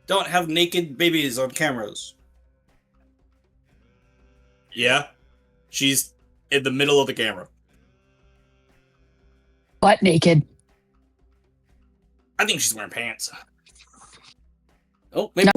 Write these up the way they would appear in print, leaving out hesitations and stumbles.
don't have naked babies on cameras. Yeah, she's in the middle of the camera. Butt naked. I think she's wearing pants. Oh, maybe.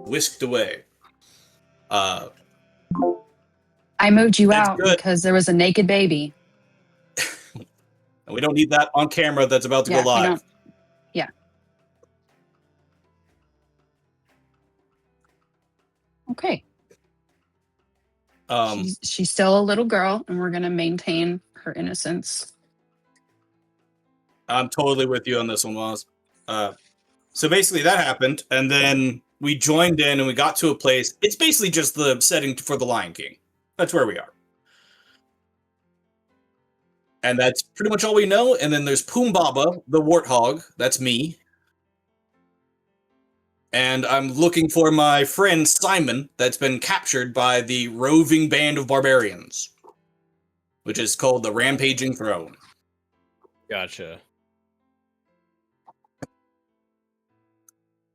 Whisked away. I moved you out good. because there was a naked baby. And we don't need that on camera that's about to go live. Yeah. Okay. She's still a little girl, and we're gonna maintain her innocence. I'm totally with you on this one, Moz. So basically that happened, and then we joined in and we got to a place. It's basically just the setting for the Lion King. That's where we are. And that's pretty much all we know. And then there's Poombaba, the warthog. That's me. And I'm looking for my friend Simon that's been captured by the roving band of barbarians, which is called the Rampaging Throne. Gotcha.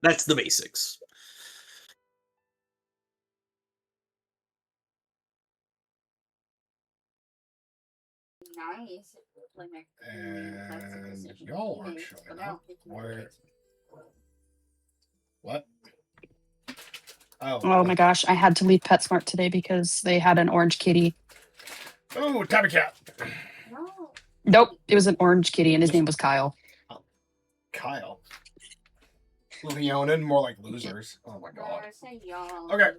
That's the basics. Nice. And y'all aren't showing up. Where? What? Oh my gosh, I had to leave PetSmart today because they had an orange kitty. Oh, tabby cat. No. Nope, it was an orange kitty, and his name was Kyle. Kyle. Leonin, more like losers. Oh my god. Okay.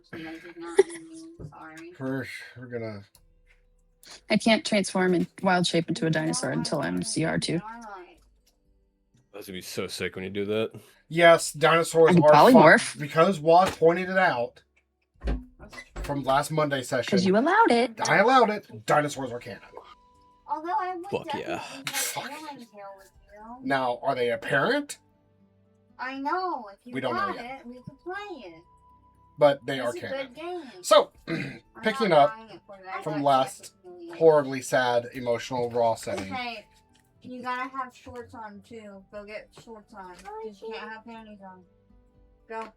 We're gonna. I can't transform in wild shape into a dinosaur until I'm CR2. That's gonna be so sick when you do that. Yes, dinosaurs are polymorph. fun because Waz pointed it out from last Monday session. Because you allowed it. I allowed it. Dinosaurs are canon. Although I would Fuck yeah. Fuck. With you. Now, are they a parent? I know. If you We don't know got yet. it, we could play it. But they It's are a canon. good game. So, I'm picking not up buying it for that. from That's last technically- horribly sad, emotional, raw setting. Okay, you gotta have shorts on too. Go get shorts on. Because you can't have panties on. Go.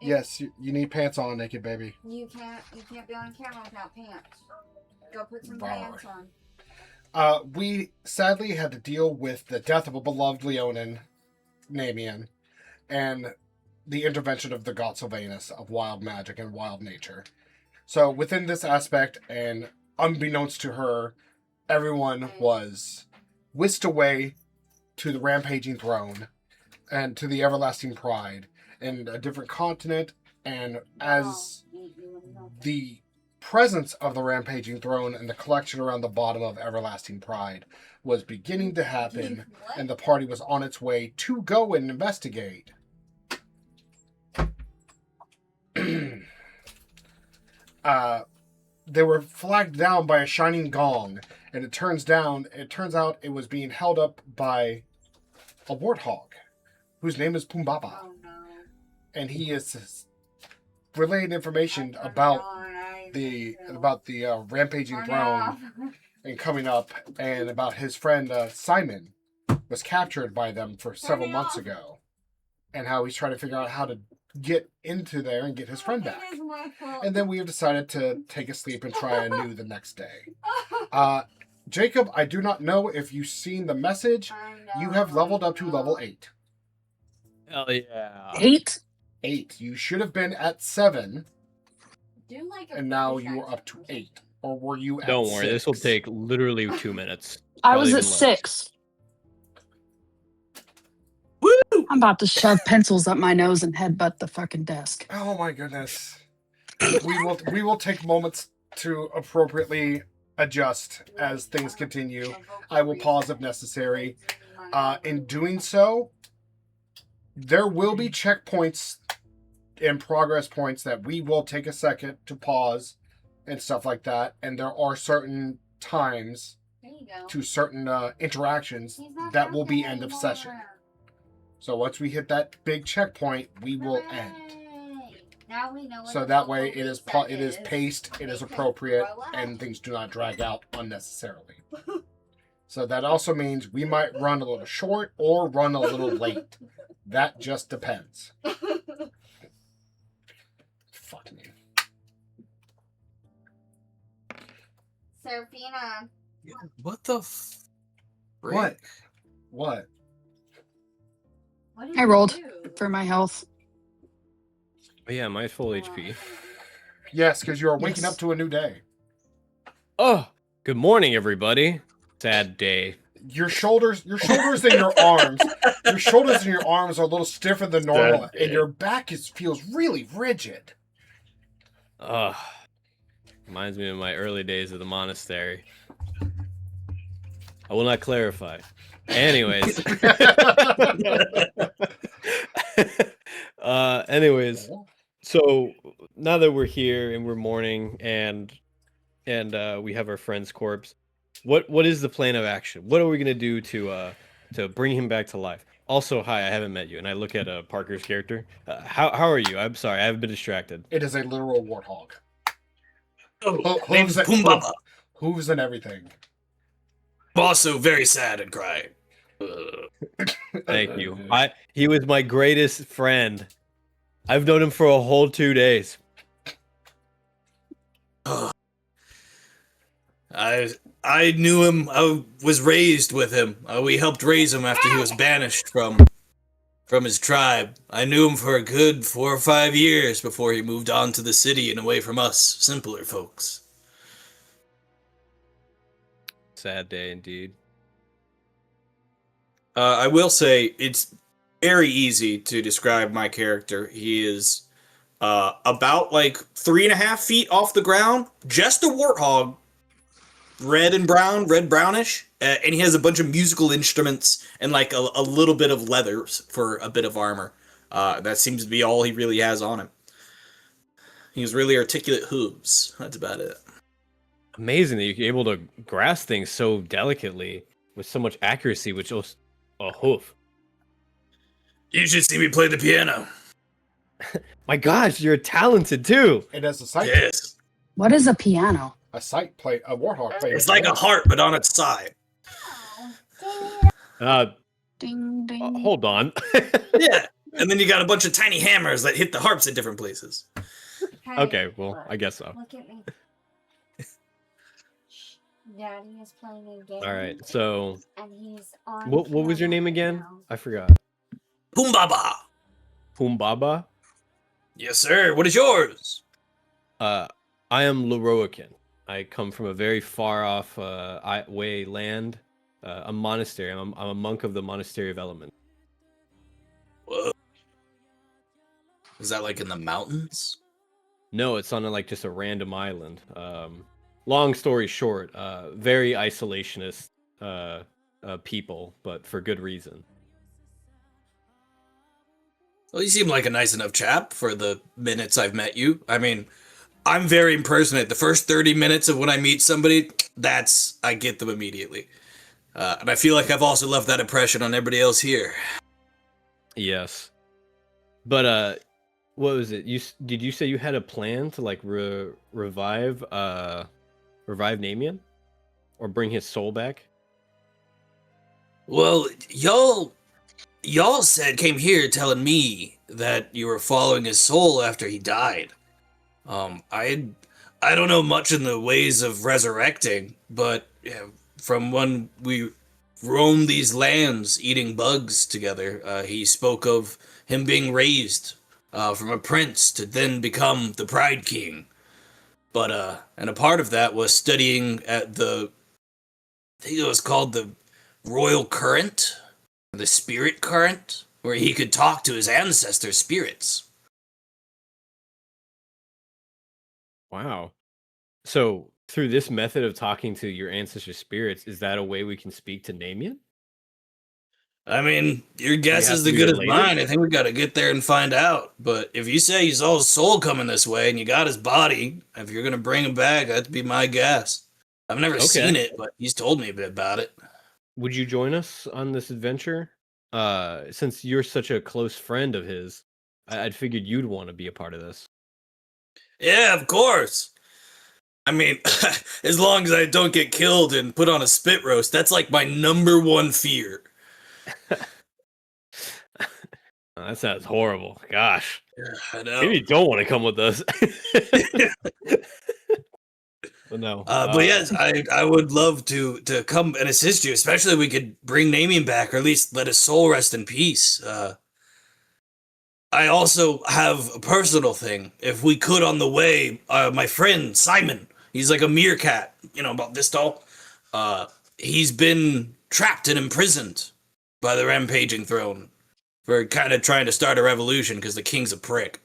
Yes, you need pants on, naked baby. You can't be on camera without pants. Go put some Bar. pants on. We sadly had to deal with the death of a beloved Leonin, Namian, and the intervention of the god Sylvanus of wild magic and wild nature. So within this aspect, and unbeknownst to her, everyone was whisked away to the rampaging throne and to the everlasting pride in a different continent. And as the presence of the rampaging throne and the collection around the bottom of everlasting pride was beginning to happen, and the party was on its way to go and investigate, they were flagged down by a shining gong, and it turns out it was being held up by a warthog whose name is Poombaba. Oh no. And he is relaying information about the rampaging throne and coming up, and about his friend Simon was captured by them for several months ago, and how he's trying to figure out how to get into there and get his friend back. It is my fault. And then we have decided to take a sleep and try anew the next day. Jacob, I do not know if you've seen the message. You have leveled up to level 8. Hell yeah. 8? 8. You should have been at 7, Do like a and now British you are up accent to or something. 8. Or were you at Don't 6? worry, this will take literally 2 minutes. I Probably was even at less. 6. Woo! I'm about to shove pencils up my nose and headbutt the fucking desk. Oh my goodness. We will take moments to appropriately adjust as things continue. I will pause if necessary. In doing so, There will be checkpoints and progress points that we will take a second to pause and stuff like that. And there are certain times There you go. to certain interactions He's not that will be happy end of anymore. session. So once we hit that big checkpoint, we will end. Hooray! Now we know what So the that way vocal it is reset it is paced, it is They can appropriate, grow up. and things do not drag out unnecessarily. So that also means we might run a little short or run a little late. That just depends. Fuck me. Serafina. What the? What? What? What did I you rolled do? for my health. But yeah, my full HP. Yes, because you are waking Yes. up to a new day. Oh, good morning, everybody. Sad day. Your shoulders and your arms, are a little stiffer than normal, That and day. your back feels really rigid. Ugh. Reminds me of my early days of the monastery. I will not clarify. Anyways. Anyways, so now that we're here and we're mourning and we have our friend's corpse, what is the plan of action? What are we gonna do to bring him back to life? Also, hi, I haven't met you, and I look at Parker's character. How are you? I'm sorry, I haven't been distracted. It is a literal warthog. Oh, name's Pumbaba. Hooves and everything. I'm also very sad and crying. Thank you. He was my greatest friend. I've known him for a whole 2 days. I knew him. I was raised with him. We helped raise him after he was banished from his tribe. I knew him for a good 4 or 5 years before he moved on to the city and away from us simpler folks. Sad day indeed. I will say it's very easy to describe my character. He is about like 3.5 feet off the ground, just a warthog, red brownish, and he has a bunch of musical instruments and like a little bit of leather for a bit of armor. That seems to be all he really has on him. He has really articulate hooves. That's about it. Amazing that you're able to grasp things so delicately with so much accuracy, which is a hoof. You should see me play the piano. My gosh, you're talented too. It has a sight. Yes. What is a piano? A warthog plays. It's like a harp, but on its side. Ding ding. Hold on. Yeah. And then you got a bunch of tiny hammers that hit the harps at different places. Hey, Okay, well, look, I guess so. Look at me. Daddy is playing a game. All right, so And he's on. what was your piano name right again? now. I forgot. Pumbaba. Pumbaba? Yes, sir. What is yours? I am Leroican. I come from a very far off way land, a monastery. I'm a monk of the Monastery of Element. Whoa. Is that like in the mountains? No, it's on like just a random island. Long story short, very isolationist people, but for good reason. Well, you seem like a nice enough chap for the minutes I've met you. I mean, I'm very impersonate. The first 30 minutes of when I meet somebody, I get them immediately. And I feel like I've also left that impression on everybody else here. Yes, but what was it? Did you say you had a plan to like revive Namian, or bring his soul back? Well, y'all came here telling me that you were following his soul after he died. I don't know much in the ways of resurrecting, but yeah, from when we roamed these lands eating bugs together, he spoke of him being raised from a prince to then become the Pride King. But and a part of that was studying at I think it was called the Royal Current, the Spirit Current, where he could talk to his ancestors' spirits. Wow. So through this method of talking to your ancestor spirits, is that a way we can speak to Namian? I mean, your guess have is to as be good as related? mine. I think we got to get there and find out. But if you say you saw his soul coming this way and you got his body, if you're gonna bring him back, that'd be my guess. I've never Okay. seen it, but he's told me a bit about it. Would you join us on this adventure? Since you're such a close friend of his, I'd figured you'd want to be a part of this. Yeah, of course. I mean, as long as I don't get killed and put on a spit roast, that's like my number one fear. That sounds horrible. Gosh. I know. Maybe you don't want to come with us. But no. But yes, I would love to come and assist you, especially if we could bring Damien back, or at least let his soul rest in peace. I also have a personal thing. If we could on the way, my friend Simon, he's like a meerkat, about this tall. He's been trapped and imprisoned by the rampaging throne for kind of trying to start a revolution because the king's a prick.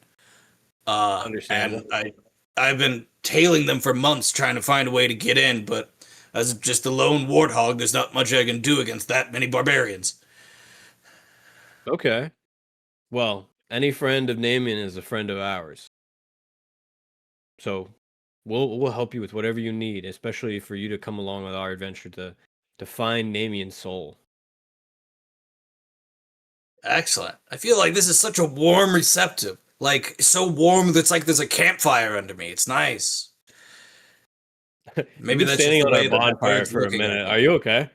Understandable. And I've been tailing them for months trying to find a way to get in, but as just a lone warthog, there's not much I can do against that many barbarians. Okay. Well, any friend of Naaman is a friend of ours. So we'll help you with whatever you need, especially for you to come along with our adventure to find Namian's soul. Excellent. I feel like this is such a warm receptive. Like, so warm that it's like there's a campfire under me. It's nice. Maybe You've been that's standing just the on way a that my bonfire parents for a looking at minute. me. Are you okay?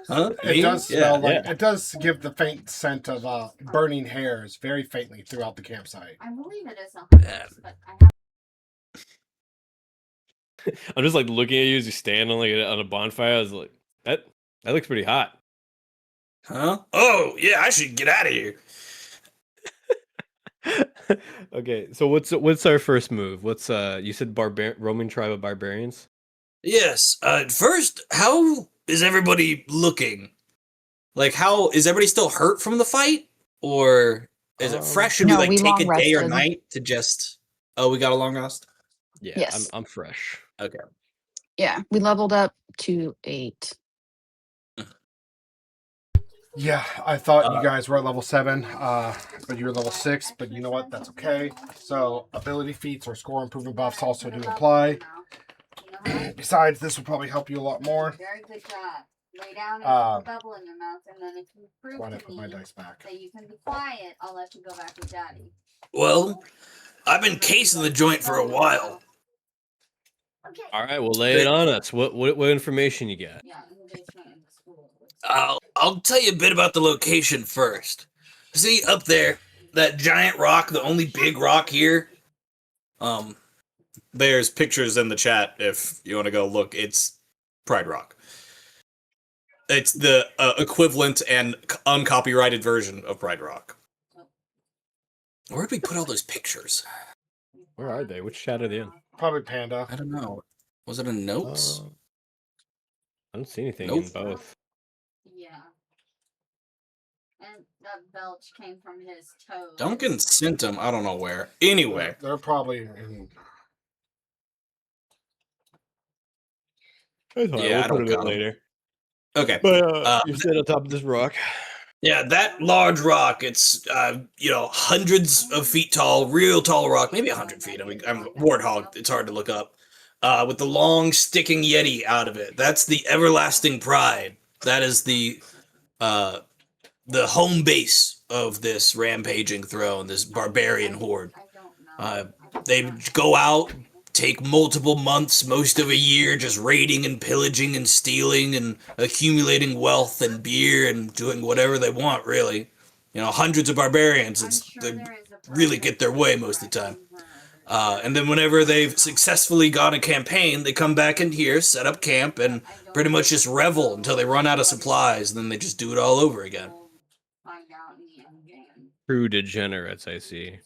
Huh? It Me? does Yeah. smell like yeah. it does give the faint scent of burning hairs very faintly throughout the campsite. I believe it is a Yeah. but I have I'm just like looking at you as you stand on on a bonfire. I was like, that looks pretty hot. Huh? Oh, yeah, I should get out of here. Okay, so what's our first move? What's you said Roman tribe of barbarians? Yes. First, how is everybody looking? Like, how is everybody still hurt from the fight, or is it fresh? Should No, we we take a long day or rested. night to just? Oh, we got a long rest. Yeah, Yes. I'm fresh. Okay. Yeah, we leveled up to 8. Yeah, I thought you guys were at level 7, but you're level 6. But you know what? That's okay. So ability feats or score improvement buffs also do apply. Besides, this will probably help you a lot more. very good job. Lay down and put the bubble in your mouth, and then if you prove Why to did I put my me dice back? that you can be quiet, I'll let you go back with Daddy. Well, I've been casing the joint for a while. Okay. All right, well, lay it on us. What information you got? Yeah, in the basement in the school. I'll tell you a bit about the location first. See up there, that giant rock, the only big rock here. There's pictures in the chat if you want to go look. It's Pride Rock. It's the equivalent and uncopyrighted version of Pride Rock. Where did we put all those pictures? Where are they? Which chat are they in? Probably Panda. I don't know. Was it in notes? I don't see anything Nope. in both. Yeah. And that belch came from his toes. Duncan sent them. I don't know where. Anyway. They're probably in... That's fine, Yeah, we'll I put don't it in got 'em. later. Okay. But you sit on top of this rock. Yeah, that large rock, it's, hundreds of feet tall, real tall rock, maybe 100 feet. I mean, I'm a warthog, it's hard to look up. With the long sticking yeti out of it. That's the Everlasting Pride. That is the home base of this rampaging throne, this barbarian horde. I don't know. They go out, take multiple months, most of a year, just raiding and pillaging and stealing and accumulating wealth and beer and doing whatever they want, really. Hundreds of barbarians. They really get their way most of the time. And then whenever they've successfully gone a campaign, they come back in here, set up camp, and pretty much just revel until they run out of supplies, and then they just do it all over again. Find out in the end game. True degenerates, I see.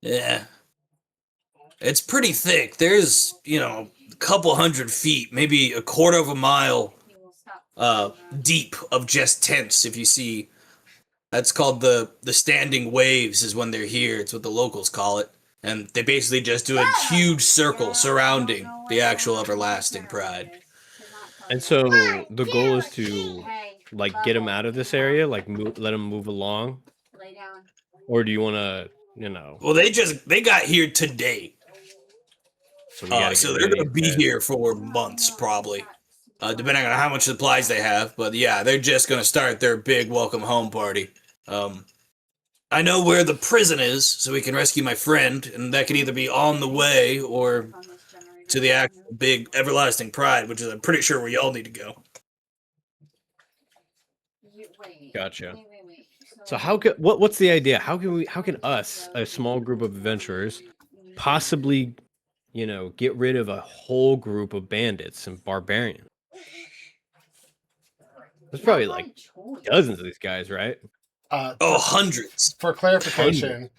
Yeah. It's pretty thick. There's, a couple 100 feet, maybe a quarter of a mile He will stop. deep of just tents. If you see, that's called the standing waves is when they're here. It's what the locals call it. And they basically just do a huge circle surrounding the actual Everlasting Pride. And so the goal is to like get them out of this area, like let them move along, Lay down. or do you want to, you know? Well, they got here today. So we gotta So get they're ready. gonna be here for months probably, depending on how much supplies they have. But yeah, they're just gonna start their big welcome home party. I know where the prison is, so we can rescue my friend, and that can either be on the way or to the actual big everlasting pride, which is I'm pretty sure where y'all need to go. Gotcha. Wait. So how can what's the idea? How can us, a small group of adventurers, possibly, you know, get rid of a whole group of bandits and barbarians? There's probably like dozens of these guys, right? Oh, hundreds. For clarification,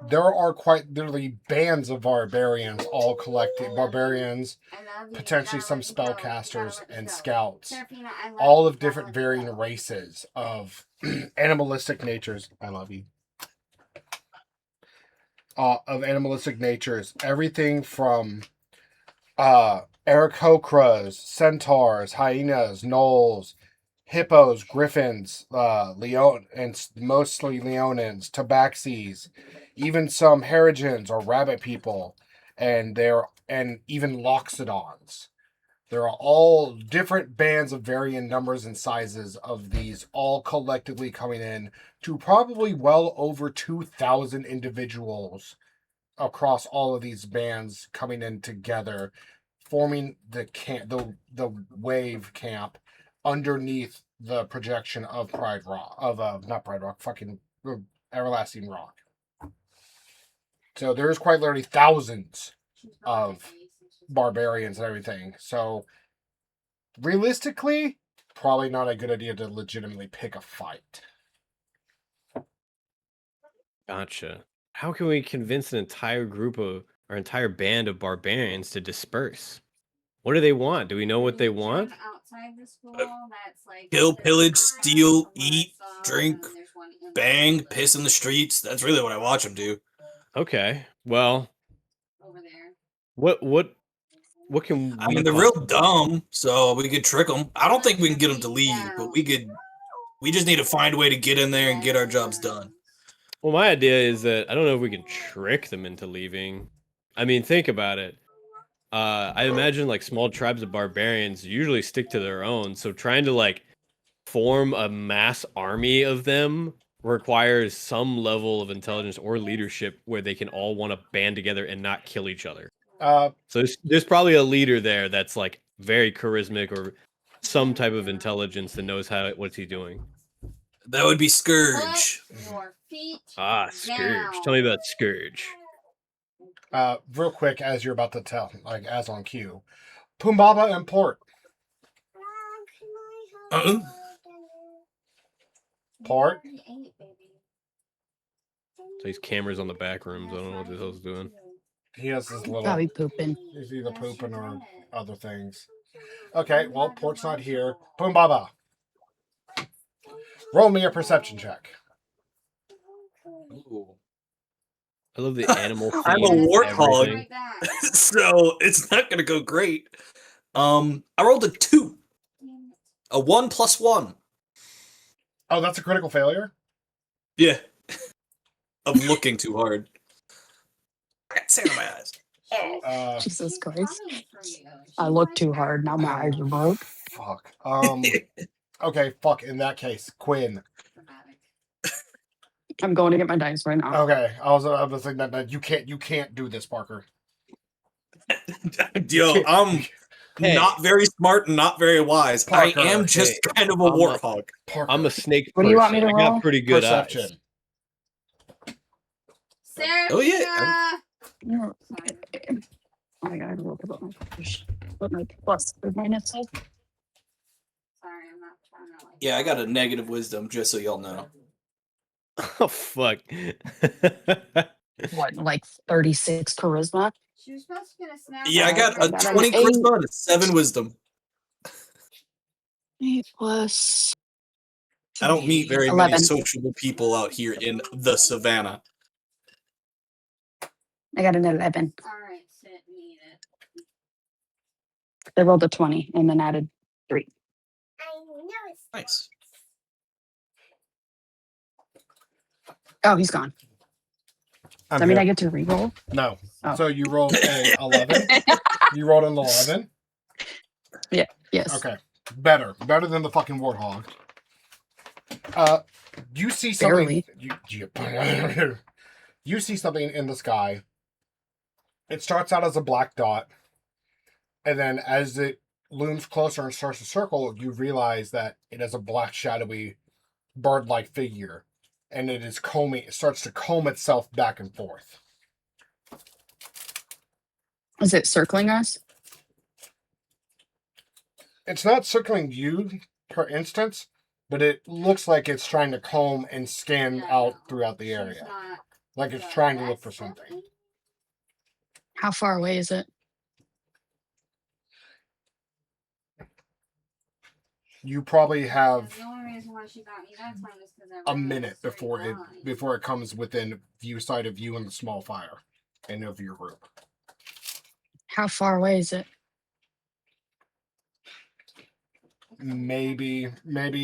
there are quite literally bands of barbarians all collected. Barbarians, potentially some spellcasters and scouts, all of different varying races of animalistic natures. I love you. Of animalistic natures, everything from Aarakocras, centaurs, hyenas, gnolls, hippos, griffins, leon, and mostly leonins, tabaxis, even some harrigens or rabbit people, and even loxodons. There are all different bands of varying numbers and sizes of these, all collectively coming in to probably well over 2,000 individuals across all of these bands coming in together, forming the wave camp underneath the projection of Pride Rock, not Pride Rock, fucking Everlasting Rock. So there's quite literally thousands of barbarians and everything. So realistically, probably not a good idea to legitimately pick a fight. Gotcha. How can we convince an entire group of or entire band of barbarians to disperse? What do they want? Do we know what they want? Kill, pillage, steal, eat, drink, bang, piss in the streets. That's really what I watch them do. Okay. Well, Over there. what can I we mean, they're real dumb, so we could trick them. I don't think we can get them to leave, but we just need to find a way to get in there and get our jobs done. Well, my idea is that I don't know if we can trick them into leaving. I mean, think about it. I imagine like small tribes of barbarians usually stick to their own, so trying to like form a mass army of them requires some level of intelligence or leadership where they can all want to band together and not kill each other. So there's probably a leader there that's like very charismatic or some type of intelligence that knows what's he doing. That would be Scourge. Put your feet Scourge. down. Tell me about Scourge. Real quick, as you're about to tell, like as on cue, Pumbaba and Port. Port. So he's cameras on the back rooms. I don't know what the hell's doing. He has his little. Probably pooping. He's either pooping or other things. Okay, well, Port's not here. Pumbaba. Roll me a perception check. Ooh. I love the animal. I'm a theme, warthog. everything. So it's not gonna go great. I rolled a 2. A 1 + 1. Oh, that's a critical failure? Yeah. Of looking too hard. I got sand in my eyes. Jesus Christ. I look too hard. Now my eyes are broke. Fuck. Okay, fuck. In that case, Quinn. I'm going to get my dice right now. Okay, I was thinking that you can't do this, Parker. Yo, I'm not very smart and not very wise. Parker, I am just kind of a warthog. Parker. I'm a snake. What do you want me to I roll? got pretty good Perception. eyes. Sarah, Oh, yeah. Oh my god, I look about my what my plus or minus. Sorry, I'm not trying to like. Yeah, I got a negative wisdom, just so y'all know. Oh fuck. What, like 36 charisma? She was supposed to get a snap. Yeah, I got a got an 20 8. charisma and a 7 wisdom. 8 plus. I don't meet very 11. many sociable people out here in the savannah. I got an 11. Alright, sit, need it. I rolled a 20 and then added 3. Nice. Oh, he's gone. I'm Does that mean I here. get to reroll? No. Oh. So you rolled a 11. You rolled an 11. Yes. Okay. Better than the fucking warthog. You see something. You see something in the sky. It starts out as a black dot, and then as it looms closer and starts to circle, you realize that it is a black, shadowy, bird-like figure, and it is combing. It starts to comb itself back and forth. Is it circling us? It's not circling you per instance, but it looks like it's trying to comb and scan out throughout the area. Like it's trying to look for something. How far away is it? You probably have The only reason why she got me that time is because a minute before it comes within view sight of you and the small fire and of your group. How far away is it? Maybe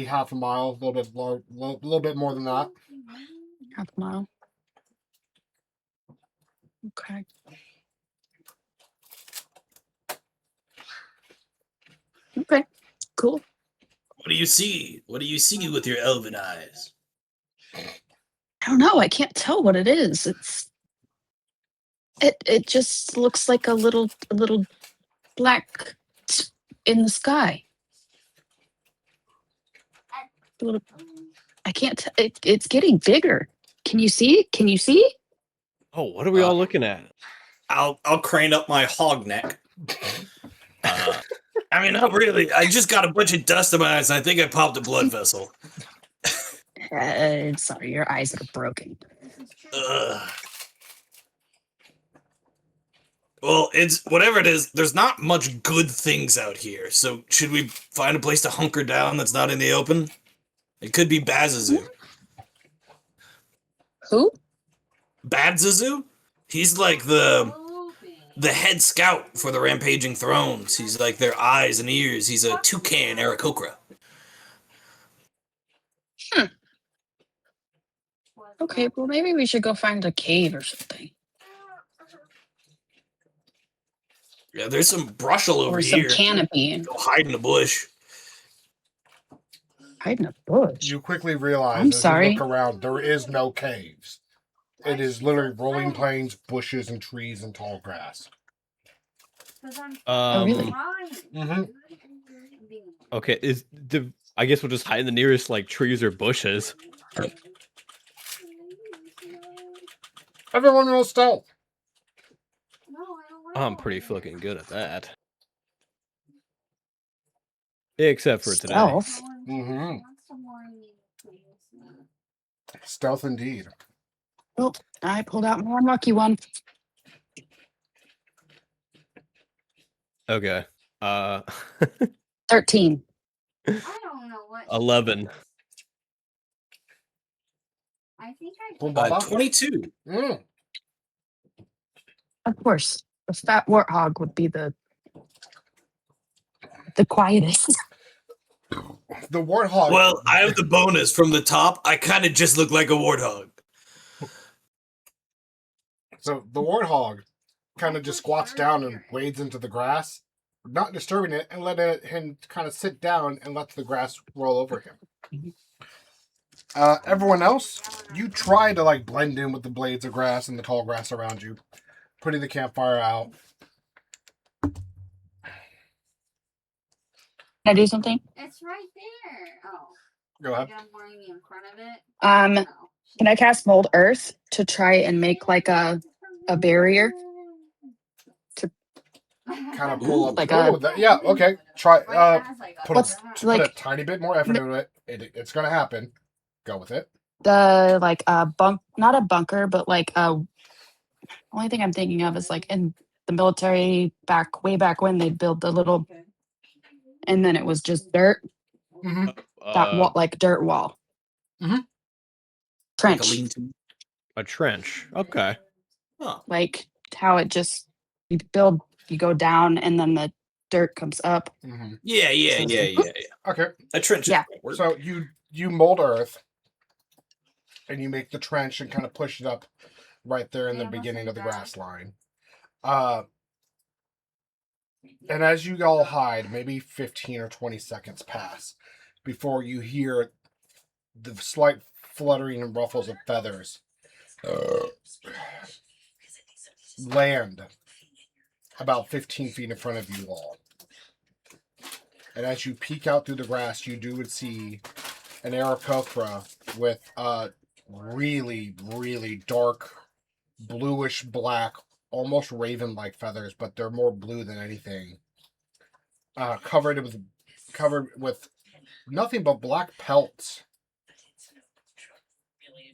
half a mile, a little bit more than that. Half a mile. Okay. Okay. Cool. What do you see? What do you see with your elven eyes? I don't know. I can't tell what it is. It just looks like a little black in the sky. A little, I can't tell. It's getting bigger. Can you see? Can you see? Oh, what are we all looking at? I'll crane up my hog neck. I mean, not really. I just got a bunch of dust in my eyes. And I think I popped a blood vessel. Sorry, your eyes are broken. Ugh. Well, it's whatever it is. There's not much good things out here. So should we find a place to hunker down that's not in the open? It could be Bazazu. Who? Badzazu? He's like the head scout for the Rampaging Thrones. He's like their eyes and ears. He's a toucan Aarakocra. Okay, well maybe we should go find a cave or something. Yeah, there's some brush all over Or some here. canopy and Go hide in the bush. hide in a bush. You quickly realize I'm as sorry. you look around, there is no caves. It is literally rolling plains, bushes, and trees and tall grass. Oh, really? Mm-hmm. Okay, I guess we'll just hide in the nearest like trees or bushes. Everyone roll stealth. I'm pretty fucking good at that. Except for today. Stealth? Mm-hmm. Stealth indeed. Well, I pulled out my unlucky one. Okay. 13. I don't know what. 11. I think Boom, Baba. 22. Mm. Of course, the fat warthog would be the quietest. The warthog. Well, I have the bonus from the top. I kind of just look like a warthog. So the warthog kind of just squats down and wades into the grass, not disturbing it, and letting him kind of sit down and let the grass roll over him. Everyone else, you try to like blend in with the blades of grass and the tall grass around you, putting the campfire out. Can I do something? it's right there. Oh, Go ahead. you got Marnie in front of it. Um, Can I cast Mold Earth to try and make like a barrier? Kind of pull up. Like oh, yeah, okay. Try. Put What's put like a tiny bit more effort into it. It's gonna happen. Go with it. the like a not a bunker, but like only thing I'm thinking of is like in the military way back when they'd build the little, and then it was just dirt. Mm-hmm. That wall, like dirt wall. Mhm. Trench, Like a lean-to. A trench. Okay. Huh. like how it just you go down and then the dirt comes up. Mm-hmm. Yeah. Okay, A trench Yeah. is work. so you mold earth, and you make the trench and kind of push it up right there in the beginning of the grass line. And as you all hide, maybe 15 or 20 seconds pass before you hear the slight fluttering and ruffles of feathers land about 15 feet in front of you all. And as you peek out through the grass, you do see an Aarakocra with really, really dark, bluish black, almost raven-like feathers, but they're more blue than anything. Covered with nothing but black pelts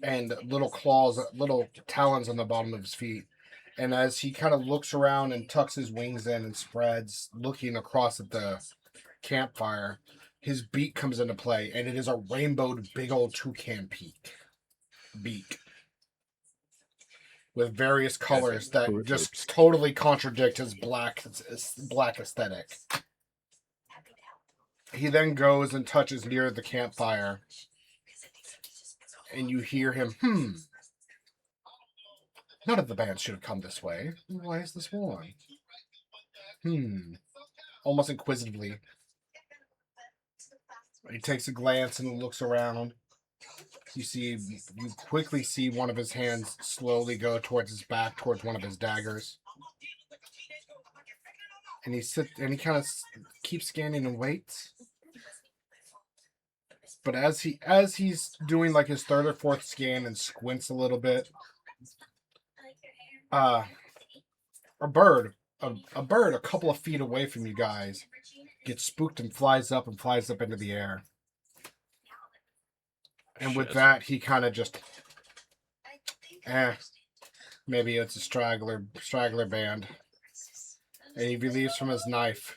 and little claws, little talons on the bottom of his feet. And as he kind of looks around and tucks his wings in and spreads, looking across at the campfire, his beak comes into play, and it is a rainbowed big old toucan beak with various colors that just totally contradict his black aesthetic. He then goes and touches near the campfire, and you hear him, none of the bands should have come this way. Why is this one? Almost inquisitively. He takes a glance and looks around. You quickly see one of his hands slowly go towards his back, towards one of his daggers. And he kind of keeps scanning and waits. But as he's doing like his third or fourth scan and squints a little bit, a bird a couple of feet away from you guys gets spooked and flies up into the air. And with that, he kind of just, maybe it's a straggler band. And he relieves from his knife,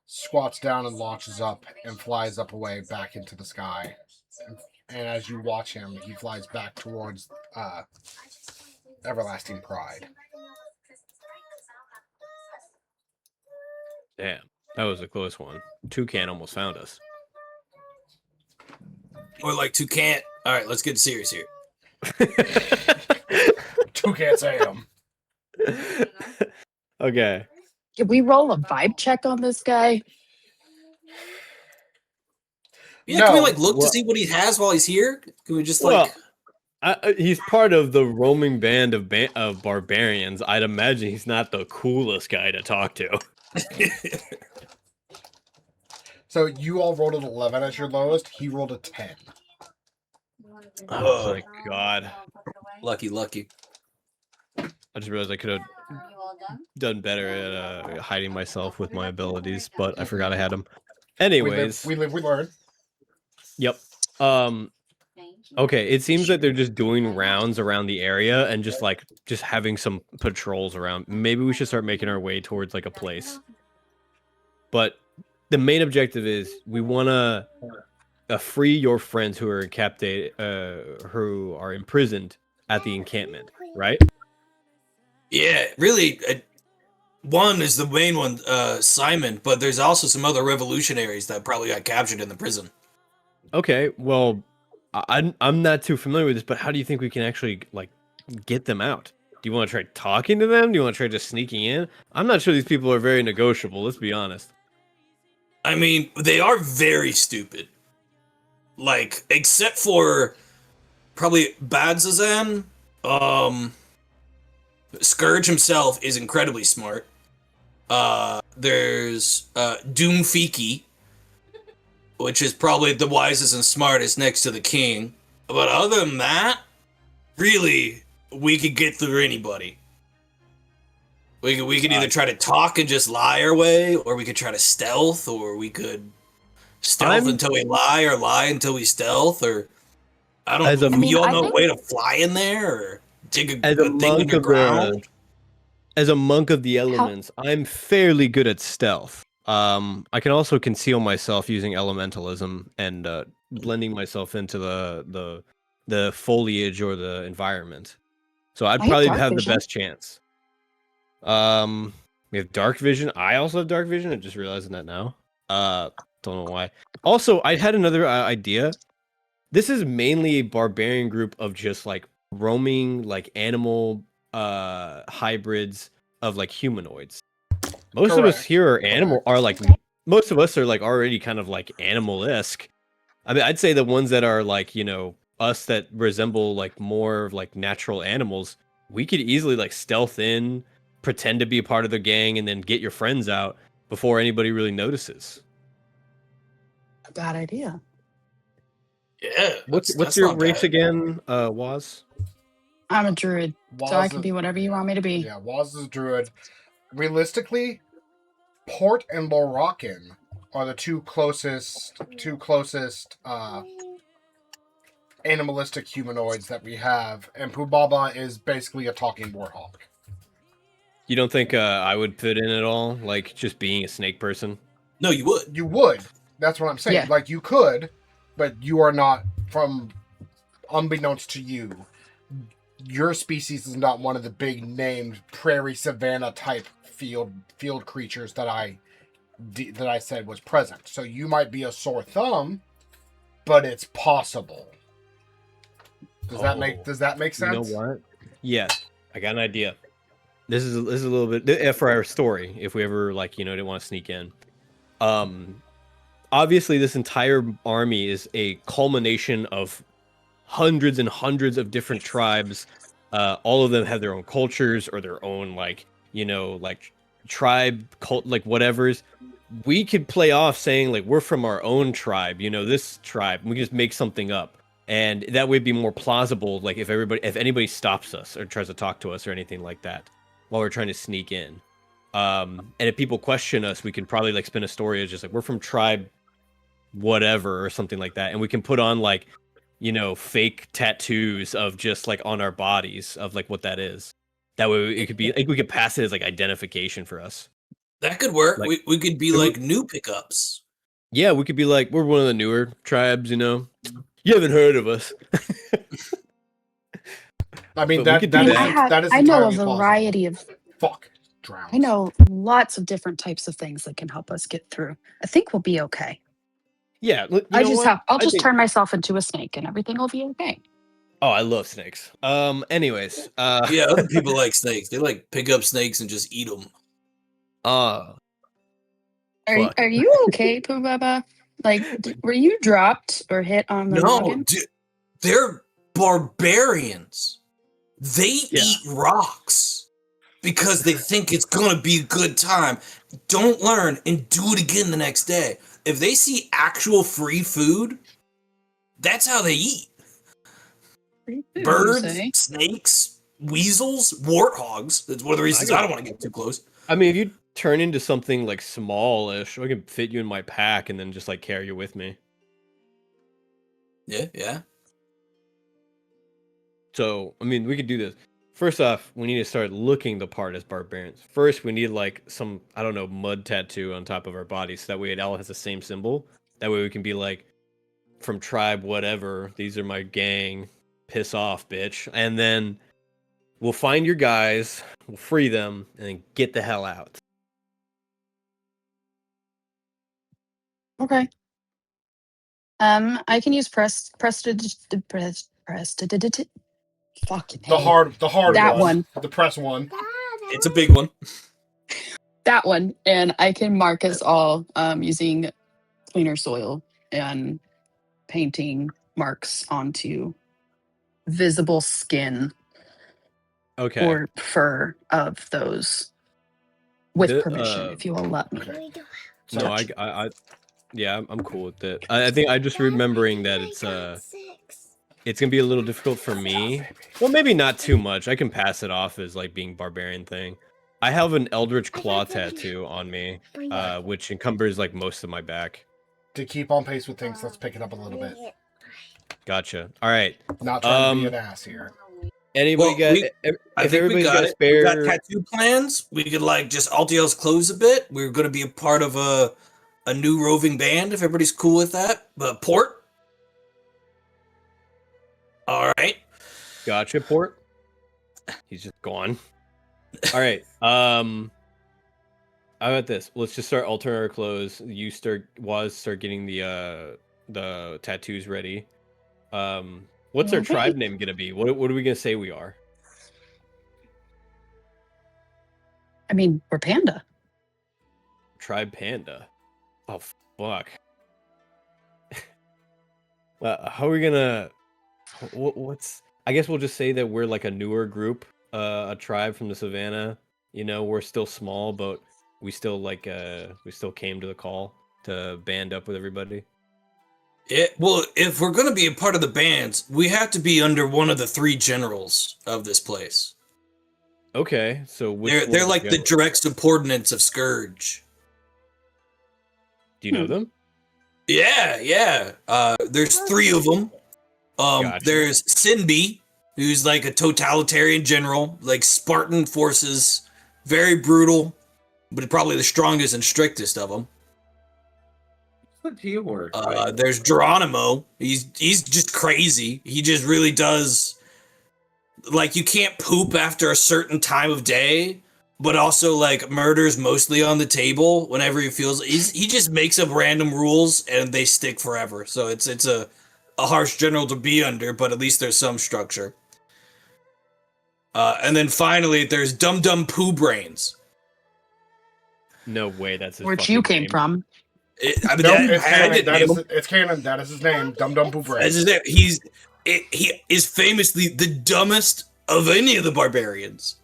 squats down and launches up and flies up away back into the sky. And as you watch him, he flies back towards Everlasting Pride. Damn, that was a close one. Toucan almost found us. Or like toucan. All right, let's get serious here. Toucan Sam. Okay. Can we roll a vibe check on this guy? Yeah, No. can we like look to see what he has while he's here? Can we just like? He's part of the roaming band of barbarians. I'd imagine he's not the coolest guy to talk to. So you all rolled an 11 as your lowest. He rolled a 10. Oh my god. Lucky. I just realized I could have done better at hiding myself with my abilities, but I forgot I had them. Anyways. We learn. Yep. Okay, it seems that they're just doing rounds around the area and just having some patrols around. Maybe we should start making our way towards like a place. But the main objective is we want to free your friends who are who are imprisoned at the encampment, right? Yeah, really. One is the main one, Simon, but there's also some other revolutionaries that probably got captured in the prison. Okay, well, I'm not too familiar with this, but how do you think we can actually like get them out? Do you want to try talking to them? Do you want to try just sneaking in? I'm not sure these people are very negotiable. Let's be honest. I mean, they are very stupid. Like, except for probably Badzazan, Scourge himself is incredibly smart. There's Doomfiki, which is probably the wisest and smartest next to the king. But other than that, really, we could get through anybody. We could either try to talk and just lie our way, or we could try to stealth, or we could stealth until we lie, or lie until we stealth, or I don't know. You all know a way to fly in there, or dig a thing in the ground? As a monk of the elements, I'm fairly good at stealth. I can also conceal myself using elementalism and blending myself into the foliage or the environment. So I'd probably have the best chance. We have dark vision. I also have dark vision. I'm just realizing that now. Don't know why. Also, I had another idea. This is mainly a barbarian group of just like roaming like animal hybrids of like humanoids. Most of us Correct. here are animal Correct. are like most of us are like already kind of like animal-esque. I mean, I'd say the ones that are like, us that resemble like more of like natural animals, we could easily like stealth in, pretend to be a part of the gang, and then get your friends out before anybody really notices. A bad idea. Yeah, What's that's your not race bad. again, Waz? I'm a druid, so I Waz can is- be whatever you want me to be. Yeah, Waz is a druid. Realistically, Port and Lorrakin are the two closest animalistic humanoids that we have, and Pubaba is basically a talking warhawk. You don't think I would fit in at all? Like just being a snake person? No, you would. You would. That's what I'm saying. Yeah. Like, you could, but you are not, from unbeknownst to you, your species is not one of the big named prairie savanna type field creatures that I said was present. So you might be a sore thumb, but it's possible. Does that make sense? You know what? Yes, I got an idea. This is a little bit for our story. If we ever didn't want to sneak in, obviously this entire army is a culmination of hundreds and hundreds of different tribes. All of them have their own cultures or their own tribe cult, like whatever's. We could play off saying like we're from our own tribe, this tribe. We can just make something up, and that would be more plausible. Like if anybody stops us or tries to talk to us or anything like that while we're trying to sneak in. And if people question us, we could probably like spin a story as just like we're from tribe whatever or something like that, and we can put on like fake tattoos of just like on our bodies of like what that is. That way it could be like we could pass it as like identification for us. That could work. Like- we could be like new pickups. Yeah, we could be like we're one of the newer tribes. You haven't heard of us. I mean, But we could that do is that. that is I know a entirely plausible. variety of. Fuck. Drowns. I know lots of different types of things that can help us get through. I think we'll be okay. Yeah, I'll just turn myself into a snake and everything will be okay. Oh, I love snakes. Anyways, Yeah, other people like snakes. They like pick up snakes and just eat them. Fuck. Are you okay, Poobaba? Like, were you dropped or hit on the No, noggin? they're barbarians. They Yeah. eat rocks because they think it's gonna be a good time. Don't learn and do it again the next day. If they see actual free food, that's how they eat. Birds, snakes, weasels, warthogs. That's one of the reasons I don't want to get too close. I mean, if you turn into something like smallish, I can fit you in my pack and then just like carry you with me. Yeah. So, I mean, we could do this. First off, we need to start looking the part as barbarians. First, we need like some, I don't know, mud tattoo on top of our bodies. So that way it all has the same symbol. That way we can be like, from tribe whatever, these are my gang. Piss off, bitch. And then we'll find your guys, we'll free them, and then get the hell out. Okay. I can use fucking The hard that one. The press one. It's a big one. That one, and I can mark us all using cleaner soil and painting marks onto visible skin Okay. or fur of those with The, permission, if you will let me. Okay. No, touch. yeah, I'm cool with it. I think I just remembering that it's gonna be a little difficult for me. Well, maybe not too much. I can pass it off as like being barbarian thing. I have an Eldritch Claw tattoo on me, which encumbers like most of my back. To keep on pace with things, let's pick it up a little bit. Gotcha. All right. Not trying to be an ass here. Anybody Well, got? I If think we everybody's got got a it. spare, We got tattoo plans. We could like just Altiel's clothes a bit. We're going to be a part of a new roving band if everybody's cool with that. But Port. All right. Gotcha, Port. He's just gone. All right. How about this? Let's just start altering our clothes. You start getting the tattoos ready. What's our tribe Alright. name gonna be? What are we gonna say we are? I mean, we're Panda. Tribe Panda. Oh fuck. How are we gonna? What's? I guess we'll just say that we're like a newer group, a tribe from the savannah. You know, we're still small, but we still we still came to the call to band up with everybody. Well, if we're gonna be a part of the bands, we have to be under one of the 3 generals of this place. Okay, so which They're one's like the general? direct subordinates of Scourge. Do you know them? Yeah. There's 3 of them. Gotcha. There's Sinbi, who's like a totalitarian general, like Spartan forces, very brutal, but probably the strongest and strictest of them. What do you work? There's Geronimo. He's just crazy. He just really does. Like, you can't poop after a certain time of day, but also like murders mostly on the table whenever he feels. He just makes up random rules and they stick forever. So it's a harsh general to be under, but at least there's some structure. And then finally, there's Dum Dum Poo Brains. No way, that's his Where'd fucking you came name. from? I mean, No, that- it's I canon. didn't That name is him. it's canon. That is his name. Dum Dum Poo Brain. That's his name. He is famously the dumbest of any of the barbarians,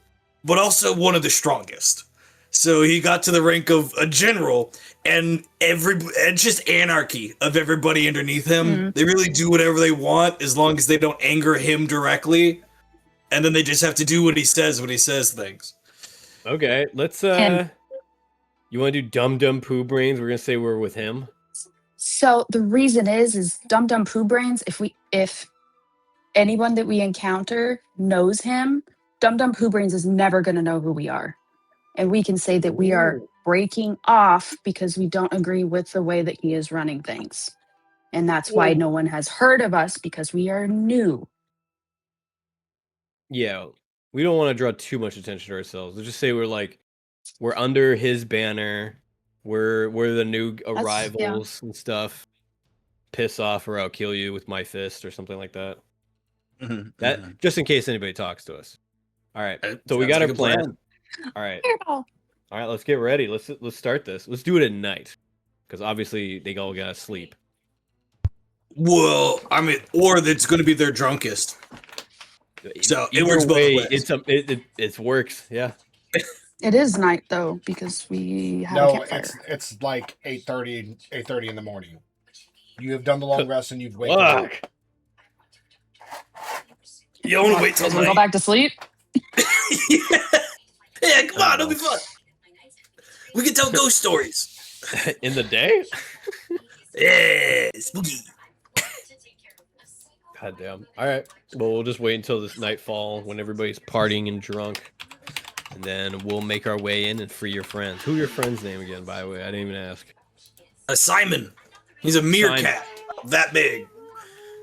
but also one of the strongest. So he got to the rank of a general, and just anarchy of everybody underneath him. They really do whatever they want as long as they don't anger him directly, and then they just have to do what he says when he says things. Okay, let's And- you want to do Dum Dum Poo Brains? We're gonna say we're with him. So the reason is Dum Dum Poo Brains, if anyone that we encounter knows him, Dum Dum Poo Brains is never gonna know who we are. And we can say that we are breaking off because we don't agree with the way that he is running things. And that's why no one has heard of us, because we are new. Yeah, we don't want to draw too much attention to ourselves. Let's just say we're under his banner. We're the new arrivals and stuff. Piss off or I'll kill you with my fist or something like that. That just in case anybody talks to us. All right. So we got our plan. All right. All right, let's get ready. Let's start this. Let's do it at night. Because obviously they all gotta sleep. Well, I mean, or that's going to be their drunkest. So it Either works both way, ways. it works, yeah. It is night though, because we have a No, campfire. it's like 8:30 in the morning. You have done the long rest and you've waken up. Fuck. You want to wait till Guys wanna go night? back to sleep? Yeah, come on, it'll be fun. We can tell ghost stories. In the day? Yeah, spooky. God damn. All right. Well, we'll just wait until this nightfall when everybody's partying and drunk. And then we'll make our way in and free your friends. Who your friend's name again, by the way? I didn't even ask. Simon. He's a meerkat. That big.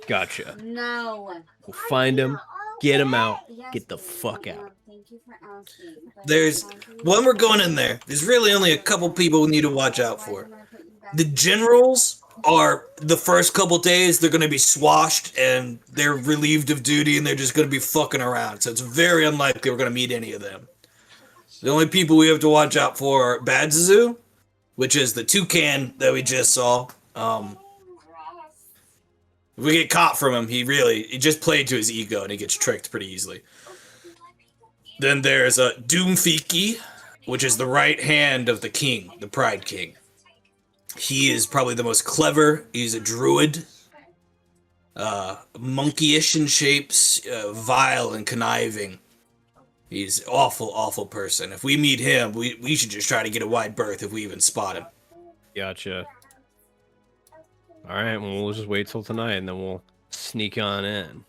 Gotcha. No. We'll find him, get him out, get the fuck out. Thank you for asking. There's, when we're going in there's really only a couple people we need to watch out for. The generals are, the first couple days, they're going to be swashed and they're relieved of duty and they're just going to be fucking around. So it's very unlikely we're going to meet any of them. The only people we have to watch out for are Badzazu, which is the toucan that we just saw. If we get caught from him, he just played to his ego and he gets tricked pretty easily. Then there's Doomfiki, which is the right hand of the king, the Pride King. He is probably the most clever. He's a druid. Monkeyish in shapes, vile and conniving. He's an awful, awful person. If we meet him, we should just try to get a wide berth if we even spot him. Gotcha. All right, well, we'll just wait till tonight and then we'll sneak on in.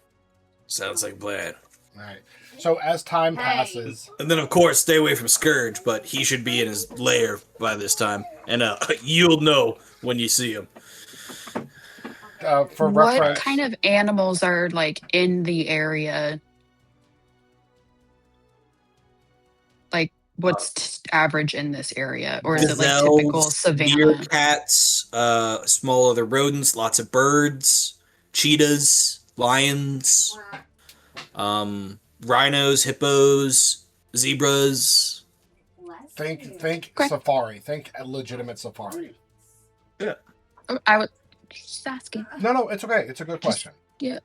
Sounds like a plan. All right. So as time passes, And then, of course, stay away from Scourge, but he should be in his lair by this time. And you'll know when you see him. for What reference, kind of animals are like in the area? Like what's average in this area, or is it like typical Gazelles, savannah? meerkats, small other rodents, lots of birds, cheetahs, lions, rhinos, hippos, zebras. Think Okay. safari. Think a legitimate safari. I was just asking. No, it's okay. It's a good question. Yeah,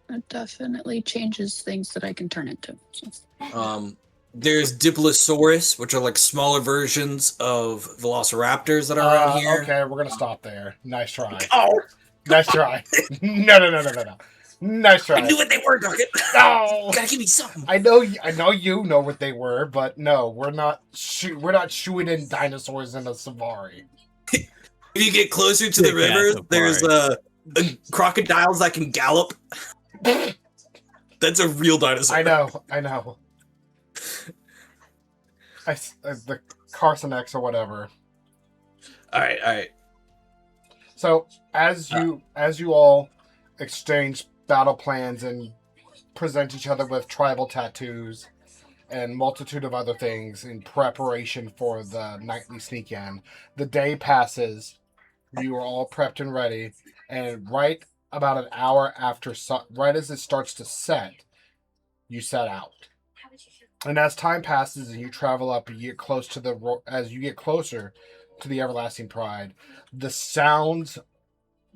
it definitely changes things that I can turn into. So. There's Diplosaurus, which are like smaller versions of velociraptors that are around here. Okay, we're gonna stop there. Nice try. Oh, Nice try. No. Nice try. I knew what they were, Ducket. No. Gotta give me something. I know you know what they were, but no, we're not shooing in dinosaurs in a safari. If you get closer to the Yeah, river, safari. there's crocodiles that can gallop. That's a real dinosaur. I know. The Carsonex or whatever. All right. So as you all exchange battle plans and present each other with tribal tattoos and multitude of other things in preparation for the nightly sneak in, the day passes. You are all prepped and ready, and right about an hour after, right as it starts to set, you set out. And as time passes and you travel up, you get close to as you get closer to the Everlasting Pride, the sounds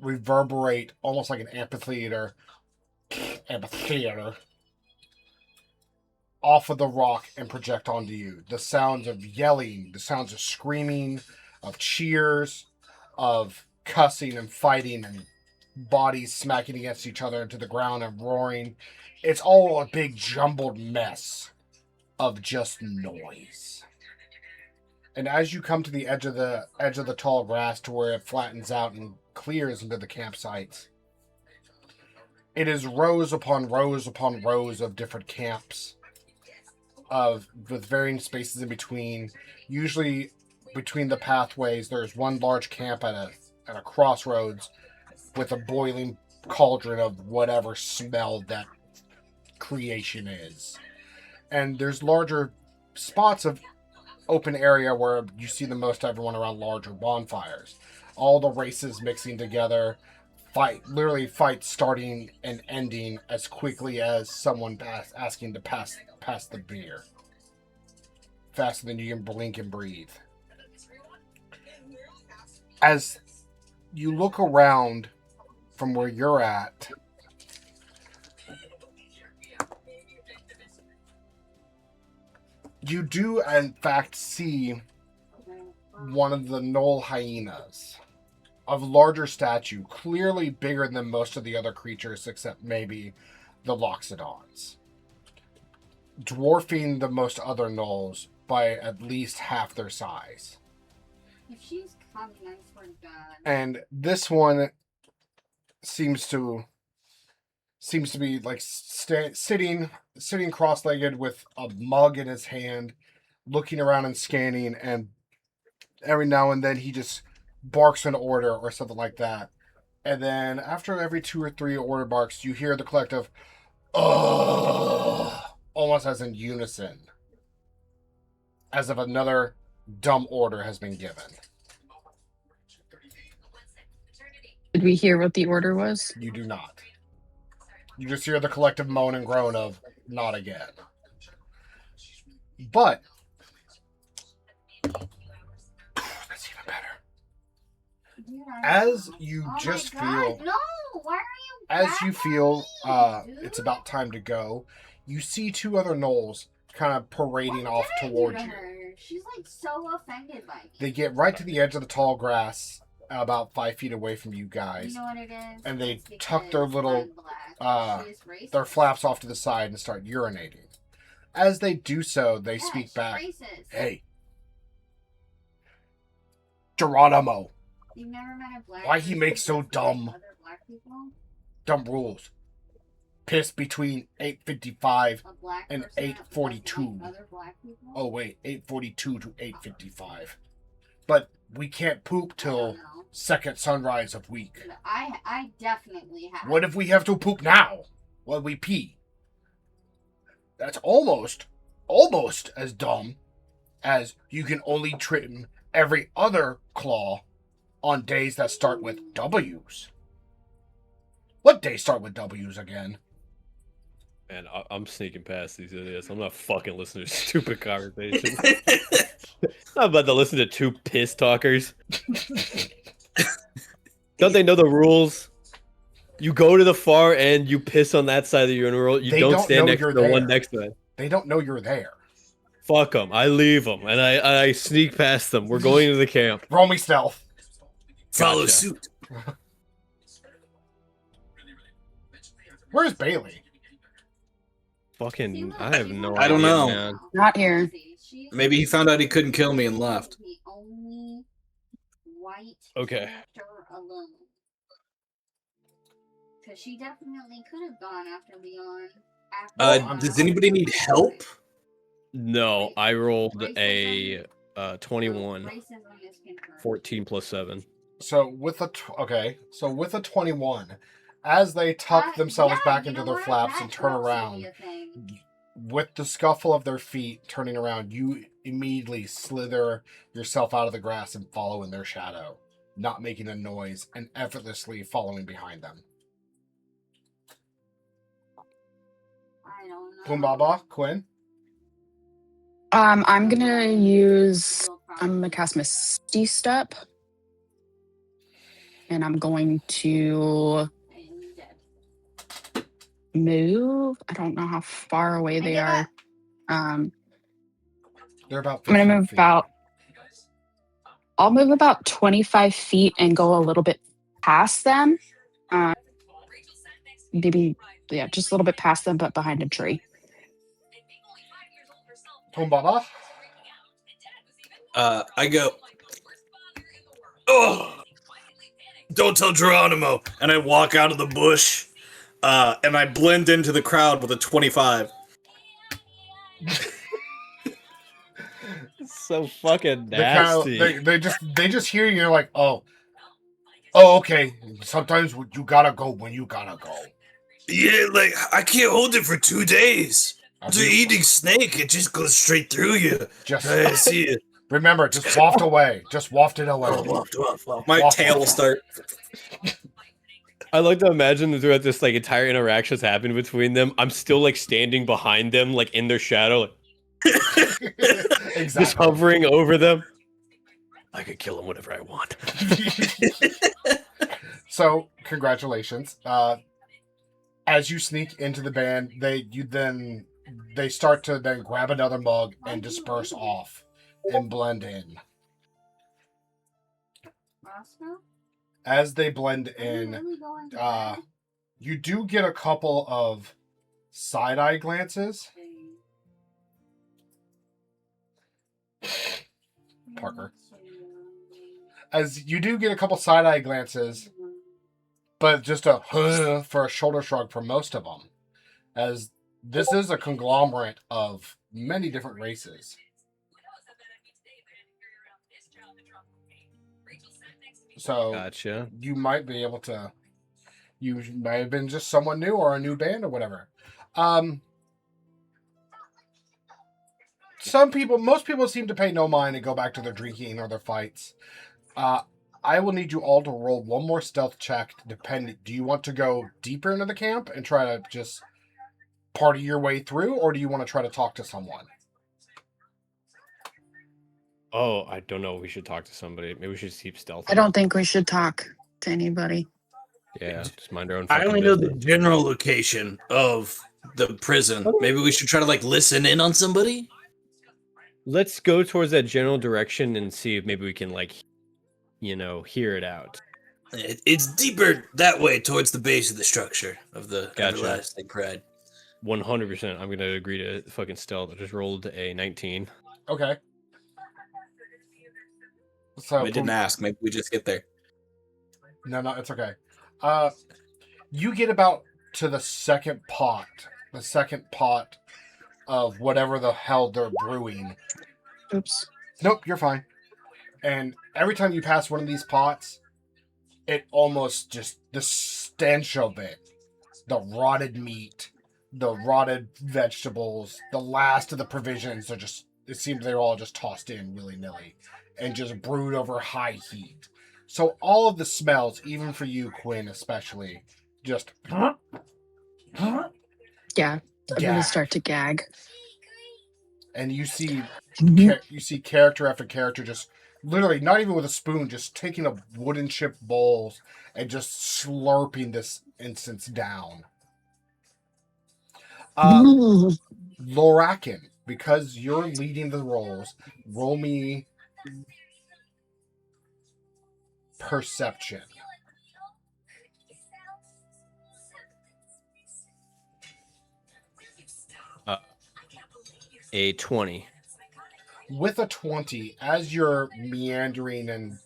reverberate almost like an amphitheater off of the rock and project onto you. The sounds of yelling, the sounds of screaming, of cheers, of cussing and fighting, and bodies smacking against each other into the ground and roaring. It's all a big jumbled mess of just noise. And as you come to the edge of the tall grass to where it flattens out and clears into the campsites, it is rows upon rows upon rows of different camps with varying spaces in between. Usually between the pathways there's one large camp at a crossroads with a boiling cauldron of whatever smell that creation is. And there's larger spots of open area where you see the most everyone around larger bonfires. All the races mixing together, fights starting and ending as quickly as someone asking to pass the beer. Faster than you can blink and breathe. As you look around from where you're at, you do in fact see one of the knoll hyenas of larger stature, clearly bigger than most of the other creatures except maybe the loxodons, dwarfing the most other gnolls by at least half their size. If she's coming, I swear to God. And this one seems to be like sitting cross-legged with a mug in his hand, looking around and scanning, and every now and then he just barks an order or something like that. And then after every 2 or 3 order barks, you hear the collective "ugh," almost as in unison, as if another dumb order has been given. Did we hear what the order was? You do not. You just hear the collective moan and groan of "not again." But that's even better. Dude, As you oh just my God, feel, no! Why are you? as you feel, dude? it's about time to go. You see 2 other gnolls kind of parading off What did I do towards to you. her? She's like so offended by me. They get right to the edge of the tall grass, about 5 feet away from you guys, You know what it is? and they It's tuck their because little, I'm black. She's racist. their flaps off to the side and start urinating. As they do so, they Yeah, speak she's back. Racist. Hey, Geronimo, You've never met a black why he person makes so who likes dumb? other black people? dumb rules. Piss between 8:55 A black and person that 8:42. doesn't like other black people? Oh wait, 8:42 to 8:55. But we can't poop I till don't know. second sunrise of week. I definitely have. What if we have to poop now? While we pee? That's almost as dumb as you can only trim every other claw on days that start with W's. What days start with W's again? Man, I'm sneaking past these idiots. I'm not fucking listening to stupid conversations. I'm about to listen to two piss talkers. Don't they know the rules? You go to the far end, you piss on that side of the urinal. You They don't don't stand know next to you're the one there. next to it. They don't know you're there. Fuck them. I leave them, and I sneak past them. We're going to the camp. Roll me stealth. Follow Gotcha. suit. Where's Bailey? Fucking, I have no I don't idea, know. man. Not here. Maybe he found out he couldn't kill me and left. The only white Okay. character alone. Because she definitely could have gone after Leon. Does anybody need help? No, I rolled a 21. Racism is confirmed. 14 plus 7. So with a 21, as they tuck themselves back into their flaps and turn around, with the scuffle of their feet turning around, you immediately slither yourself out of the grass and follow in their shadow, not making a noise and effortlessly following behind them. I don't know. Pumbaba, Quinn? I'm gonna cast Misty Step. And I'm going to move. I don't know how far away they are. They're about I'm 15 gonna move feet. I'll move about 25 feet and go a little bit past them. Maybe, yeah, just a little bit past them, but behind a tree. Pumbaba? I go, oh, don't tell Geronimo. And I walk out of the bush, and I blend into the crowd with a 25. So fucking They nasty. they just hear you and you're like, oh, okay. Sometimes you gotta go when you gotta go. Yeah, like, I can't hold it for 2 days. It's an Beautiful. eating snake. It just goes straight through you. Just I see it. remember, just waft away. Just waft it away. My Waft, tail will waft. start. I like to imagine that throughout this like entire interaction that's happening between them, I'm still like standing behind them, like in their shadow, like, just Exactly. hovering over them. I could kill them whenever I want. So, congratulations. As you sneak into the band, they start to then grab another mug and disperse off and blend in. Roscoe? As they blend Are you in, really going to uh, bed? you do get a couple of side-eye glances. Parker. As you do get a couple side-eye glances, but just a for a shoulder shrug for most of them, as this is a conglomerate of many different races. So Gotcha. you might be able to. You may have been just someone new or a new band or whatever. Most people seem to pay no mind and go back to their drinking or their fights. I will need you all to roll one more stealth check. Do you want to go deeper into the camp and try to just party your way through, or do you want to try to talk to someone? Oh, I don't know. We should talk to somebody. Maybe we should keep stealth. I don't think we should talk to anybody. Yeah, just mind our own. I fucking only know the business. general location of the prison. Maybe we should try to like listen in on somebody. Let's go towards that general direction and see if maybe we can like, hear it out. It's deeper that way towards the base of the structure of the Gotcha. everlasting pride. 100%. I'm gonna agree to fucking stealth. I just rolled a 19. Okay. So We didn't ask. Maybe we just get there. No, it's okay. You get about to the second pot of whatever the hell they're brewing. Oops. Nope, you're fine. And every time you pass one of these pots, it almost just, the stench of it, the rotted meat, the rotted vegetables, the last of the provisions are just it seems they're all just tossed in willy-nilly and just brewed over high heat. So all of the smells, even for you, Quinn, especially, just Yeah, I'm gonna gag. start to gag. And you see Mhm. character after character just literally, not even with a spoon, just taking a wooden chip bowls and just slurping this instance down. Lorakin, because you're leading the rolls, roll me perception. A 20. With a 20, as you're meandering and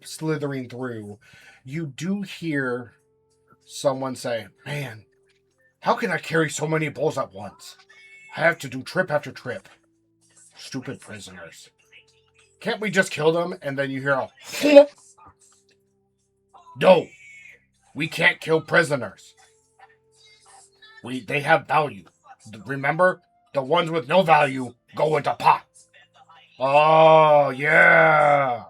slithering through, you do hear someone say, "Man, how can I carry so many bowls at once? I have to do trip after trip. Stupid prisoners. Can't we just kill them?" And then you hear a no, we can't kill prisoners. They have value. Remember? The ones with no value go into pot. Oh, yeah.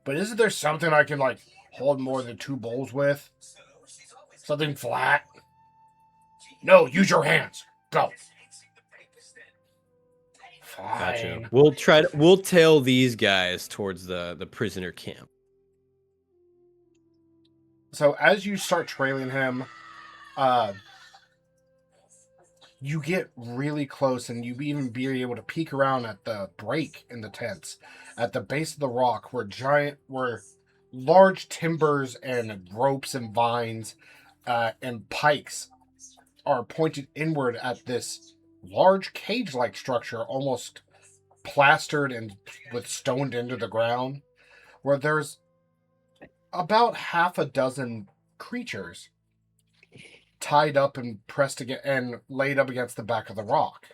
But isn't there something I can, like, hold more than 2 bowls with? Something flat? No, use your hands. Go. Fine. Gotcha. We'll tail these guys towards the prisoner camp. So as you start trailing him, you get really close, and you even be able to peek around at the break in the tents at the base of the rock where large timbers and ropes and vines and pikes are pointed inward at this large cage-like structure, almost plastered and with stoned into the ground, where there's about half a dozen creatures tied up and pressed against and laid up against the back of the rock.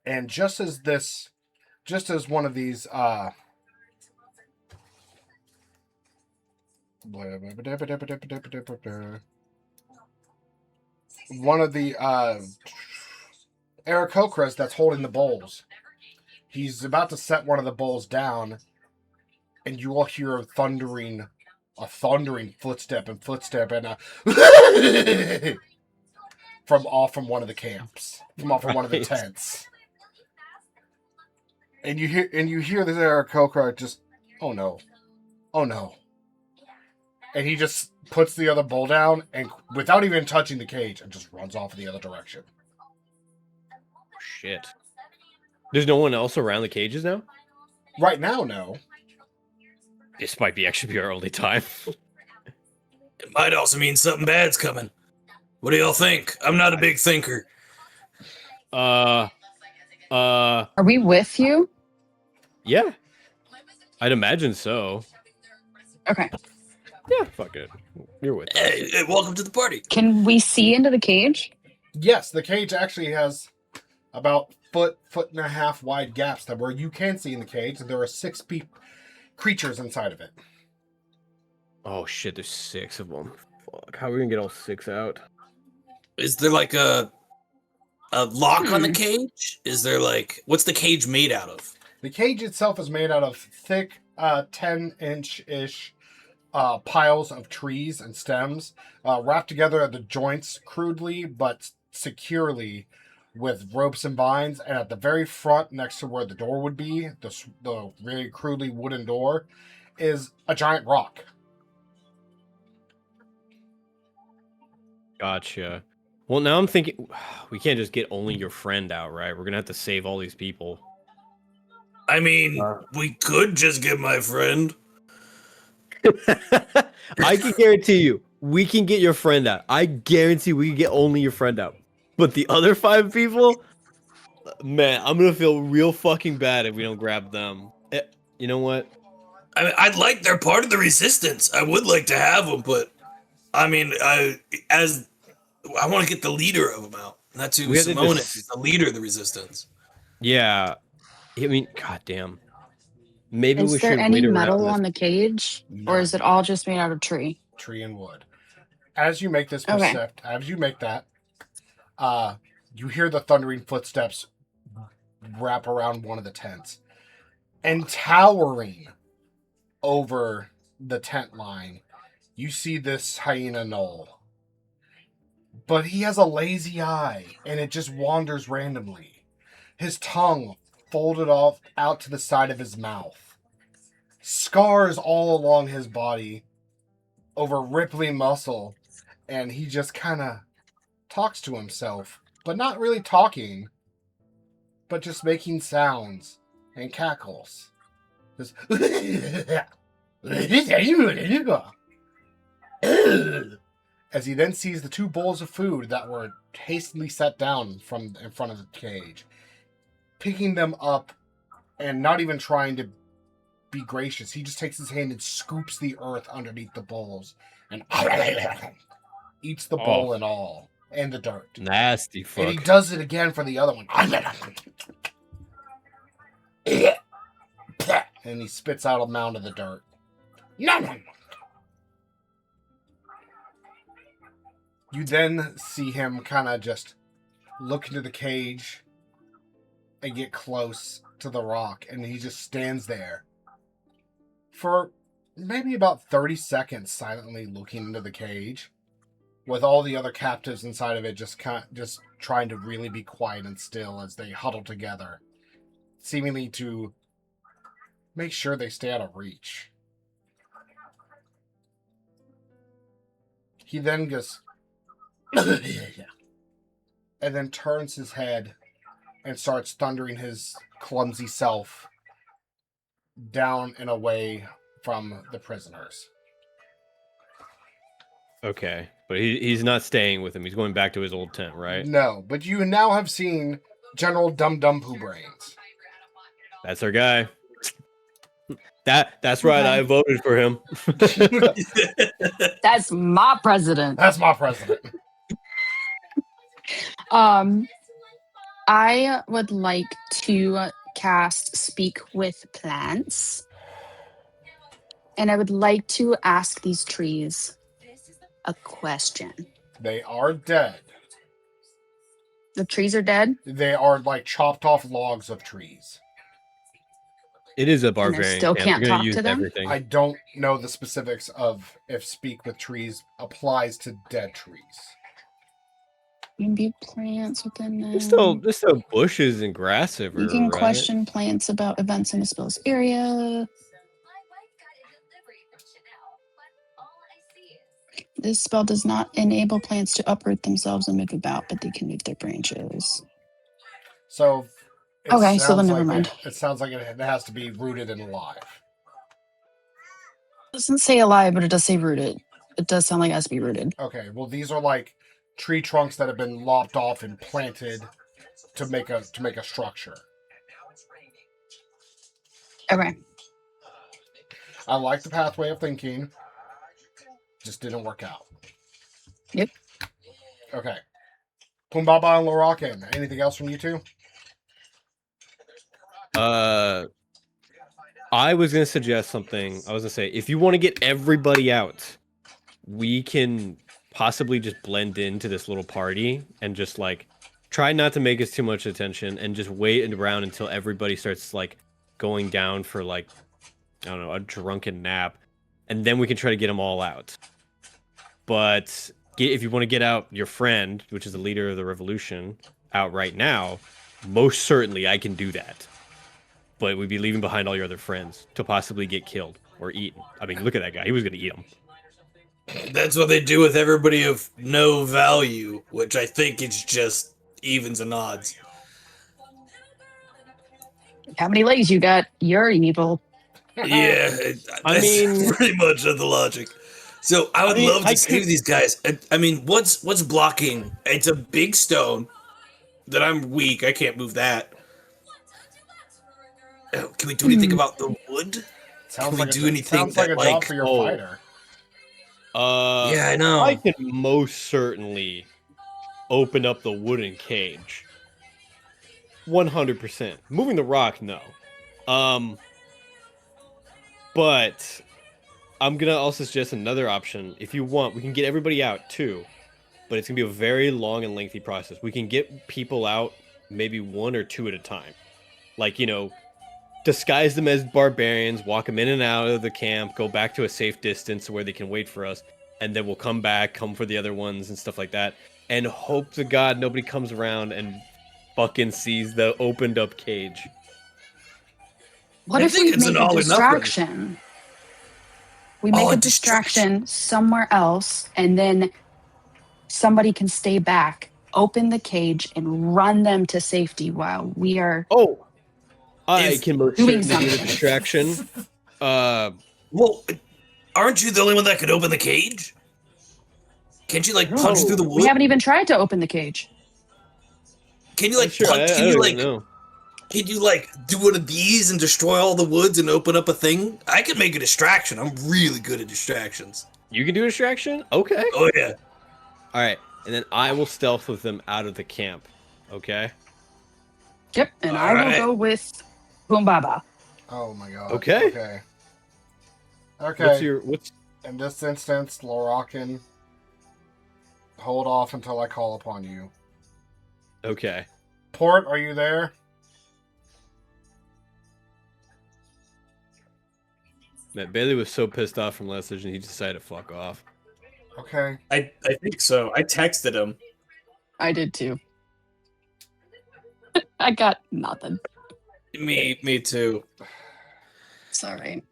And just as one of these one of the Aarakocras that's holding the bowls, he's about to set one of the bowls down, and you all hear a thundering footstep and from one of the camps, from one of the tents. And you hear this Aarakocra just, oh no. And he just puts the other bowl down and without even touching the cage and just runs off in the other direction. Shit. There's no one else around the cages now? Right now, no. This might actually be our only time. It might also mean something bad's coming. What do y'all think? I'm not a big thinker. Are we with you? Yeah. I'd imagine so. Okay. Yeah, fuck it. You're with us. Hey, welcome to the party. Can we see into the cage? Yes, the cage actually has about foot and a half wide gaps that where you can see in the cage. There are 6 creatures inside of it. Oh shit, there's 6 of them. Fuck, how are we gonna get all 6 out? Is there like a lock on the cage? Is there like, what's the cage made out of? The cage itself is made out of thick 10-inch-ish piles of trees and stems, wrapped together at the joints crudely but securely with ropes and vines. And at the very front, next to where the door would be, the really crudely wooden door, is a giant rock. Gotcha. Well, now I'm thinking we can't just get only your friend out, right? We're gonna have to save all these people. I mean, we could just get my friend. I can guarantee you, we can get your friend out. I guarantee we can get only your friend out. But the other 5 people, man, I'm gonna feel real fucking bad if we don't grab them. You know what? I mean, they're part of the resistance. I would like to have them, but I mean, I want to get the leader of them out. And that's who Simone is. He's the leader of the resistance. Yeah. I mean, goddamn. Maybe is we there should any wait around metal this. on the cage, None. or is it all just made out of tree? Tree and wood. As you make this Okay. as you make that, You hear the thundering footsteps wrap around one of the tents. And towering over the tent line, you see this hyena knoll. But he has a lazy eye, and it just wanders randomly. His tongue folded off out to the side of his mouth. Scars all along his body over rippling muscle, and he just kind of talks to himself, but not really talking, but just making sounds and cackles. Just as he then sees the 2 bowls of food that were hastily set down from in front of the cage, picking them up and not even trying to be gracious. He just takes his hand and scoops the earth underneath the bowls and eats the bowl and all, and the dirt. Nasty fuck. And he does it again for the other one. And he spits out a mound of the dirt. You then see him kind of just look into the cage and get close to the rock, and he just stands there for maybe about 30 seconds silently looking into the cage, with all the other captives inside of it just trying to really be quiet and still as they huddle together, seemingly to make sure they stay out of reach. He then goes and then turns his head and starts thundering his clumsy self down and away from the prisoners. Okay, but he's not staying with him. He's going back to his old tent, right? No, but you now have seen General Dum Dum Poo Brains. That's our guy. That's right. I voted for him. That's my president. That's my president. I would like to cast Speak with Plants. And I would like to ask these trees a question. They are dead. The trees are dead? They are like chopped off logs of trees. It is a barbarian. still camp. can't They're gonna talk use to them? everything. I don't know the specifics of if Speak with Trees applies to dead trees. You can view plants within them. There's still bushes and grass everywhere. You can right? question plants about events in the spill's area. This spell does not enable plants to uproot themselves and move about, but they can move their branches. So, Okay, so then never mind. It sounds like it has to be rooted and alive. It doesn't say alive, but it does say rooted. It does sound like it has to be rooted. Okay, well these are like tree trunks that have been lopped off and planted to make a structure. Okay. I like the pathway of thinking. Just didn't work out. Yep. Okay. Pumbaba and Lorakin. Anything else from you two? I was gonna suggest something. I was gonna say, if you want to get everybody out, we can possibly just blend into this little party and just like try not to make us too much attention and just wait around until everybody starts like going down for like, I don't know, a drunken nap, and then we can try to get them all out. But if you want to get out your friend, which is the leader of the revolution, out right now, most certainly I can do that. But we'd be leaving behind all your other friends to possibly get killed or eaten. I mean, look at that guy. He was going to eat them. That's what they do with everybody of no value, which I think is just evens and odds. How many legs you got? You're evil. Yeah, I that's mean- pretty much of the logic. So I would love to save these guys. I mean, what's blocking? It's a big stone that I'm weak. I can't move that. Can we do anything about the wood? Sounds Can like we do anything sounds like a that, job like- for your Oh. fighter. Yeah, I know. I could most certainly open up the wooden cage. 100%. Moving the rock, no. But I'm gonna also suggest another option. If you want, we can get everybody out too. but it's gonna be a very long and lengthy process. We can get people out maybe 1 or 2 at a time, like disguise them as barbarians, walk them in and out of the camp, go back to a safe distance where they can wait for us, and then we'll come back, come for the other ones and stuff like that, and hope to God nobody comes around and fucking sees the opened up cage. What I if think we it's an make a all or nothing. distraction? We make Oh, a a distraction. distraction somewhere else, and then somebody can stay back, open the cage, and run them to safety while we are Oh, I If- can most Doing certainly do the something. distraction. Well, aren't you the only one that could open the cage? Can't you like punch through the No. We wood? haven't even tried to open the cage. Can you like Sure, punch? I Can don't you even like? know. Can you like do one of these and destroy all the woods and open up a thing? I can make a distraction. I'm really good at distractions. You can do a distraction? Okay. Oh yeah. All right, and then I will stealth with them out of the camp. Okay. Yep, and All I will right. go with Boombaba. Oh my god. Okay. Okay. What's Okay. your what's? In this instance, Lorakin, hold off until I call upon you. Okay. Port, are you there? Man, Bailey was so pissed off from last session, he decided to fuck off. Okay. I think so. I texted him. I did too. I got nothing. Me too. It's all right.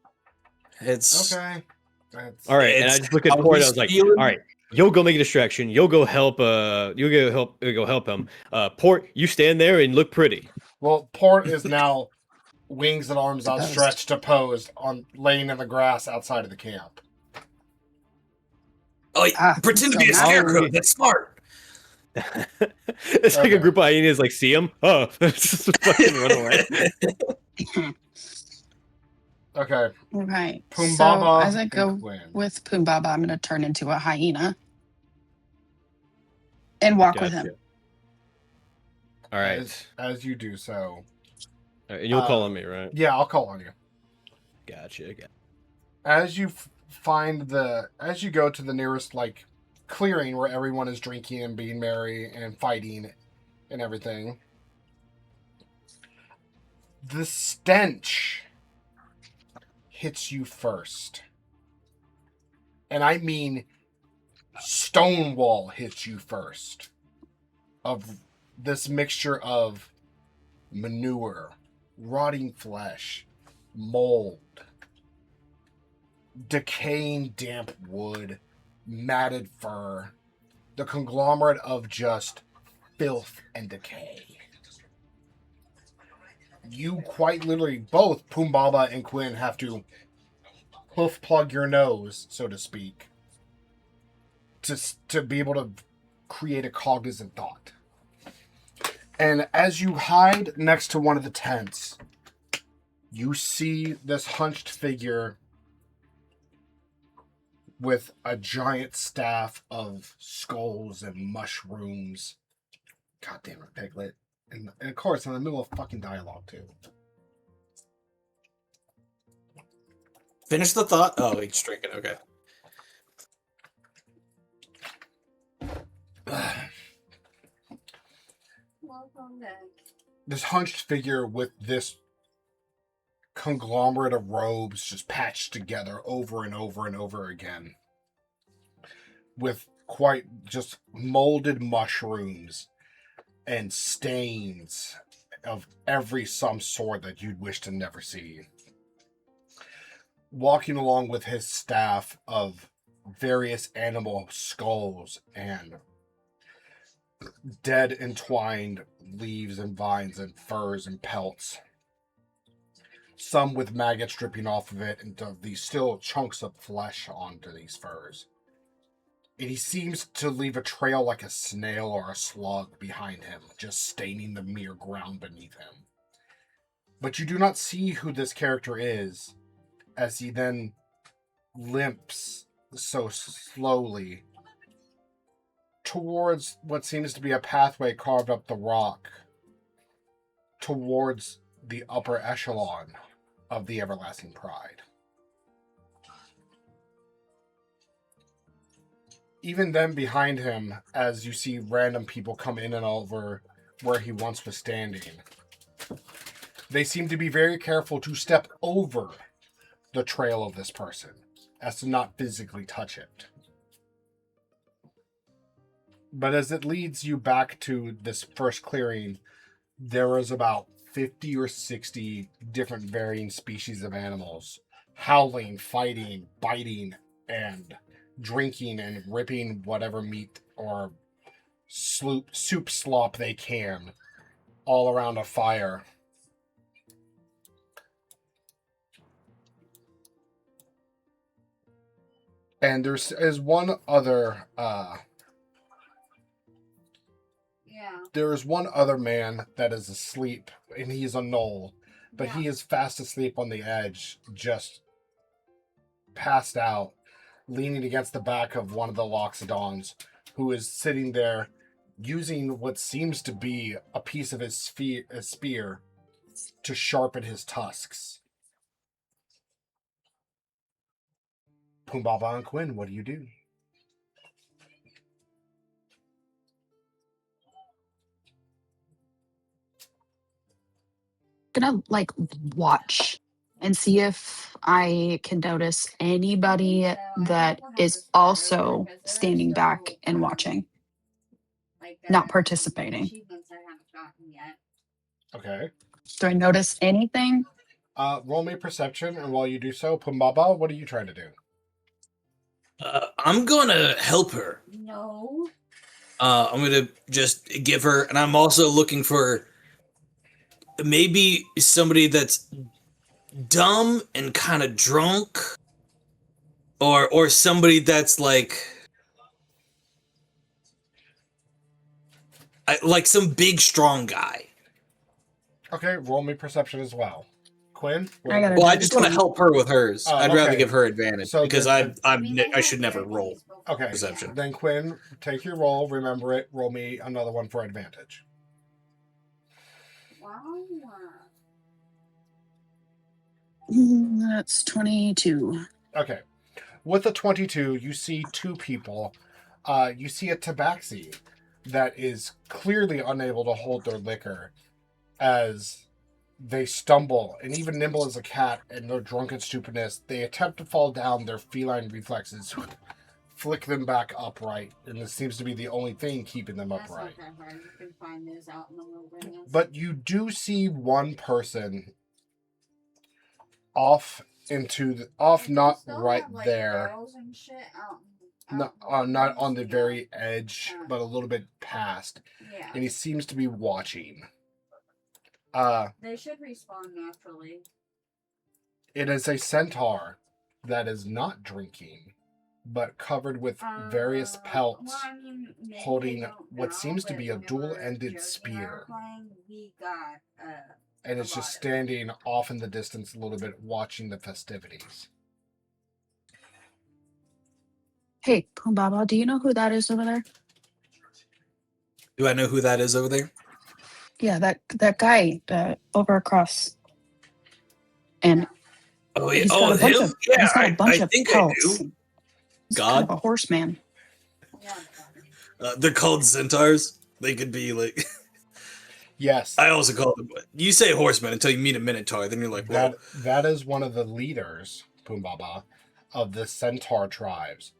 It's Okay. That's, All right, and I It's just look at how Port. I he's was like, feeling. all right, you'll go make a distraction. You'll go help. Go help him. Port, you stand there and look pretty. well, Port is now wings and arms Opposed. outstretched, opposed, on laying in the grass outside of the camp. Oh, pretend to be a so now- scarecrow. That's smart. It's like Okay. a group of hyenas, like see him. Oh, just fucking run away. Okay. Right. So Pumbaba as I and go Quinn. with Pumbaba, I'm going to turn into a hyena and walk with him. Gotcha. All right. As you do so. All right, and you'll call on me, right? Yeah, I'll call on you. Gotcha. As you as you go to the nearest like clearing where everyone is drinking and being merry and fighting and everything, the stench hits you first, and I mean Stonewall hits you first, of this mixture of manure, rotting flesh, mold, decaying damp wood, matted fur, the conglomerate of just filth and decay. You quite literally, both Pumbaba and Quinn, have to hoof plug your nose, so to speak, to be able to create a cognizant thought. And as you hide next to one of the tents, you see this hunched figure with a giant staff of skulls and mushrooms. God damn it, Piglet. And of course, in the middle of fucking dialogue, too. Finish the thought. Oh, he's drinking. Okay. Welcome back. This hunched figure with this conglomerate of robes just patched together over and over and over again. With quite just molded mushrooms and stains of every some sort that you'd wish to never see. Walking along with his staff of various animal skulls and dead entwined leaves and vines and furs and pelts. Some with maggots dripping off of it and these still chunks of flesh onto these furs. And he seems to leave a trail like a snail or a slug behind him, just staining the mere ground beneath him. But you do not see who this character is, as he then limps so slowly towards what seems to be a pathway carved up the rock, towards the upper echelon of the Everlasting Pride. even then behind him, as you see random people come in and over where he once was standing, they seem to be very careful to step over the trail of this person, as to not physically touch it. But as it leads you back to this first clearing, there is about 50 or 60 different varying species of animals, howling, fighting, biting, and drinking and ripping whatever meat or soup slop they can, all around a fire. And there is one other there is one other man that is asleep, and he is a gnoll, but he is fast asleep on the edge, just passed out, leaning against the back of one of the Loxodons, who is sitting there using what seems to be a piece of his spear to sharpen his tusks. Pumbaba and Quinn, what do you do? Gonna like watch and see if I can notice anybody that is also standing back and watching, not participating. Okay. Do I notice anything? Roll me perception, and while you do so, Pumbaba, what are you trying to do? I'm gonna help her. No. I'm gonna just give her, and I'm also looking for maybe somebody that's dumb and kind of drunk, or somebody that's like some big strong guy. Okay, roll me perception as well. Quinn? I gotta Well, I do just want to between- help her with hers. Oh, I'd rather okay. give her advantage So because then- I should never roll. Okay, Perception. then Quinn, take your roll, remember it, roll me another one for advantage. Wow. That's 22. Okay. With the 22, you see two people. You see a tabaxi that is clearly unable to hold their liquor as they stumble, and even nimble as a cat in their drunken stupidness, they attempt to fall down. Their feline reflexes flick them back upright, and this seems to be the only thing keeping them That's upright. not that hard. You can find those out in the wilderness. But you do see one person off not Still right have, like, there, barrels and shit out not in the not on the wilderness, very edge, Yeah. but a little bit past, Yeah. and he seems to be watching. They should respawn naturally. It is a centaur that is not drinking, but covered with various pelts, Well, I mean, maybe holding they don't what now, seems to but be a when we were dual-ended joking spear. around playing, we got and a it's just lot of standing off in the distance a little bit, watching the festivities. Hey, Pumbaba, do you know who that is over there? Do I know who that is over there? Yeah, that guy over across. And Oh yeah, he's got a bunch him? of Yeah, he's got a bunch I of think pelts. I do. He's God? kind of a horseman. yeah. They're called centaurs. They could be like. Yes, I also call them. You say horseman until you meet a minotaur, then you're like, well, that is one of the leaders, Pumbaba, of the centaur tribes,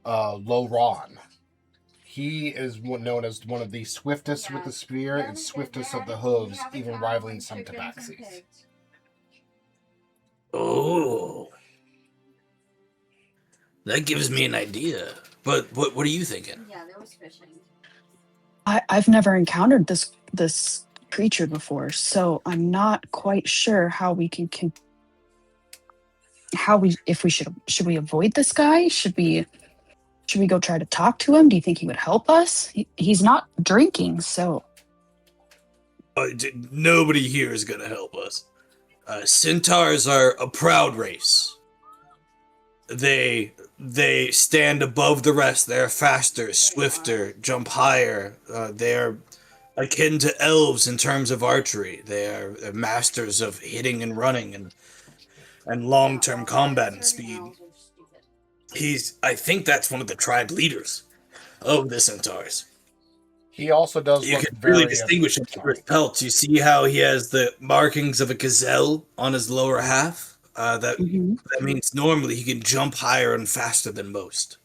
Loron. He is known as one of the swiftest with the spear and swiftest of the hooves, even rivaling some tabaxis. oh, that gives me an idea. But what are you thinking? Yeah, there was fishing. I've never encountered this creature before, so I'm not quite sure how we can if we should we avoid this guy? Should we go try to talk to him? Do you think he would help us? He's not drinking, so Nobody here is gonna help us. Centaurs are a proud race. They stand above the rest. They're faster, swifter, jump higher. They're akin to elves in terms of archery. They're masters of hitting and running and long-term combat and speed. I think that's one of the tribe leaders. of the centaurs. He also does You look can really very distinguish him through sorry. his pelts. You see how he has the markings of a gazelle on his lower half? That Mhm. means normally he can jump higher and faster than most.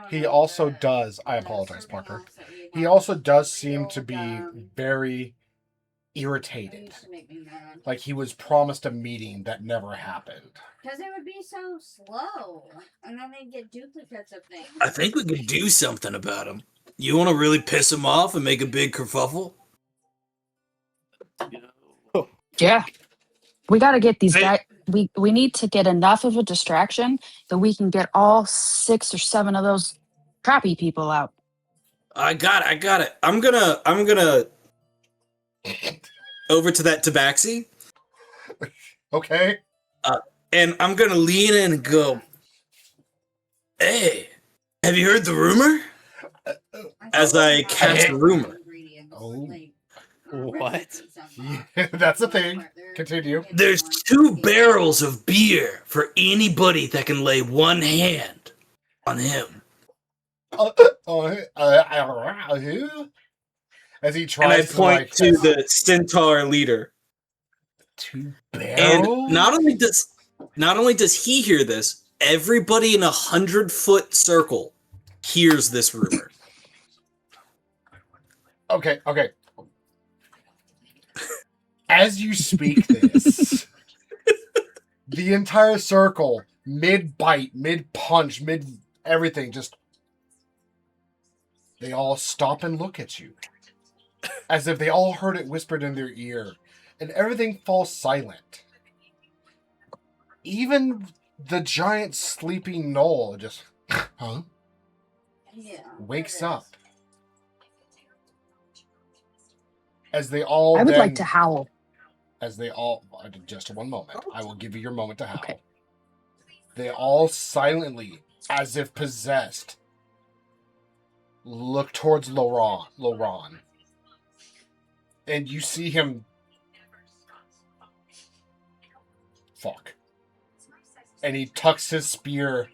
He also does. I apologize, Parker. He also does seem to be very irritated. Like he was promised a meeting that never happened. Because it would be so slow. And then they'd get duplicates of things. I think we could do something about him. You want to really piss him off and make a big kerfuffle? Yeah. We got to get these Hey. guys. We need to get enough of a distraction that we can get all 6 or 7 of those crappy people out. I got it. I'm gonna over to that tabaxi, Okay. and I'm gonna lean in and go, "Hey, have you heard the rumor?" As I cast the rumor. Oh. What? Yeah, that's the thing. Continue. There's 2 barrels of beer for anybody that can lay one hand on him. As he And I tries to point like to the centaur leader. 2 And barrels. not only does he hear this, everybody in 100-foot circle hears this rumor. Okay. As you speak this, the entire circle, mid-bite, mid-punch, mid-everything, just... They all stop and look at you. As if they all heard it whispered in their ear. And everything falls silent. Even the giant sleeping knoll just... Huh? Yeah. Wakes up. As they all I would then... like to howl. As they all... Just one moment. I will give you your moment to howl. Okay. They all silently, as if possessed, look towards Laurent. And you see him... Fuck. And he tucks his spear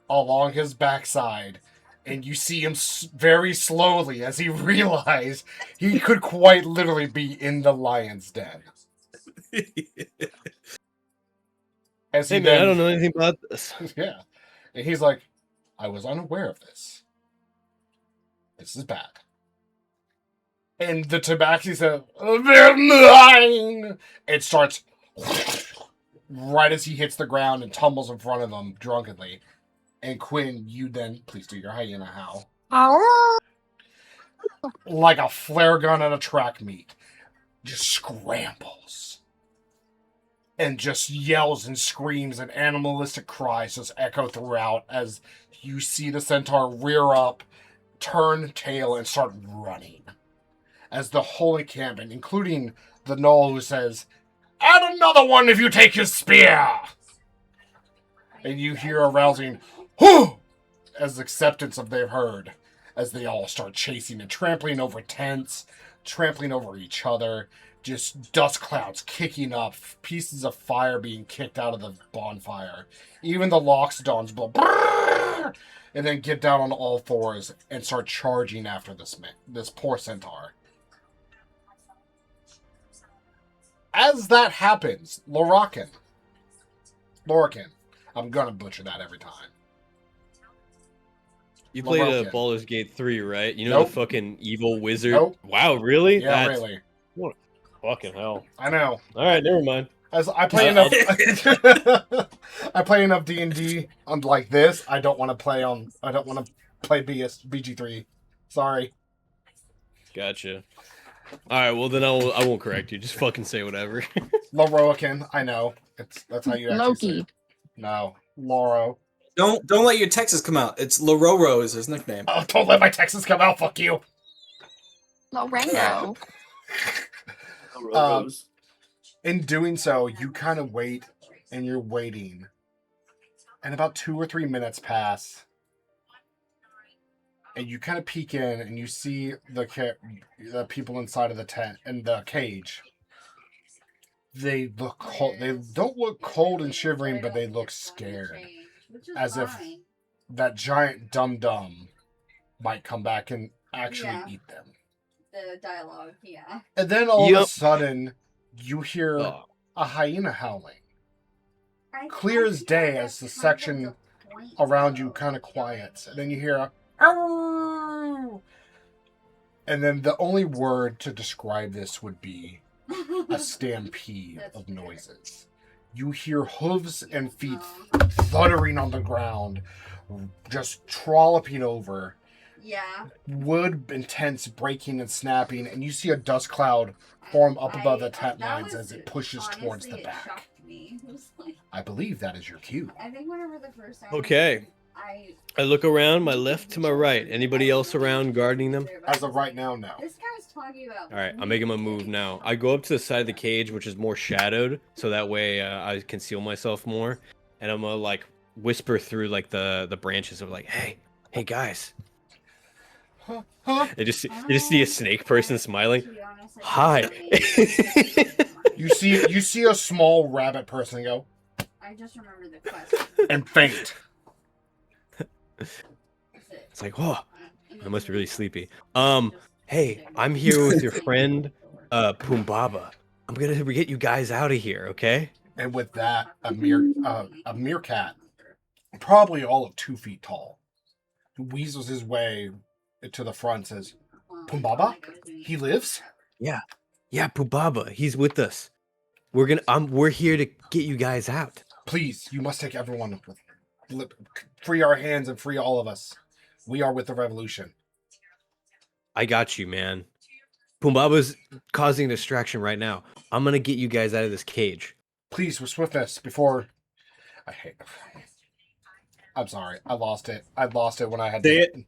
along his backside. And you see him very slowly as he realized he could quite literally be in the lion's den. As Hey man, I don't know anything about this. Yeah. And he's like, I was unaware of this. This is bad. And the tabaxi says, they're mine! It starts right as he hits the ground and tumbles in front of them drunkenly. And Quinn, you then, please do your hyena howl. Like a flare gun at a track meet. Just scrambles. And just yells and screams and animalistic cries just echo throughout as you see the centaur rear up, turn tail, and start running. As the whole encampment, including the gnoll who says, add another one if you take his spear! And you hear a rousing, whoo! As acceptance of they've heard. As they all start chasing and trampling over tents, trampling over each other. Just dust clouds kicking up, pieces of fire being kicked out of the bonfire. Even the loxodons blow, and then get down on all fours and start charging after this poor centaur. As that happens, Lorcan. I'm gonna butcher that every time. You played Lorcan. Baldur's Gate 3, right? You know Nope. the fucking evil wizard? Nope. Wow, really? Yeah, really. Fucking hell. I know. Alright, never mind. As I play enough, I play enough D&D on like this. I don't want to play BG3. Sorry. Gotcha. Alright, well then I won't correct you. Just fucking say whatever. Loroakin, I know. That's how you actually say Loki. it. No, Loro. Don't let your Texas come out. It's Lororo is his nickname. Oh, don't let my Texas come out. Fuck you. Lorengo. In doing so, you kind of wait, and you're waiting, and about 2 or 3 minutes pass, and you kind of peek in, and you see the people inside of the tent and the cage. They look cold. They don't look cold and shivering, but they look scared, as if that giant dum-dum might come back and actually Yeah. eat them. The dialogue, yeah. And then all of a Yep. sudden, you hear Oh, a hyena howling. I Clear as feel day like as the that's kind of section the point, around you though, kind of you know what I quiets. And mean? then you hear a "Ow!" And then the only word to describe this would be a stampede That's of fair. noises. You hear hooves and feet Oh. thuddering on the ground, just trolloping over. Yeah. Wood and tents breaking and snapping, and you see a dust cloud form up above the tent that lines was- as it pushes honestly, towards the it back. shocked me. It was like, I believe that is your cue. I think whenever the first time Okay. I look around my left to my right. Anybody else around guarding them? As of right now, no. This guy's talking about. All right, I'm making my move now. I go up to the side of the cage, which is more shadowed, so that way I conceal myself more. And I'm gonna like whisper through like the branches of like, hey guys. Huh? They just see a snake person smiling. To be honest, Hi. You see a small rabbit person go I just remember the question. and faint. It's like, oh, I must be really sleepy. Hey, I'm here with your friend, Pumbaba. I'm gonna get you guys out of here, okay? And with that, a meerkat, probably all of 2 feet tall, weasels his way to the front. Says, "Pumbaba, he lives." Yeah, Pumbaba, he's with us. We're here to get you guys out. Please, you must take everyone with. Free our hands and free all of us. We are with the revolution. I got you, man. Pumbaba's causing a distraction right now. I'm gonna get you guys out of this cage. Please, with swiftness before. I'm sorry. I lost it. I lost it when I had Say to. it.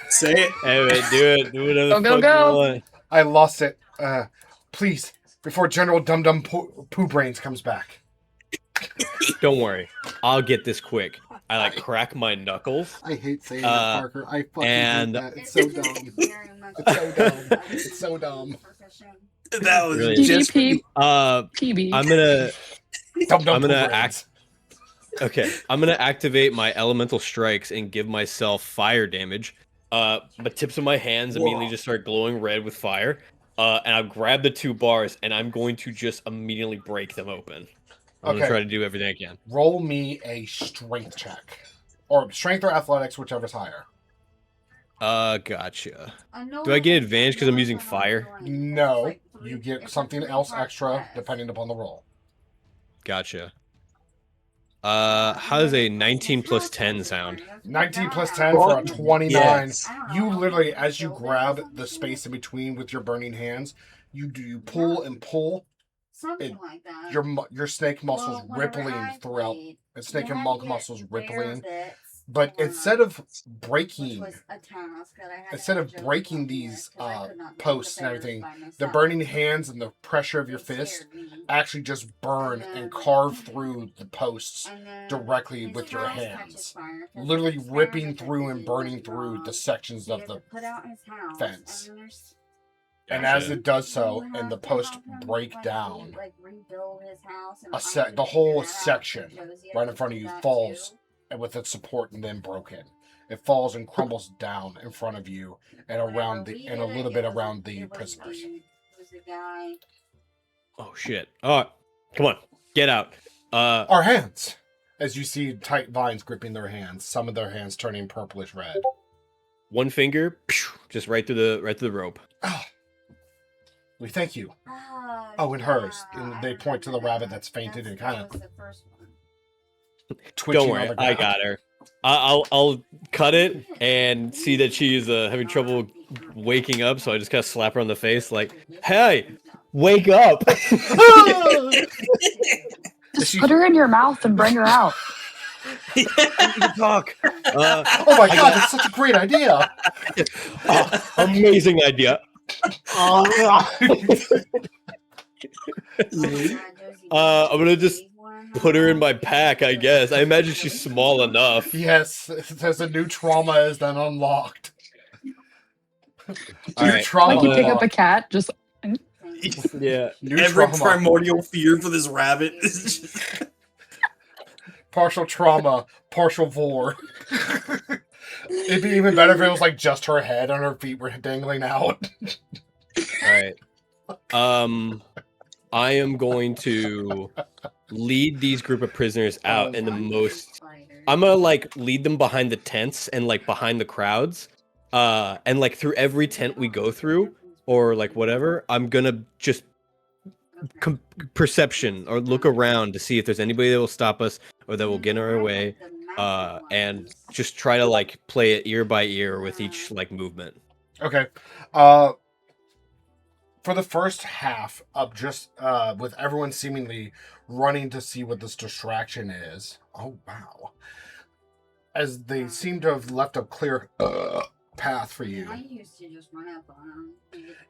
Say it. Hey, man, do it. Do whatever the Go, fuck go. you want. I lost it. Please, before General Dum Dum Poo Brains comes back. Don't worry, I'll get this quick. I like crack my knuckles. I hate saying that, Parker. I fucking and- hate that. It's so dumb. It's so dumb. It's so dumb. That was Really? just PvP. I'm PB. gonna Dum Dum I'm Poo gonna Brains. I'm gonna activate my elemental strikes and give myself fire damage. The tips of my hands immediately just start glowing red with fire. And I'll grab the 2 bars and I'm going to just immediately break them open. I'm gonna try to do everything I can. Roll me a strength check. Or strength or athletics, whichever's higher. Gotcha. Do I get advantage because I'm using fire? No, you get something else extra depending upon the roll. Gotcha. How does a 19 plus 10 sound? 19 plus 10 for a 29. Yes. You literally, as you grab the space in between with your burning hands, you pull and pull. Something like that. Your snake muscles Well, whenever rippling I throughout. played, And snake you and had monk to get muscles bare rippling. bits But for- instead of which breaking, was a task that I had to instead of adjust breaking on these because I could not make the posts and bears everything, by the myself. burning hands and the pressure of your It fist scared me. actually just burn And and then- carve through the posts And then directly his with your house catches hands. fire 'cause literally the ripping experiment through that and he burning did through wrong. the sections He of had the to put out his house, fence. and there's- and as Gotcha. it does so you and the have to post help him, break like, down, like, rebuild his house and the I had to whole figure that out, section so Josie had right to in front of do you that falls too. and with its support and then broken. It falls and crumbles down in front of you and around Whenever the we and a did little it, bit it was around a- the it was a prisoners. dude. It was a guy. Oh shit. Oh, come on, get out. Our hands, as you see tight vines gripping their hands, some of their hands turning purplish red. One finger, just right through the rope. Ah, we thank you. Ah, Oh, and hers. yeah, And I they point to the remember rabbit that. that's fainted and That kind of was the first one. twitching Don't on worry, the I ground. got her. I'll cut it and see that she's having trouble waking up, so I just kind of slap her on the face, like, "Hey, wake up!" Just put her in your mouth and bring her out. We need to talk. Oh my god, that's such a great idea! Amazing idea. I'm gonna just put her in my pack, I guess. I imagine she's small enough. Yes, there's a new trauma is then unlocked. All New right, trauma Like you pick up a unlocked. cat, just Yeah. New Every trauma. primordial fear for this rabbit is just... Partial trauma, partial vor. It'd be even better if it was like just her head and her feet were dangling out. All right. I am going to lead these group of prisoners out in the most. I'm gonna like lead them behind the tents and like behind the crowds, and like through every tent we go through or like whatever. I'm gonna just perception or look around to see if there's anybody that will stop us or that will get in our way, and just try to like play it ear by ear with each like movement. Okay. For the first half of just with everyone seemingly running to see what this distraction is. Oh wow. As they seem to have left a clear path for you.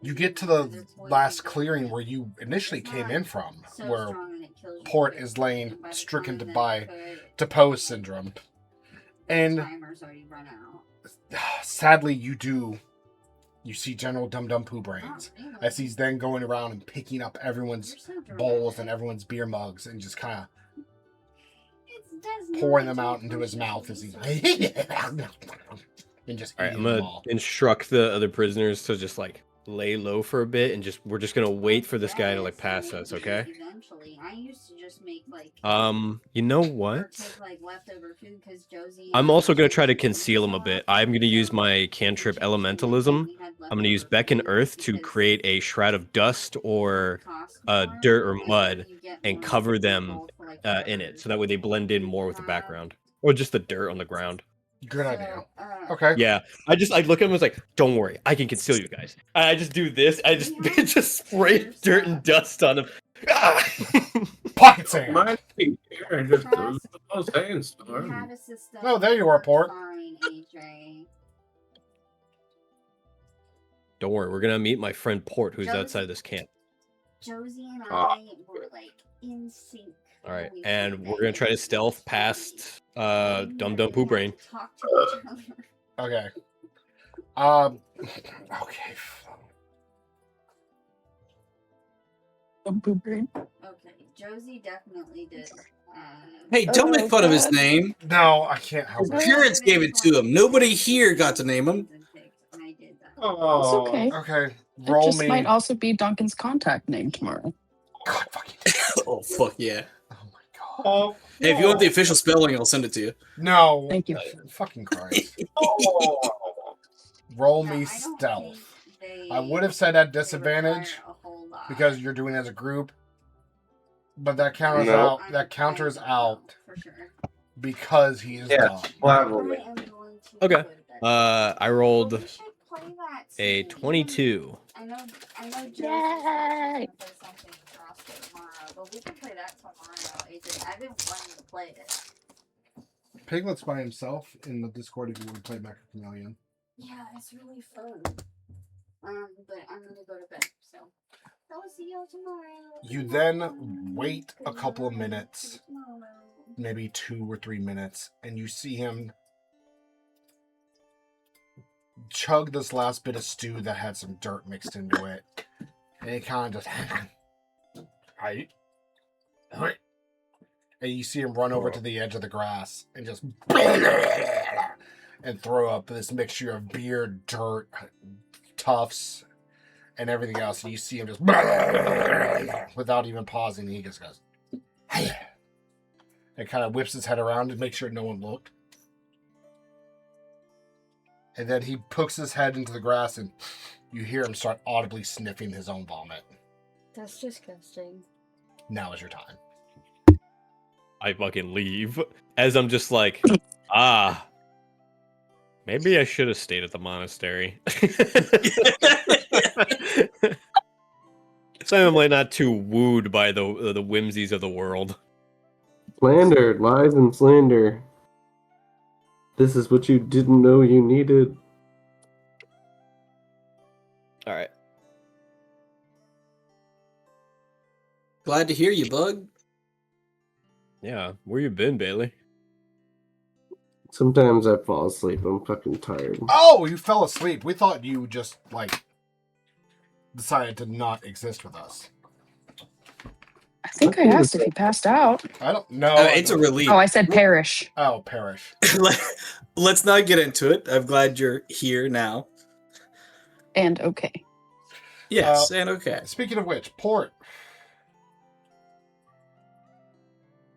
You get to the last clearing where you initially came in from, where Port is laying stricken by Depose syndrome. And sadly you see General Dum Dum Poo Brains as he's then going around and picking up everyone's bowls and everyone's beer mugs and just kind of pouring them out into his mouth as he's and just All right, eating I'm them gonna all. instruct the other prisoners to just like lay low for a bit and we're just gonna wait for this guy to like pass us, okay? You know what? I'm also gonna try to conceal him a bit. I'm gonna use my cantrip elementalism. I'm gonna use Beckon Earth to create a shroud of dust or dirt or mud and cover them in it, so that way they blend in more with the background, or just the dirt on the ground. Good idea. Okay. Yeah, I look at him and was like, "Don't worry, I can conceal you guys." I just do this. I just just spray dirt and dust on him. Ah! Pocket sand. My here, just those sandstorm. Oh, there you are, Port. Don't worry, we're gonna meet my friend Port, who's outside this camp. Josie and I were like in sync. All right, and we're gonna try to stealth past Dum Dum Poo Brain. Okay. Okay. Okay, Josie definitely did. Hey, don't make fun of his name. No, I can't help His it. parents gave it to him. Nobody here got to name him. Oh, It's okay. Okay. It Roll just me. might also be Duncan's contact name tomorrow. God fucking. Oh, fuck yeah. Oh my god. oh, Hey, if you want the official spelling, I'll send it to you. No. Thank you. Fucking Christ. oh. Roll me stealth. I would have said at disadvantage because you're doing it as a group, but that counters No. out. That counters out because he is Yeah, dumb. probably. Okay. I rolled a 22. I know Yay! but we can play that tomorrow. I've been wanting to play it. Piglet's by himself in the Discord if you want to play Mecha Chameleon. Yeah, it's really fun. But I'm gonna go to bed, so I'll see y'all tomorrow. You then wait a couple of minutes, maybe 2 or 3 minutes, and you see him chug this last bit of stew that had some dirt mixed into it. And he kind of just... Right. And you see him run over to the edge of the grass and just... and throw up this mixture of beer, dirt, tufts, and everything else. And you see him just... without even pausing, he just goes... and kind of whips his head around to make sure no one looked. And then he pokes his head into the grass and you hear him start audibly sniffing his own vomit. That's disgusting. Now is your time. I fucking leave as I'm just like, maybe I should have stayed at the monastery. So I'm like not too wooed by the whimsies of the world. Slander, lies and slander. This is what you didn't know you needed. All right. Glad to hear you, Bug. Yeah, where you been, Bailey? Sometimes I fall asleep. I'm fucking tired. Oh, you fell asleep. We thought you just, like, decided to not exist with us. think I asked if he passed out. I don't know. It's a relief. Oh, I said perish. Oh, perish. Let's not get into it. I'm glad you're here now. And okay. Yes, and okay. Speaking of which, Port.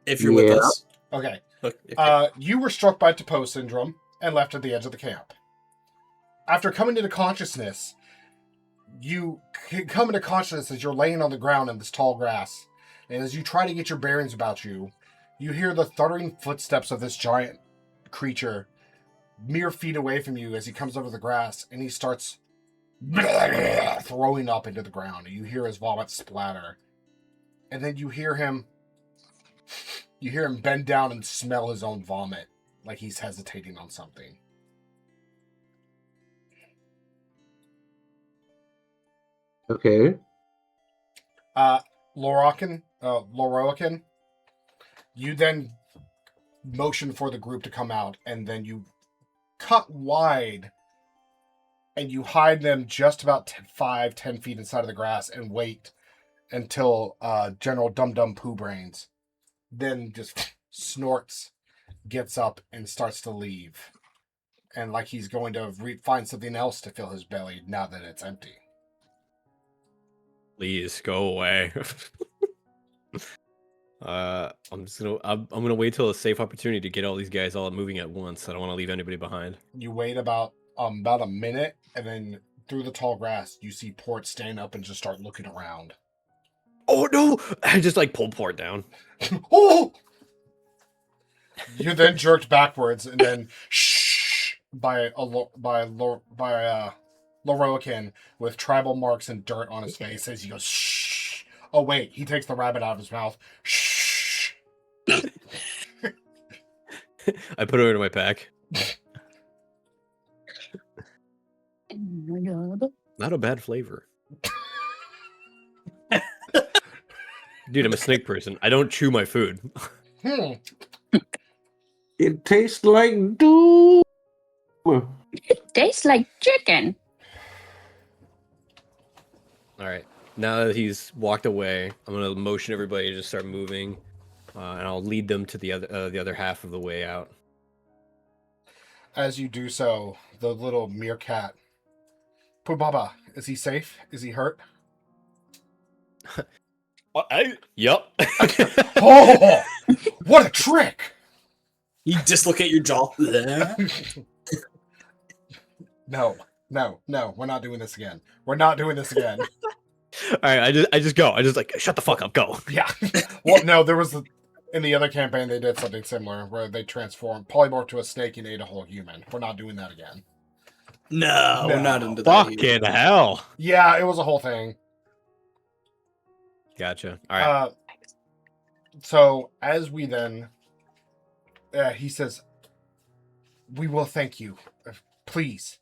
If you're with Yeah. us. Okay. Look, You were struck by Depot syndrome and left at the edge of the camp. After coming into consciousness, you come into consciousness as you're laying on the ground in this tall grass. And as you try to get your bearings about you, you hear the thudding footsteps of this giant creature mere feet away from you as he comes over the grass, and he starts throwing up into the ground. And you hear his vomit splatter. And then you hear him bend down and smell his own vomit, like he's hesitating on something. Okay. Loroakin, you then motion for the group to come out, and then you cut wide, and you hide them just about 5-10 feet inside of the grass and wait until General Dum Dum Poo Brains then just snorts, gets up, and starts to leave. And like he's going to find something else to fill his belly now that it's empty. Please go away. I'm gonna wait till a safe opportunity to get all these guys all moving at once. I don't want to leave anybody behind. You wait about a minute, and then through the tall grass, you see Port stand up and just start looking around. Oh no! I just like pull Port down. Oh! You're then jerked backwards, and then shh by Loroakin with tribal marks and dirt on his face as he goes shh. Oh wait, he takes the rabbit out of his mouth. Shh. I put it in my pack. Oh my god. Not a bad flavor. Dude, I'm a snake person. I don't chew my food. It tastes like doom. Tastes like chicken. All right. Now that he's walked away, I'm gonna motion everybody to just start moving, and I'll lead them to the other half of the way out. As you do so, the little meerkat. Pubaba, is he safe? Is he hurt? Yup. Oh, what a trick! You dislocate your jaw. No, we're not doing this again. We're not doing this again. All right, I just go. I just like shut the fuck up, go. Yeah. Well, no, there was in the other campaign they did something similar where they transformed polymorph to a snake and ate a whole human. We're not doing that again. No, we're not into that. Fucking hell. Yeah, it was a whole thing. Gotcha. All right. So as we then, he says, "We will thank you, please.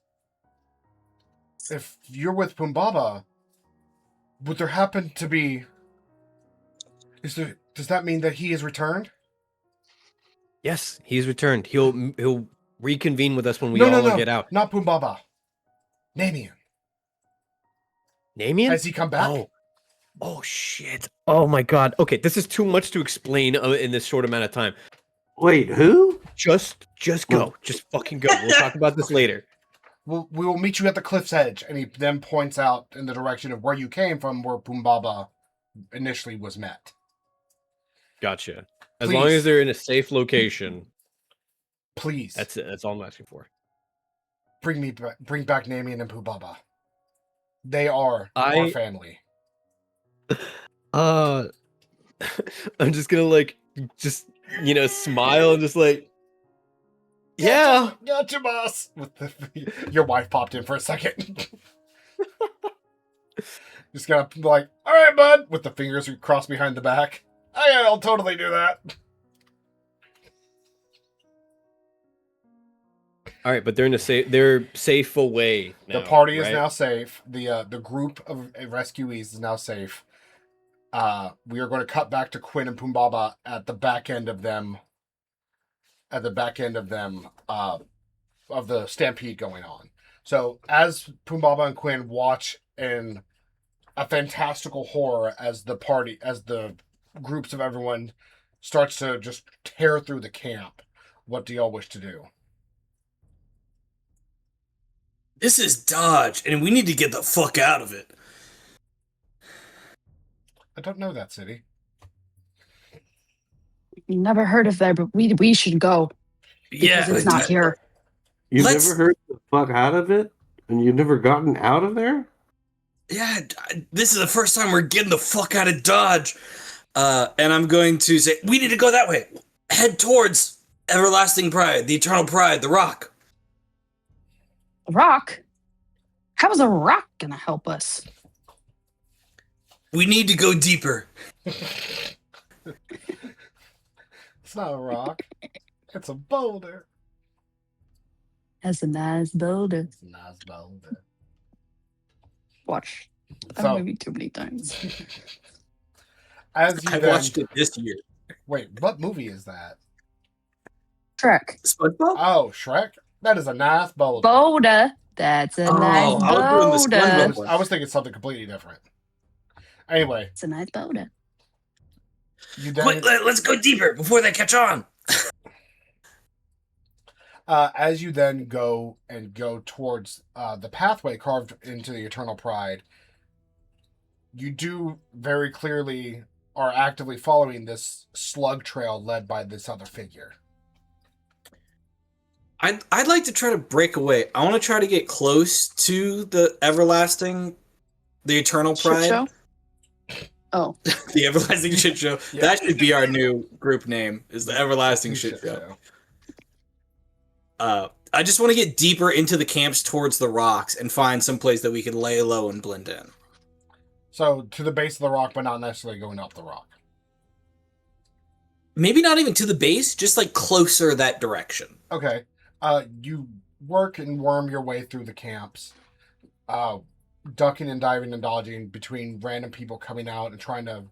If you're with Pumbaba, would there happen to be? Does that mean that he has returned? Yes, he's returned. He'll reconvene with us when we all get out. Not Pumbaba. Namian. Namian? Has he come back? Oh shit. Oh my god. Okay, this is too much to explain in this short amount of time. Wait, who? Just go. Just fucking go. We'll talk about this later. We will meet you at the cliff's edge." And he then points out in the direction of where you came from, where Pumbaba initially was met. Gotcha. As Please. long as they're in a safe location. Please. That's it. That's all I'm asking for. Bring back Namian and Pumbaba. They are our family. I'm just gonna smile and just like, yeah. Gotcha, boss. Your wife popped in for a second. Just gonna be like, all right, bud, with the fingers crossed behind the back. Oh yeah, I'll totally do that. All right, but they're safe away now, The party is right? now safe. The group of rescuees is now safe. We are going to cut back to Quinn and Pumbaba at the back end of them. Of the stampede going on. So as Pumbaba and Quinn watch in a fantastical horror as the groups of everyone starts to just tear through the camp. What do y'all wish to do? This is Dodge, and we need to get the fuck out of it. I don't know that city. Never heard of there, but we should go because Yeah, it's not here. You Let's- never heard the fuck out of it? And you've never gotten out of there? Yeah, this is the first time we're getting the fuck out of Dodge. And I'm going to say, we need to go that way. Head towards Everlasting Pride, the Eternal Pride, the Rock. A rock? How is a rock gonna help us? We need to go deeper. It's not a rock. It's a boulder. That's a nice boulder. It's a nice boulder. Watch that So, movie too many times. as you I then... watched it this year. Wait, what movie is that? Shrek. SpongeBob? Oh, Shrek? That is a nice boulder. Boulder. That's a nice I was doing the boulder. SpongeBob one. I was thinking something completely different. Anyway, It's a nice boulder. you then... Quick, let's go deeper before they catch on. As you then go towards the pathway carved into the Eternal Pride, you do very clearly are actively following this slug trail led by this other figure. I'd like to try to break away. I want to try to get close to the Eternal Shit Pride. show? Oh, The Everlasting Shit Show. Yeah. That should be our new group name, is the Everlasting Shit Show. I just want to get deeper into the camps towards the rocks and find some place that we can lay low and blend in. So to the base of the rock, but not necessarily going up the rock. Maybe not even to the base, just like closer that direction. Okay. You work and worm your way through the camps, ducking and diving and dodging between random people coming out and trying to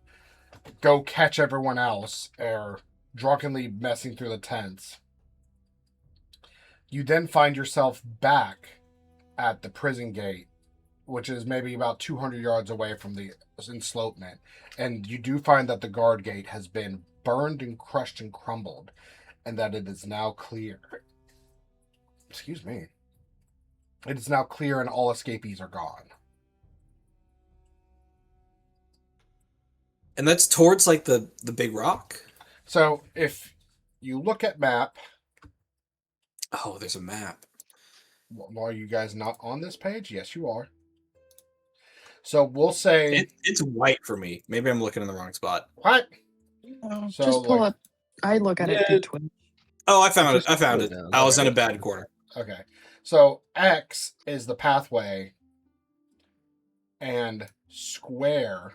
go catch everyone else, or drunkenly messing through the tents. You then find yourself back at the prison gate, which is maybe about 200 yards away from the enslopement. And you do find that the guard gate has been burned and crushed and crumbled, and that it is now clear. Excuse me. It is now clear and all escapees are gone. And that's towards like the big rock. So if you look at map, Oh, there's a map. well, are you guys not on this page? Yes, you are. So we'll say It's white for me. Maybe I'm looking in the wrong spot. what? So, just pull like- up. I look at it Yeah. through Twitch. Oh, I found it. I Just found pull it. it down. I was in a bad corner. Okay. So X is the pathway, and square-ish,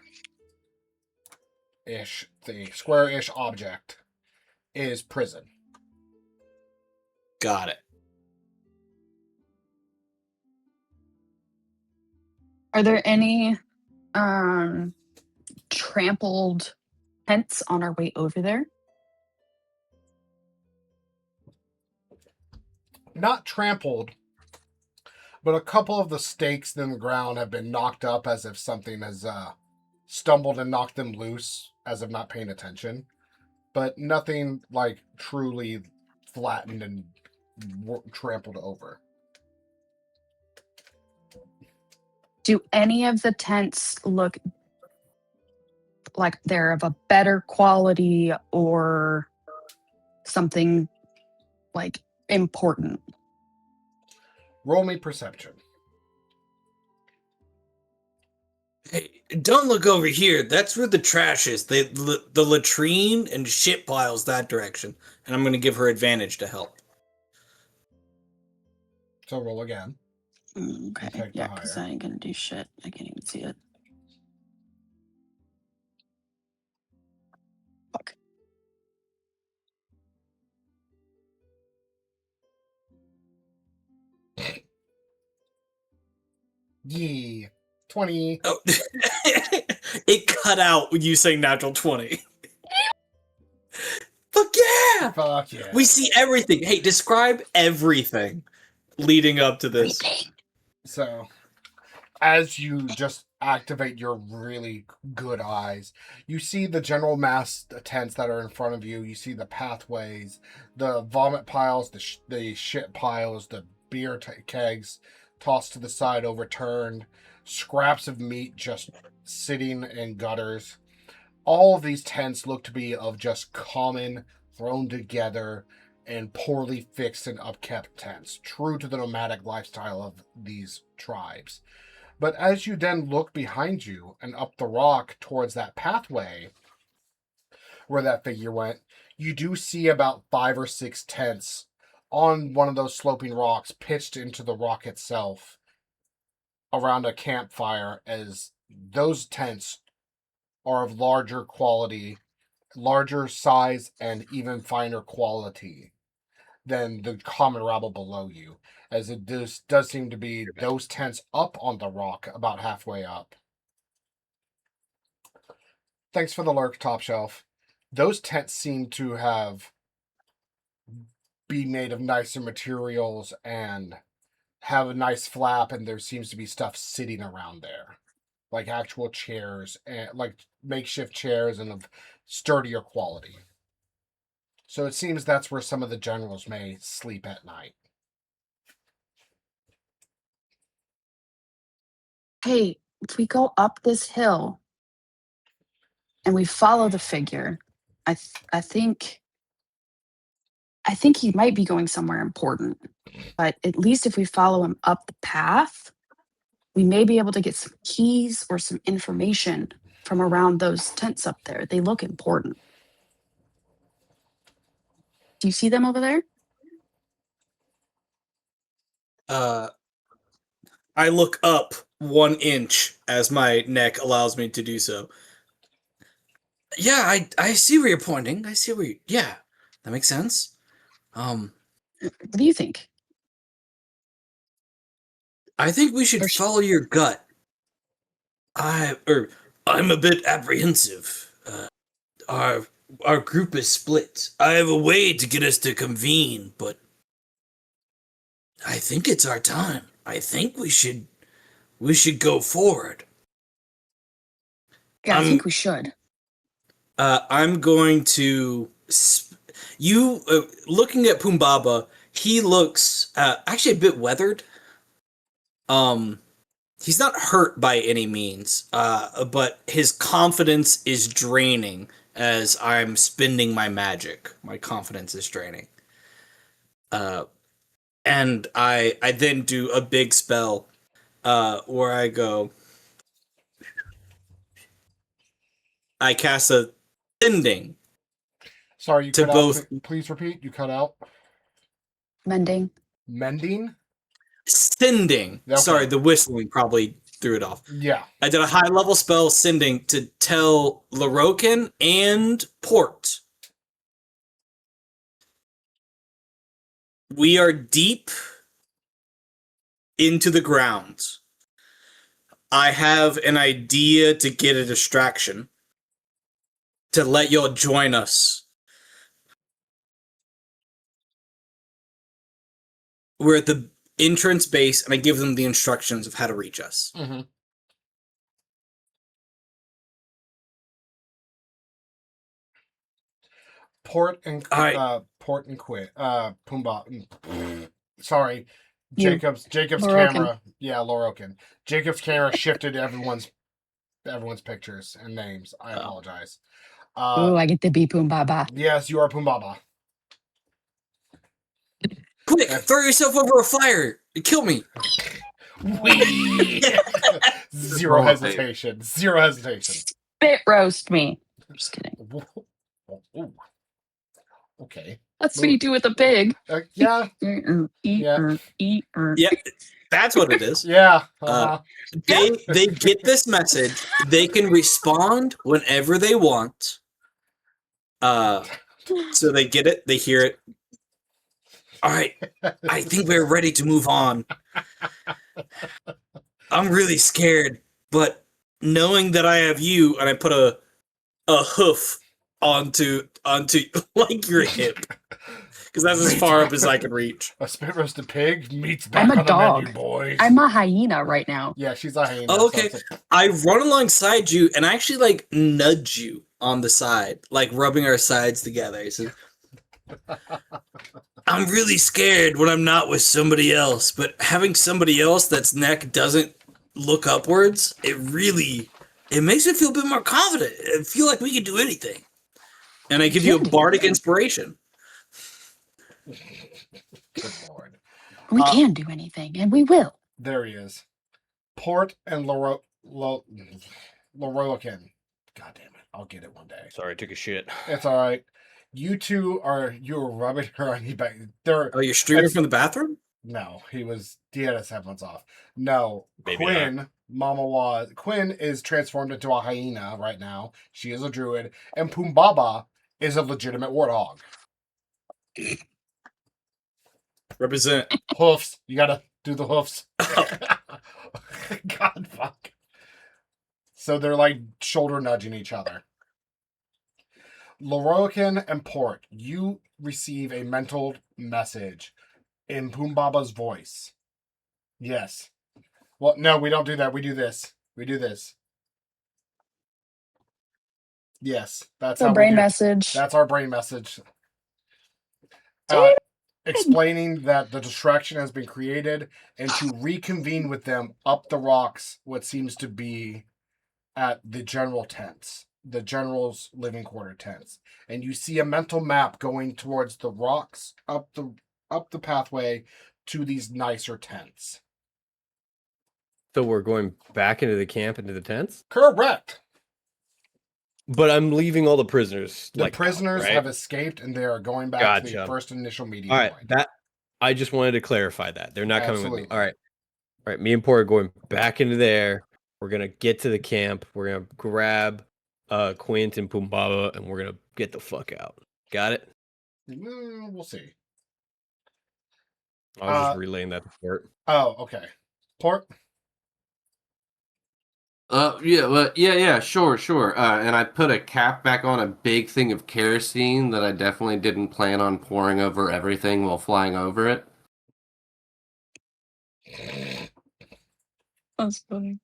the square-ish object is prison. Got it. Are there any trampled tents on our way over there? Not trampled, but a couple of the stakes in the ground have been knocked up as if something has stumbled and knocked them loose, as if not paying attention. But nothing like truly flattened and trampled over. Do any of the tents look like they're of a better quality or something like important? Roll me perception. Hey, don't look over here. That's where the trash is. The latrine and shit piles that direction. And I'm going to give her advantage to help. So roll again. Okay, Take the yeah, because higher. I ain't gonna do shit. I can't even see it. Fuck. Yee. 20. Oh. It cut out when you say natural 20. Fuck yeah! Fuck yeah. We see everything. Hey, describe everything leading up to this. Everything. So, as you just activate your really good eyes. You see the general mass tents that are in front of you. You see the pathways, the vomit piles, the shit piles, the beer kegs tossed to the side, overturned, scraps of meat just sitting in gutters. All of these tents look to be of just common, thrown together, and poorly fixed and upkept tents, true to the nomadic lifestyle of these tribes. But as you then look behind you and up the rock towards that pathway where that figure went, you do see about 5 or 6 tents on one of those sloping rocks pitched into the rock itself around a campfire, as those tents are of larger quality, larger size, and even finer quality than the common rabble below you, as it does seem to be those tents up on the rock about halfway up. Thanks for the lurk, Top Shelf. Those tents seem to have be made of nicer materials and have a nice flap, and there seems to be stuff sitting around there, like actual chairs and like makeshift chairs and of sturdier quality. So it seems that's where some of the generals may sleep at night. Hey, if we go up this hill and we follow the figure, I think he might be going somewhere important. But at least if we follow him up the path, we may be able to get some keys or some information from around those tents up there. They look important. Do you see them over there? I look up 1 inch as my neck allows me to do so. Yeah, I see where you're pointing. I see where you... Yeah, that makes sense. What do you think? I think we should follow your gut. I'm a bit apprehensive. Our group is split. I have a way to get us to convene, but I think it's our time. I think we should go forward. Yeah, I think we should. I'm going to... looking at Pumbaba, he looks actually a bit weathered. He's not hurt by any means, but his confidence is draining as I'm spending my magic. My confidence is draining. And I then do a big spell where I go... I cast a sending. Sorry, you to cut both... out. Please repeat. You cut out. Mending. Mending? Sending. Okay. Sorry, the whistling probably threw it off. Yeah. I did a high level spell sending to tell Larokin and Port. We are deep into the ground. I have an idea to get a distraction. To let y'all join us. We're at the entrance base, and I give them the instructions of how to reach us. Mm-hmm. Port and Quit. Pumbaa. Sorry, Jacob's Lorokin. camera. Yeah, Lorokin. Jacob's camera shifted everyone's pictures and names. I apologize. Oh, I get to be Pumbaba. Yes, you are Pumbaba. Quick, throw yourself over a fire. Kill me. Zero hesitation. Zero hesitation. Spit roast me. I'm just kidding. Ooh. Okay. That's what you do with a pig. Yeah. Yeah. Yeah, that's what it is. Yeah. They get this message. They can respond whenever they want. So they get it. They hear it. All right. I think we're ready to move on. I'm really scared, but knowing that I have you, and I put a hoof onto like your hip, because that's as far up as I can reach. A spit roasted pig meat's I'm back a on the menu, dog. boys. I'm a hyena right now. Yeah, she's a hyena. Oh, so okay. it's like- I run alongside you and I actually like nudge you on the side, like rubbing our sides together. So, I'm really scared when I'm not with somebody else, but having somebody else that's neck doesn't look upwards, it makes me feel a bit more confident. I feel like we can do anything. And I give you a can do bardic inspiration. Good lord. We can do anything, and we will. There he is. Port and Loroakin. God damn it. I'll get it one day. Sorry, I took a shit. It's alright. You're rubbing her on your back. Oh, you're streaming from the bathroom? No, he had his headphones off. No, Maybe Quinn is transformed into a hyena right now. She is a druid. And Pumbaba is a legitimate warthog. Represent. Hoofs. You gotta do the hoofs. God fuck. So they're like shoulder nudging each other. Loroakin and Port, you receive a mental message in Pumbaa's voice. Yes. Well, no, we don't do that. We do this. We do this. Yes, that's The how brain we do. message. That's our brain message. Explaining that the distraction has been created and to reconvene with them up the rocks, what seems to be at the general tents, the general's living quarter tents. And you see a mental map going towards the rocks up the pathway to these nicer tents. So we're going back into the camp, into the tents? Correct. But I'm leaving all the prisoners. The like, prisoners right? have escaped and they are going back to the Gotcha. first initial meeting All right, point. that I just wanted to clarify that. They're not coming with me. Absolutely. All right. Me and Port are going back into there. We're gonna get to the camp. We're gonna grab Quint and Pumbaa, and we're gonna get the fuck out. Got it? We'll see. I was just relaying that to Port. Oh, okay. Port? Yeah, sure. And I put a cap back on a big thing of kerosene that I definitely didn't plan on pouring over everything while flying over it. That's funny.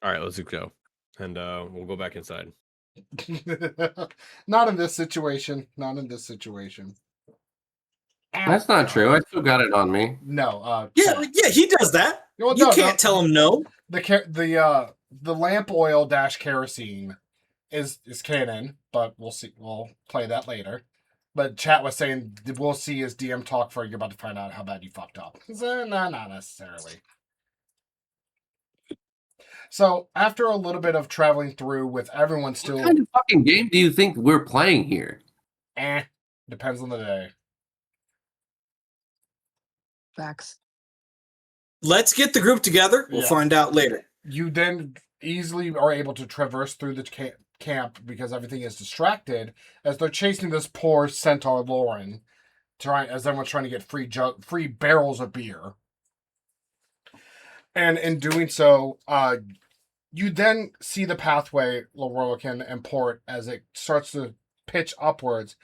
All right, let's go, and we'll go back inside. Not in this situation. Not in this situation. That's not true. I still got it on me. No. Yeah, he does that. Well, You no, can't tell him no. The lamp oil dash kerosene is canon, but we'll see. We'll play that later. But chat was saying we'll see his DM talk for you're about to find out how bad you fucked up. So, no, not necessarily. So after a little bit of traveling through with everyone still, What kind of fucking game do you think we're playing here? depends on the day. Facts. Let's get the group together. We'll Yeah. find out later. You then easily are able to traverse through the camp because everything is distracted as they're chasing this poor centaur Lauren, as everyone's trying to get free barrels of beer. And in doing so, you then see the pathway, Loroakin and Port, as it starts to pitch upwards.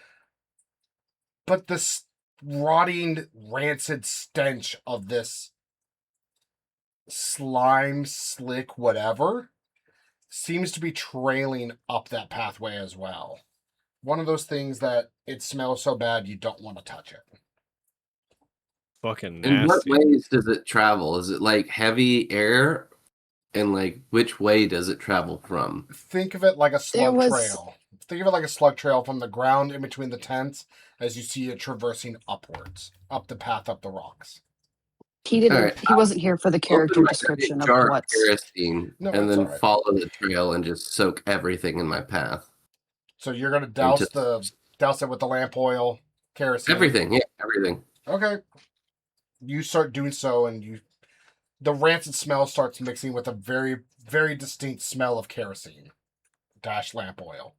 But this rotting, rancid stench of this slime, slick, whatever, seems to be trailing up that pathway as well. One of those things that it smells so bad you don't want to touch it. Fucking In what nasty. ways does it travel? Is it like heavy air? And like which way does it travel from? Think of it like a slug was- trail. Think of it like a slug trail from the ground in between the tents as you see it traversing upwards, up the path, up the rocks. He didn't. Alright, He wasn't here for the character Open my description of jar what's. kerosene No, and it's then alright. follow the trail and just soak everything in my path. So you're gonna douse Into- it with the lamp oil, kerosene. Everything, yeah, everything. Okay. You start doing so, and the rancid smell starts mixing with a very, very distinct smell of kerosene dash lamp oil.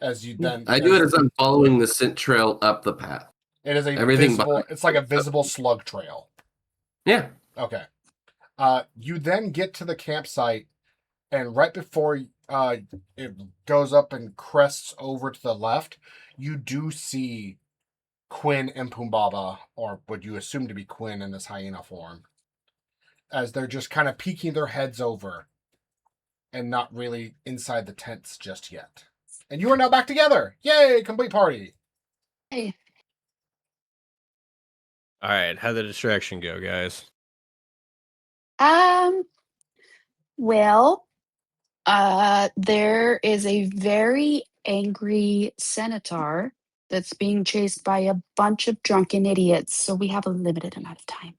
As you then, I do it as I'm following the scent trail up the path. it is a everything visible. behind- It's like a visible slug trail. Yeah. Okay. You then get to the campsite, And right before it goes up and crests over to the left, you do see Quinn and Pumbaba, or what you assume to be Quinn in this hyena form, as they're just kind of peeking their heads over and not really inside the tents just yet. And you are now back together. Yay, complete party. Hey, All right, how'd the distraction go, guys? well, there is a very angry centaur that's being chased by a bunch of drunken idiots, so we have a limited amount of time.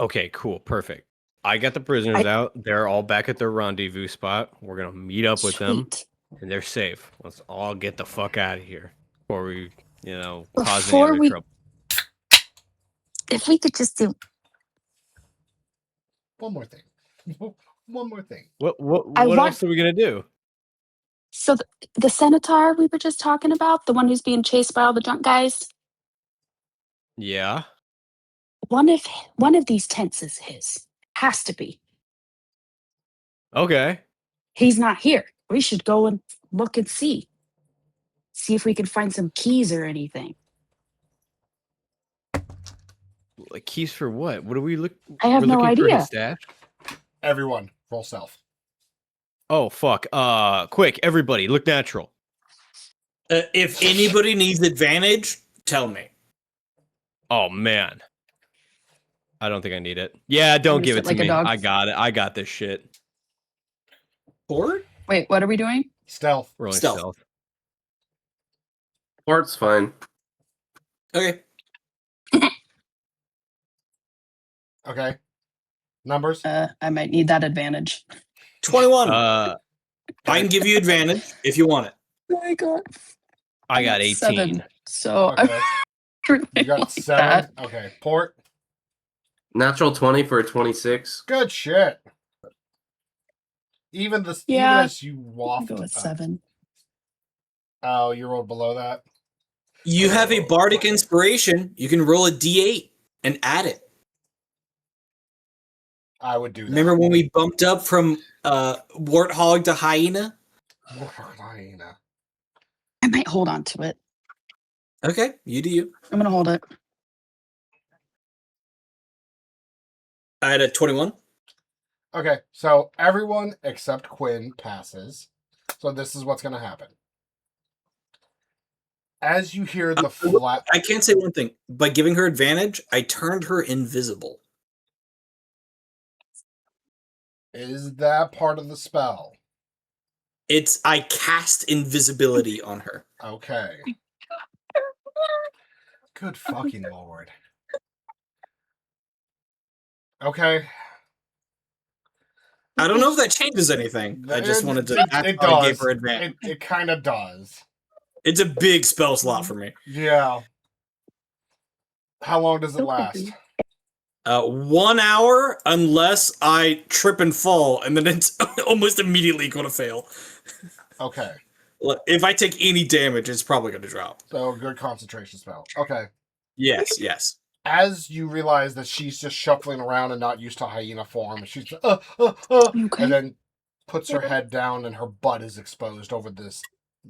Okay, cool, perfect. I got the prisoners out. They're all back at their rendezvous spot. We're gonna meet up with them, Sweet. and they're safe. Let's all get the fuck out of here before we, cause any Before other we, trouble. if we could just do, One more thing. One more thing. What I want- else are we gonna do? so the centaur we were just talking about, the one who's being chased by all the drunk guys, Yeah. one of these tents is his. Has to be. Okay. He's not here. We should go and look and see. See if we can find some keys or anything. Like keys for what? What do we look? I have We're no looking for idea. his stash. Everyone, roll stealth. Oh fuck! Quick, everybody, look natural. If anybody needs advantage, tell me. Oh man, I don't think I need it. Yeah, don't gonna give sit it to like a me. dog. I got it. I got this shit. Port? Wait, what are we doing? Stealth. Rolling Stealth. stealth. Port's fine. Okay. Okay. Numbers? I might need that advantage. 21. Uh, I can give you advantage if you want it. I got I got 18. 7. So Okay. I'm You got 7. Okay. Port. Natural 20 for a 26. Good shit. Even Yeah, as you I'll waft. go with 7. Oh, you rolled below that? You have a bardic inspiration. You can roll a d8 and add it. I would do that. Remember when we bumped up from warthog to hyena? Hyena. I might hold on to it. Okay, you do you. I'm gonna hold it. I had a 21. Okay, so everyone except Quinn passes. So this is what's going to happen. As you hear the flat... I can't say one thing. By giving her advantage, I turned her invisible. Is that part of the spell? I cast invisibility on her. Okay. Good fucking lord. Okay. I don't know if that changes anything. I just wanted to. It I gave does. her advantage. It kind of does. It's a big spell slot for me. Yeah. How long does it last? 1 hour, unless I trip and fall, and then it's almost immediately going to fail. Okay. If I take any damage, it's probably going to drop. So, good concentration spell. Okay. Yes. As you realize that she's just shuffling around and not used to hyena form, she's Okay. and then puts her head down and her butt is exposed over this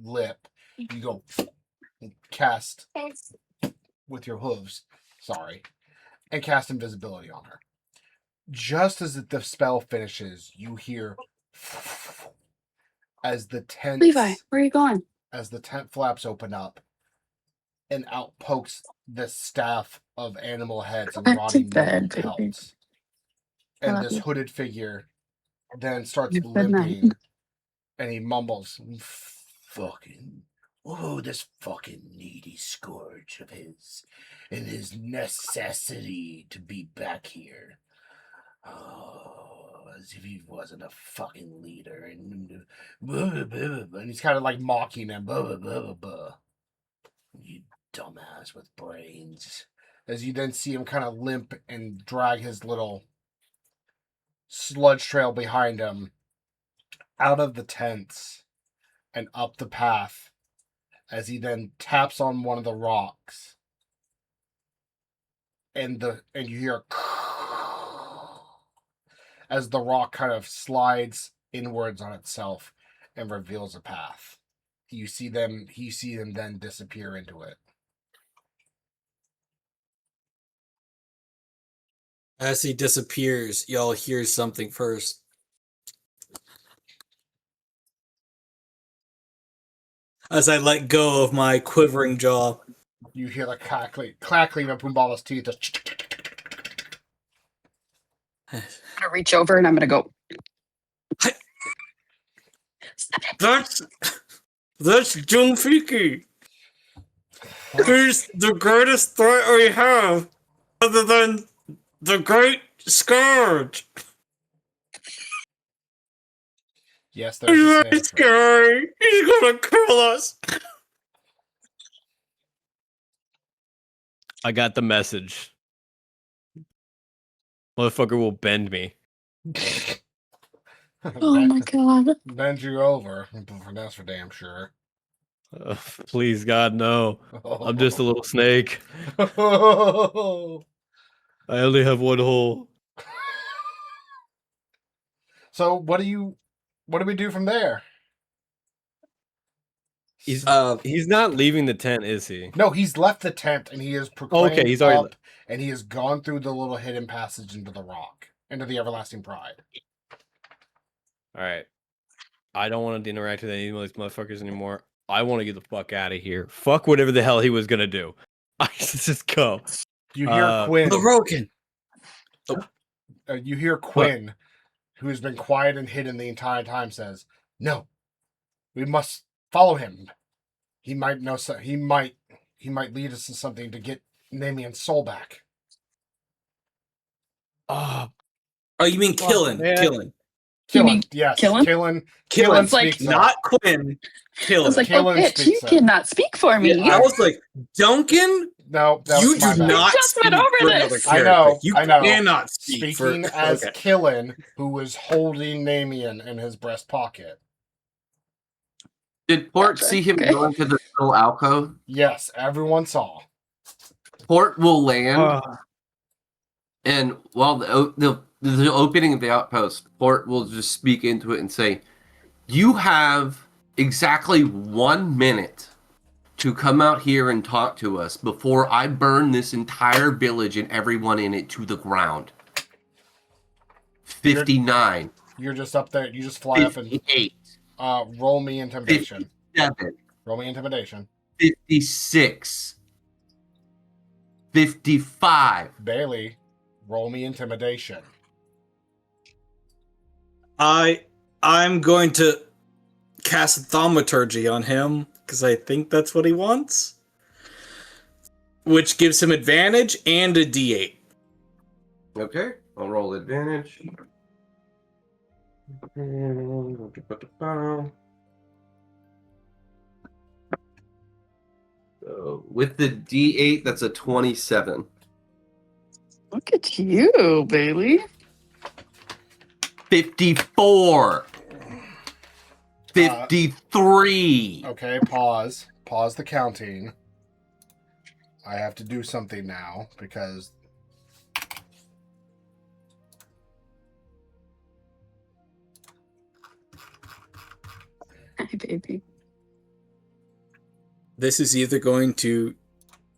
lip. You go and cast with your hooves, and cast invisibility on her. Just as the spell finishes, you hear as the tent Levi, where are you going? as the tent flaps open up, and out pokes the staff of animal heads and Back to rotting bed, metal baby. pelts. And love this you. hooded figure then starts Good night. limping, and he mumbles, this fucking needy scourge of his, and his necessity to be back here. Oh, as if he wasn't a fucking leader. And he's kind of like mocking him. You dumbass with brains. As you then see him kind of limp and drag his little sludge trail behind him out of the tents and up the path, as he then taps on one of the rocks, and you hear as the rock kind of slides inwards on itself and reveals a path. You see them then disappear into it. As he disappears, y'all hear something first. As I let go of my quivering jaw. You hear the crackling of Pumbala's teeth. I'm gonna reach over and I'm gonna go. That's Junfiki. He's the greatest threat we have, other than the Great Scourge. Yes, there's a He's Santa very scary. He's gonna kill us. I got the message. Motherfucker will bend me. Oh my god. Bend you over. That's for damn sure. Please, God, no. I'm just a little snake. I only have one hole. So what do we do from there? He's not leaving the tent, is he? No, he's left the tent and he is proclaimed Okay, he's already up, and he has gone through the little hidden passage into the rock, into the everlasting pride. All right. I don't want to interact with any of these motherfuckers anymore. I want to get the fuck out of here. Fuck whatever the hell he was gonna do. I just go. You hear Quinn. The Roken. You hear Quinn, who has been quiet and hidden the entire time, says, "No, we must follow him. He might know. He might lead us to something to get Namian's soul back." Oh, You mean killing? man. Killing. You mean Yes, Killen? Killen. Killen's like- speaks up. Not Quinn. I Killing. was like, Killen oh bitch, you speaks up. cannot speak for me. I was like, Duncan, No, that you was my do bad. not just went speak over for another this. I character. know, You I know. cannot speak Speaking for... as Okay. Killen, who was holding Namian in his breast pocket. Did Port Gotcha. see him Okay. go into the little alcove? Yes, everyone saw. Port will land, and while the opening of the outpost, Port will just speak into it and say, "You have exactly 1 minute to come out here and talk to us before I burn this entire village and everyone in it to the ground." 59. You're just up there. You just fly up and 58. roll me intimidation. 57. Roll me intimidation. 56. 55. Bailey, roll me intimidation. I'm going to cast Thaumaturgy on him, because I think that's what he wants. Which gives him advantage and a D8. Okay, I'll roll advantage. So with the D8, that's a 27. Look at you, Bailey. 54. 53. Okay, pause. Pause the counting. I have to do something now because Hi, baby. This is either going to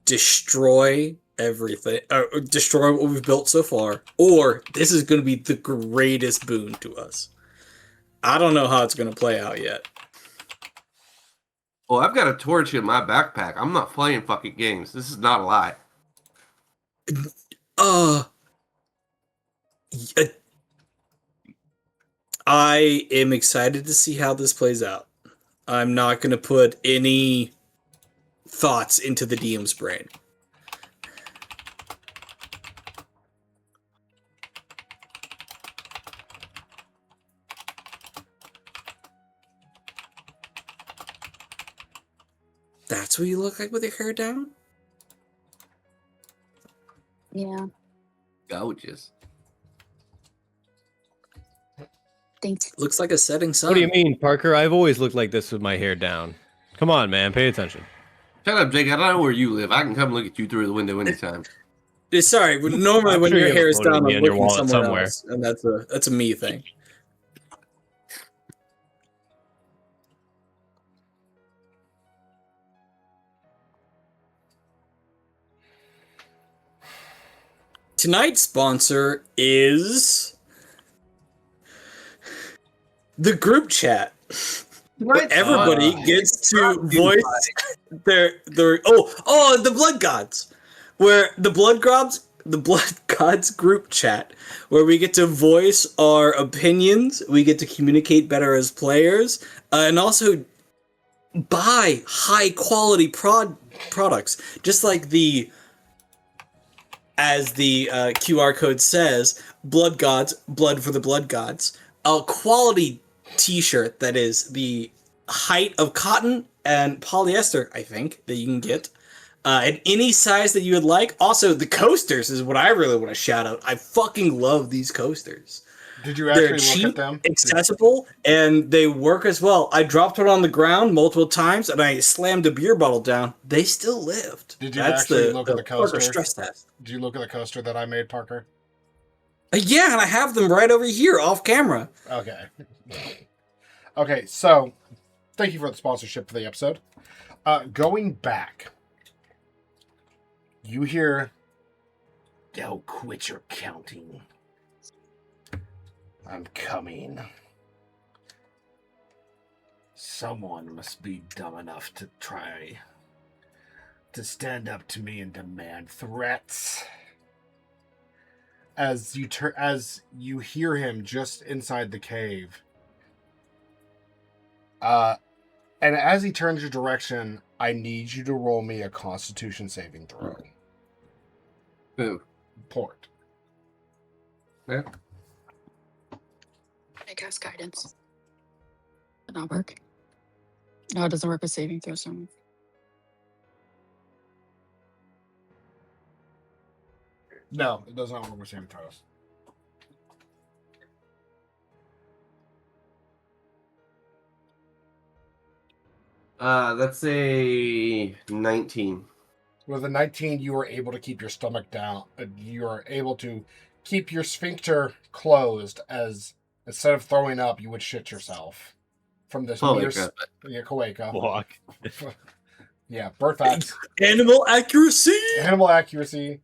destroy everything, or destroy what we've built so far, or this is going to be the greatest boon to us. I don't know how it's going to play out yet. Oh, I've got a torch in my backpack. I'm not playing fucking games. This is not a lie. I am excited to see how this plays out. I'm not going to put any thoughts into the DM's brain. That's what you look like with your hair down? Yeah, Gorgeous. thanks. Looks like a setting sun. What do you mean, Parker? I've always looked like this with my hair down. Come on, man. Pay attention. Shut up, Jake. I don't know where you live. I can come look at you through the window anytime. Sorry, normally I'm when sure your you hair have is a photo down, of me I'm on your looking wallet somewhere somewhere. else, and that's a me thing. tonight's sponsor is the group chat. Where everybody gets to voice their the blood gods, where the blood gods group chat, where we get to voice our opinions, we get to communicate better as players, and also buy high quality products, just like as the QR code says, blood gods, blood for the blood gods, a quality t-shirt that is the height of cotton and polyester, I think, that you can get in any size that you would like. Also, the coasters is what I really want to shout out. I fucking love these coasters. Did you actually They're cheap, look at them? accessible, and they work as well. I dropped one on the ground multiple times, and I slammed a beer bottle down. They still lived. Did you actually look at the coaster? Stress test. Did you look at the coaster that I made, Parker? Yeah, and I have them right over here off camera. Okay. Okay, so thank you for the sponsorship for the episode. Going back, you hear, "Don't quit your counting. I'm coming. Someone must be dumb enough to try to stand up to me and demand threats." As you hear him just inside the cave, and as he turns your direction, I need you to roll me a Constitution saving throw. Who? Port. Yeah. I cast guidance. Did not work. No, it doesn't work with saving throws. So No, it does not work with saving throws. That's a 19. With a 19, you are able to keep your stomach down. You are able to keep your sphincter closed, as instead of throwing up, you would shit yourself from this Kaweka. Walk. Yeah, birth facts. Animal accuracy. Animal accuracy.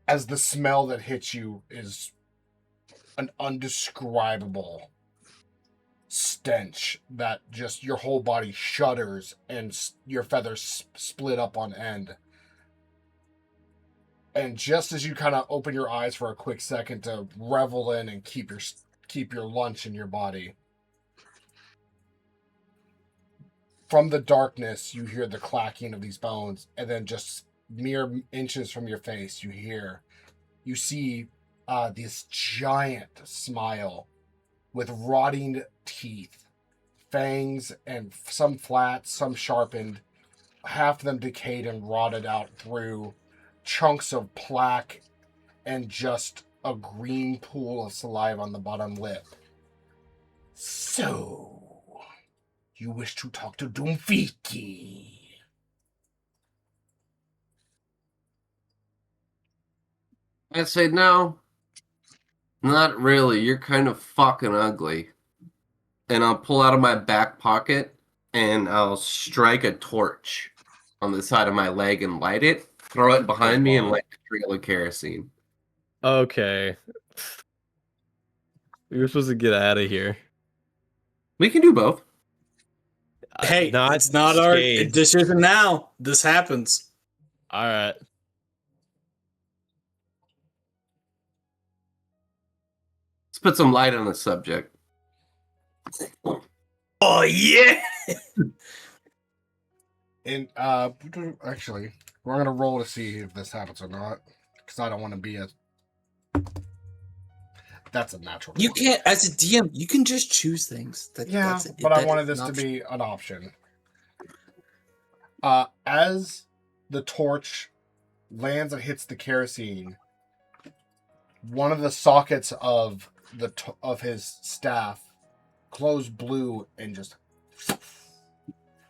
As the smell that hits you is an undescribable stench that just your whole body shudders and your feathers split up on end. And just as you kind of open your eyes for a quick second to revel in and keep your lunch in your body, from the darkness you hear the clacking of these bones, and then just mere inches from your face you see this giant smile with rotting teeth, fangs, and some flat, some sharpened, half of them decayed and rotted out through chunks of plaque and just a green pool of saliva on the bottom lip. "So, you wish to talk to Doomfiki?" I say no. Not really. You're kind of fucking ugly. And I'll pull out of my back pocket and I'll strike a torch on the side of my leg and light it, throw it behind me, and light a trail of kerosene. Okay. You're supposed to get out of here. We can do both. Hey, Not it's not our scathed. decision now. This happens. All right. Let's put some light on the subject. Oh yeah. And actually, we're gonna roll to see if this happens or not, because I don't want to be a. That's a natural. You 20. can't, as a DM, you can just choose things. Yeah, but I wanted this to be an option. As the torch lands and hits the kerosene, one of the sockets of his staff glows blue and just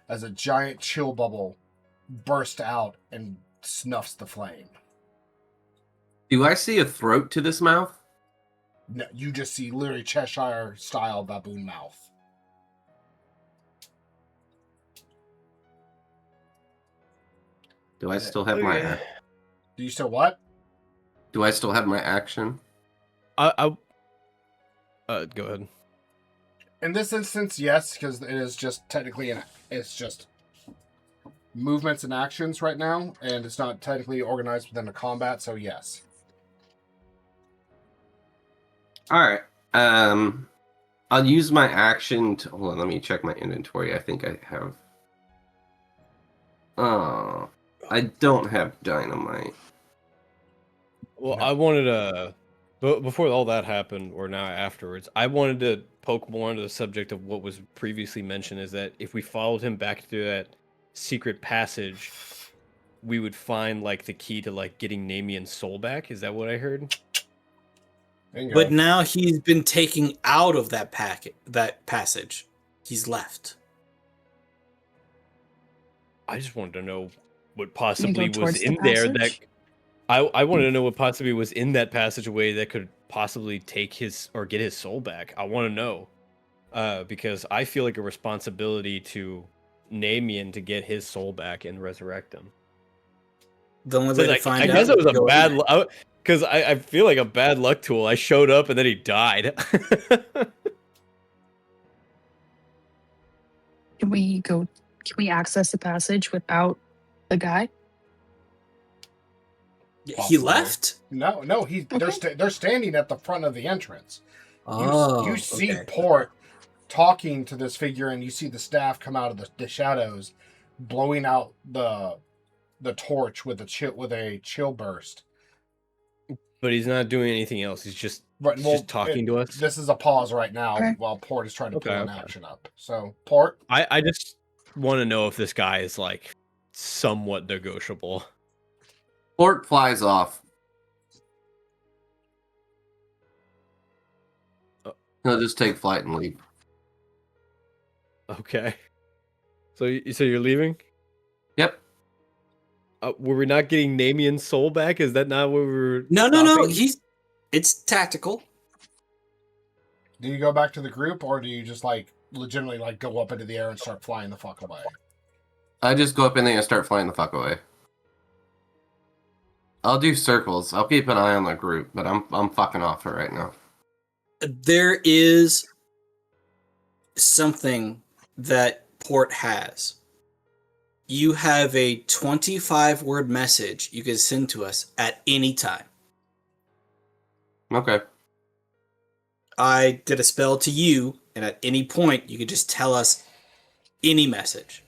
as a giant chill bubble bursts out and snuffs the flame. Do I see a throat to this mouth? No, you just see literally Cheshire style baboon mouth. Do I still have my Do you still what? Do I still have my action? Go ahead. In this instance, yes, because it is just technically it's just movements and actions right now, and it's not technically organized within a combat. So yes. All right. I'll use my action to hold on. Let me check my inventory. I think I have. Oh, I don't have dynamite. Well, No. I wanted to, but before all that happened, or now afterwards, I wanted to poke more into the subject of what was previously mentioned. Is that if we followed him back through that secret passage, we would find like the key to like getting Namian's soul back. Is that what I heard? Bingo. But now he's been taken out of that passage. He's left. I just wanted to know what possibly was towards the in there that passage? I wanted to know what possibly was in that passageway that could possibly take his or get his soul back. I want to know because I feel like a responsibility to Namian to get his soul back and resurrect him. The only So way to like, find I out guess it is was to a go in bad there. because I feel like a bad luck tool. I showed up and then he died. Can we access the passage without the guy? He Possibly. left? No, they're standing at the front of the entrance. Oh, You see okay. Port talking to this figure, and you see the staff come out of the shadows, blowing out the torch with a chill burst. But he's not doing anything else. He's just talking to us. This is a pause right now Okay. while Port is trying to pull an Okay. action up. So, Port, I just want to know if this guy is like somewhat negotiable. Port flies off. He'll just take flight and leave. Okay. So you're leaving? Yep. Were we not getting Namian's soul back? Is that not what we were? No. stopping? It's tactical. do you go back to the group, or do you just like legitimately like go up into the air and start flying the fuck away? I just go up in there and start flying the fuck away. I'll do circles. I'll keep an eye on the group, but I'm fucking off for right now. There is something that Port has. You have a 25-word message you can send to us at any time. Okay. I did a spell to you, and at any point, you could just tell us any message.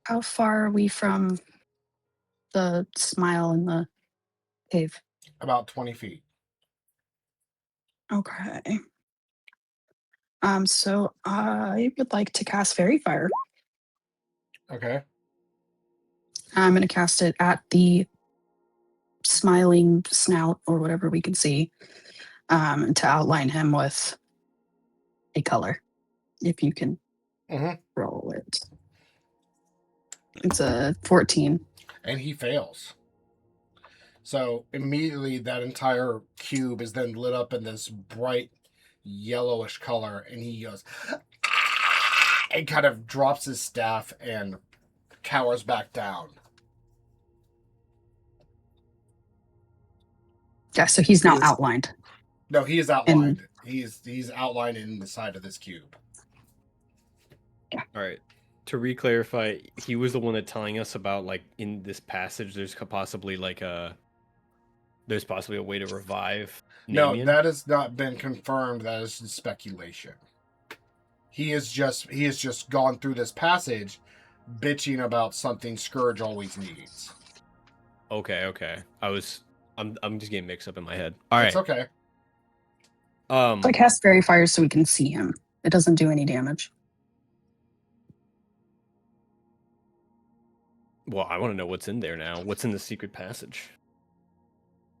How far are we from the smile in the cave? About 20 feet. Okay. So I would like to cast Fairy Fire. Okay. I'm going to cast it at the smiling snout or whatever we can see, to outline him with a color. If you can roll it. It's a 14. And he fails. So immediately that entire cube is then lit up in this bright yellowish color, and he goes and kind of drops his staff and cowers back down. Yeah, so he's now outlined. No, he is outlined. He's outlined in the side of this cube. All right. To re-clarify, he was the one that telling us about like in this passage. There's possibly a way to revive. No, Namian? that has not been confirmed. That is speculation. He has just gone through this passage, bitching about something Scourge always needs. Okay. I'm just getting mixed up in my head. All right. It's okay. So I cast Fairy Fire so we can see him. It doesn't do any damage. Well, I want to know what's in there now. What's in the secret passage?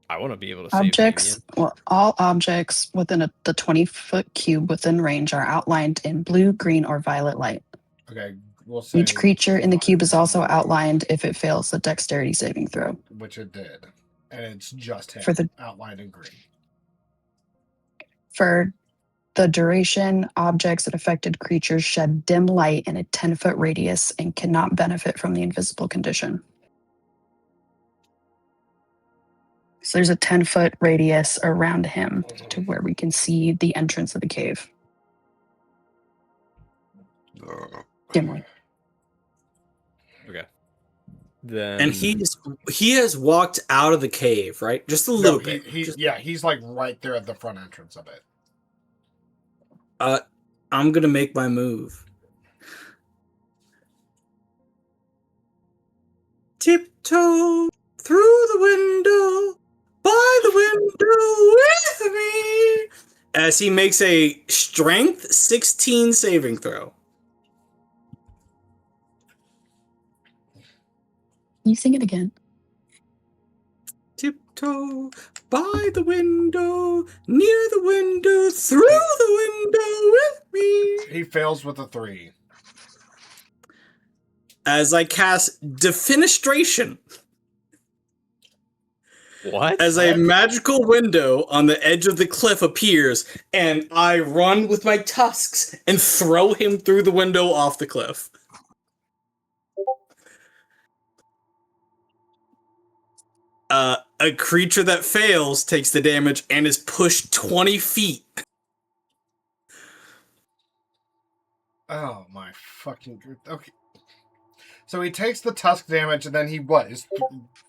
I want to be able to save Objects. Namian. Well, all objects within the 20-foot cube within range are outlined in blue, green, or violet light. Okay, we'll say Each creature in the cube is also outlined if it fails a dexterity saving throw. which it did, and it's just him For the- outlined in green. For the duration, objects, and affected creatures shed dim light in a 10-foot radius and cannot benefit from the invisible condition. So there's a 10-foot radius around him to where we can see the entrance of the cave. Dimly. Okay. Then And he has walked out of the cave, right? Just a No, little bit. he's like right there at the front entrance of it. I'm gonna make my move. Tiptoe through the window, by the window with me. As he makes a strength 16 saving throw. Can you sing it again? Tiptoe by the window, near the window, through the window with me. He fails with a 3. As I cast Defenestration. what? As a magical window on the edge of the cliff appears, and I run with my tusks and throw him through the window off the cliff. A creature that fails takes the damage and is pushed 20 feet. Oh my fucking good. Okay. So he takes the tusk damage, and then he what? Is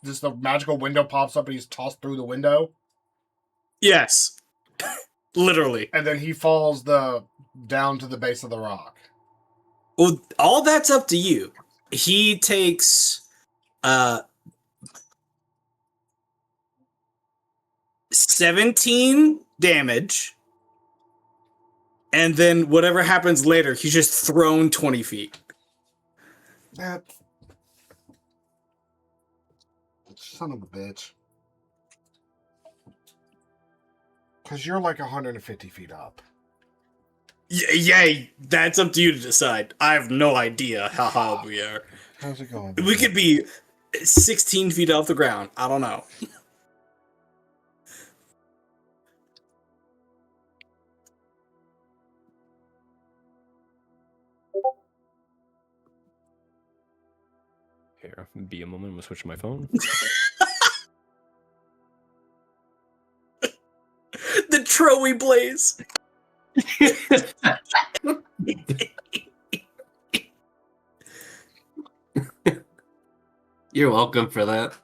just the magical window pops up, and he's tossed through the window, Yes. Literally. and then he falls down to the base of the rock. Well, all that's up to you. He takes 17 damage, and then whatever happens later, he's just thrown 20 feet. That son of a bitch. Because you're like 150 feet up. Yay, that's up to you to decide. I have no idea how high we are. How's it going? We could be 16 feet off the ground. I don't know. Here, be a moment. I'm gonna switch to my phone. The Troey Blaze. You're welcome for that.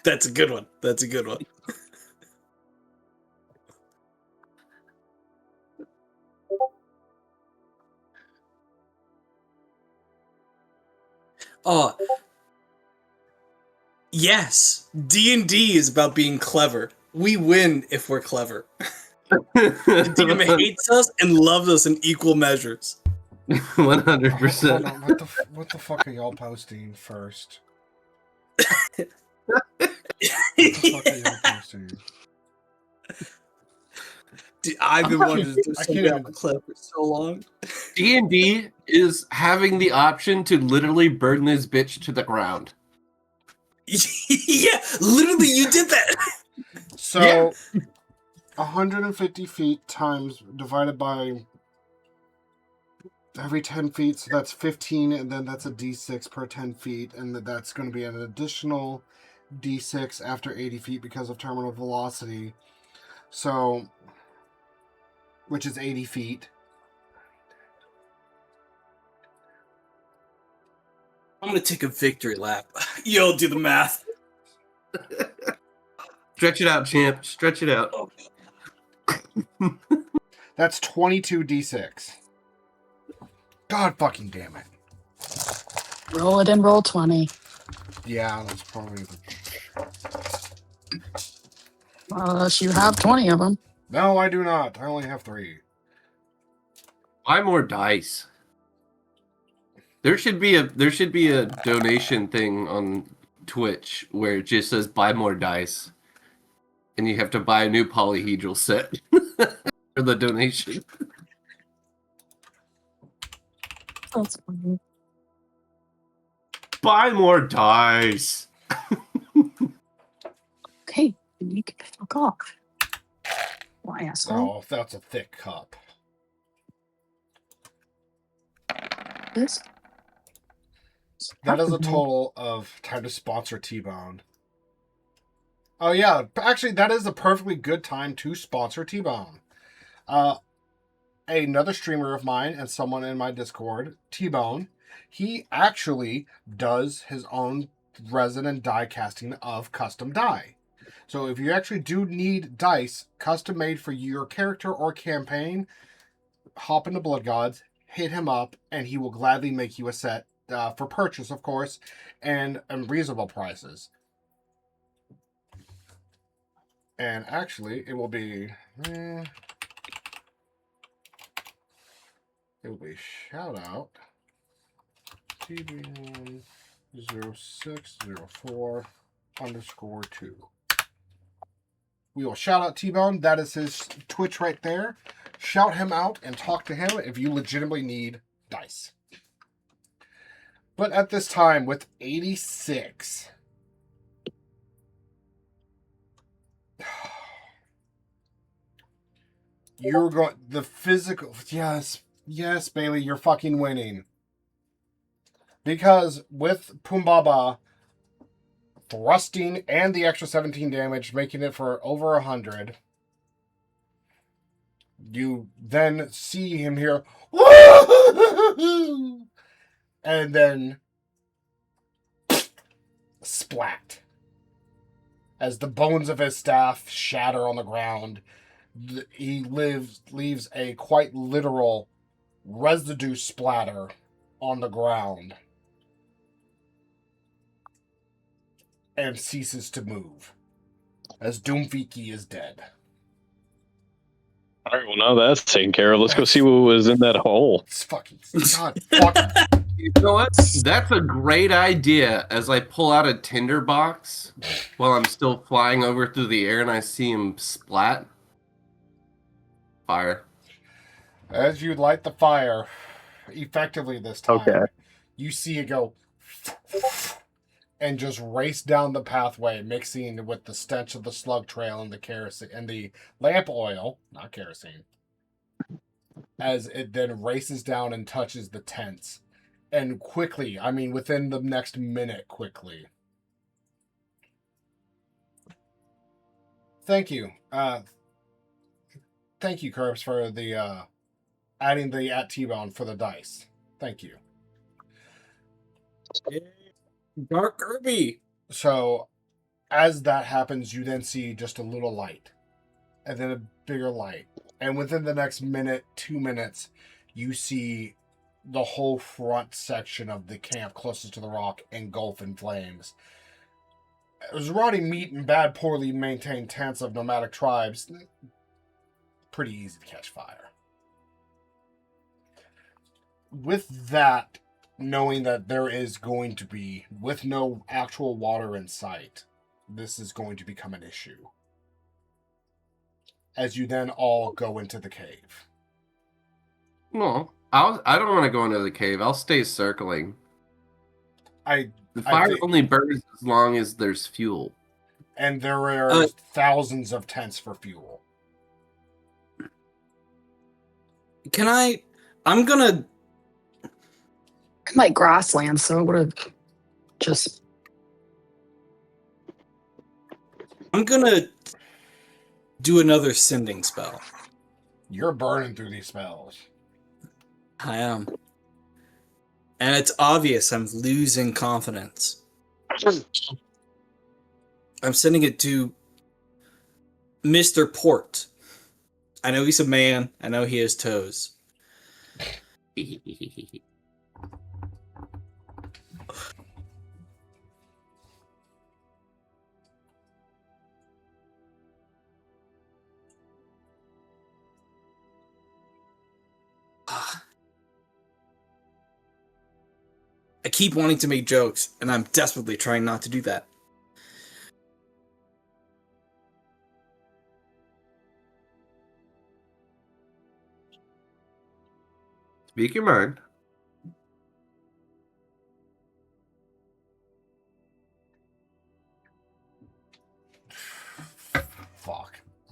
That's a good one. That's a good one. Oh, yes. D&D is about being clever. We win if we're clever. The DM hates us and loves us in equal measures. 100%. Hold on, what the fuck are y'all posting first? What the fuck are y'all posting? Dude, I've been wanting to do I something can't about even- clever for so long. D&D is having the option to literally burn this bitch to the ground. Yeah, literally, you did that. So, 150 feet times divided by every 10 feet, so that's 15, and then that's a d6 per 10 feet, and that's going to be an additional d6 after 80 feet because of terminal velocity. So, which is 80 feet. I'm gonna take a victory lap. Yo, do the math. Stretch it out, champ. Stretch it out. That's 22 d6. God fucking damn it. Roll it and roll 20. Yeah, that's probably the... Unless you have 20 of them. No, I do not. I only have 3. Buy more dice. There should be a donation thing on Twitch where it just says buy more dice. And you have to buy a new polyhedral set for the donation. That's funny. Buy more dice. Okay, You can fuck off. Why, asshole? Oh, that's a thick cup. This? That is a total of time to sponsor T-Bone. Oh yeah, actually that is a perfectly good time to sponsor T-Bone. Another streamer of mine and someone in my Discord, T-Bone, he actually does his own resin and die casting of custom die. So if you actually do need dice custom made for your character or campaign, hop into Blood Gods, hit him up, and he will gladly make you a set for purchase, of course, and reasonable prices. And actually, it will be shout out TB10604_2. We will shout out T-Bone. That is his Twitch right there. Shout him out and talk to him if you legitimately need dice. But at this time, with 86, you're going the physical. Yes, Bailey, you're fucking winning. Because with Pumbaba thrusting and the extra 17 damage, making it for over 100, you then see him here, and then splat. As the bones of his staff shatter on the ground, he leaves a quite literal residue splatter on the ground and ceases to move as Doomfiki is dead. All right, well, now that's taken care of. Let's go see what was in that hole. It's fucking God. Fucking. You know what? That's a great idea. As I pull out a tinder box while I'm still flying over through the air and I see him splat. Fire. As you light the fire, effectively this time, Okay. you see it go and just race down the pathway, mixing with the stench of the slug trail and the kerosene and the lamp oil, not kerosene, as it then races down and touches the tents. And quickly, I mean within the next minute, quickly. Thank you. Thank you, Curbs, for the adding the at T-Bone for the dice. Thank you. Dark Kirby. So, as that happens, you then see just a little light, and then a bigger light. And within the next minute, 2 minutes, you see the whole front section of the camp closest to the rock engulf in flames. It was rotting meat and bad, poorly maintained tents of nomadic tribes. Pretty easy to catch fire. With that, knowing that there is going to be, with no actual water in sight, this is going to become an issue. As you then all go into the cave. No, I don't want to go into the cave. I'll stay circling. The fire only burns as long as there's fuel. And there are thousands of tents for fuel. I'm gonna... Like grassland, so it would have just... I'm gonna do another sending spell. You're burning through these spells. I am. And it's obvious I'm losing confidence. I'm sending it to Mr. Port. I know he's a man. I know he has toes. I keep wanting to make jokes, and I'm desperately trying not to do that. Speak your mind.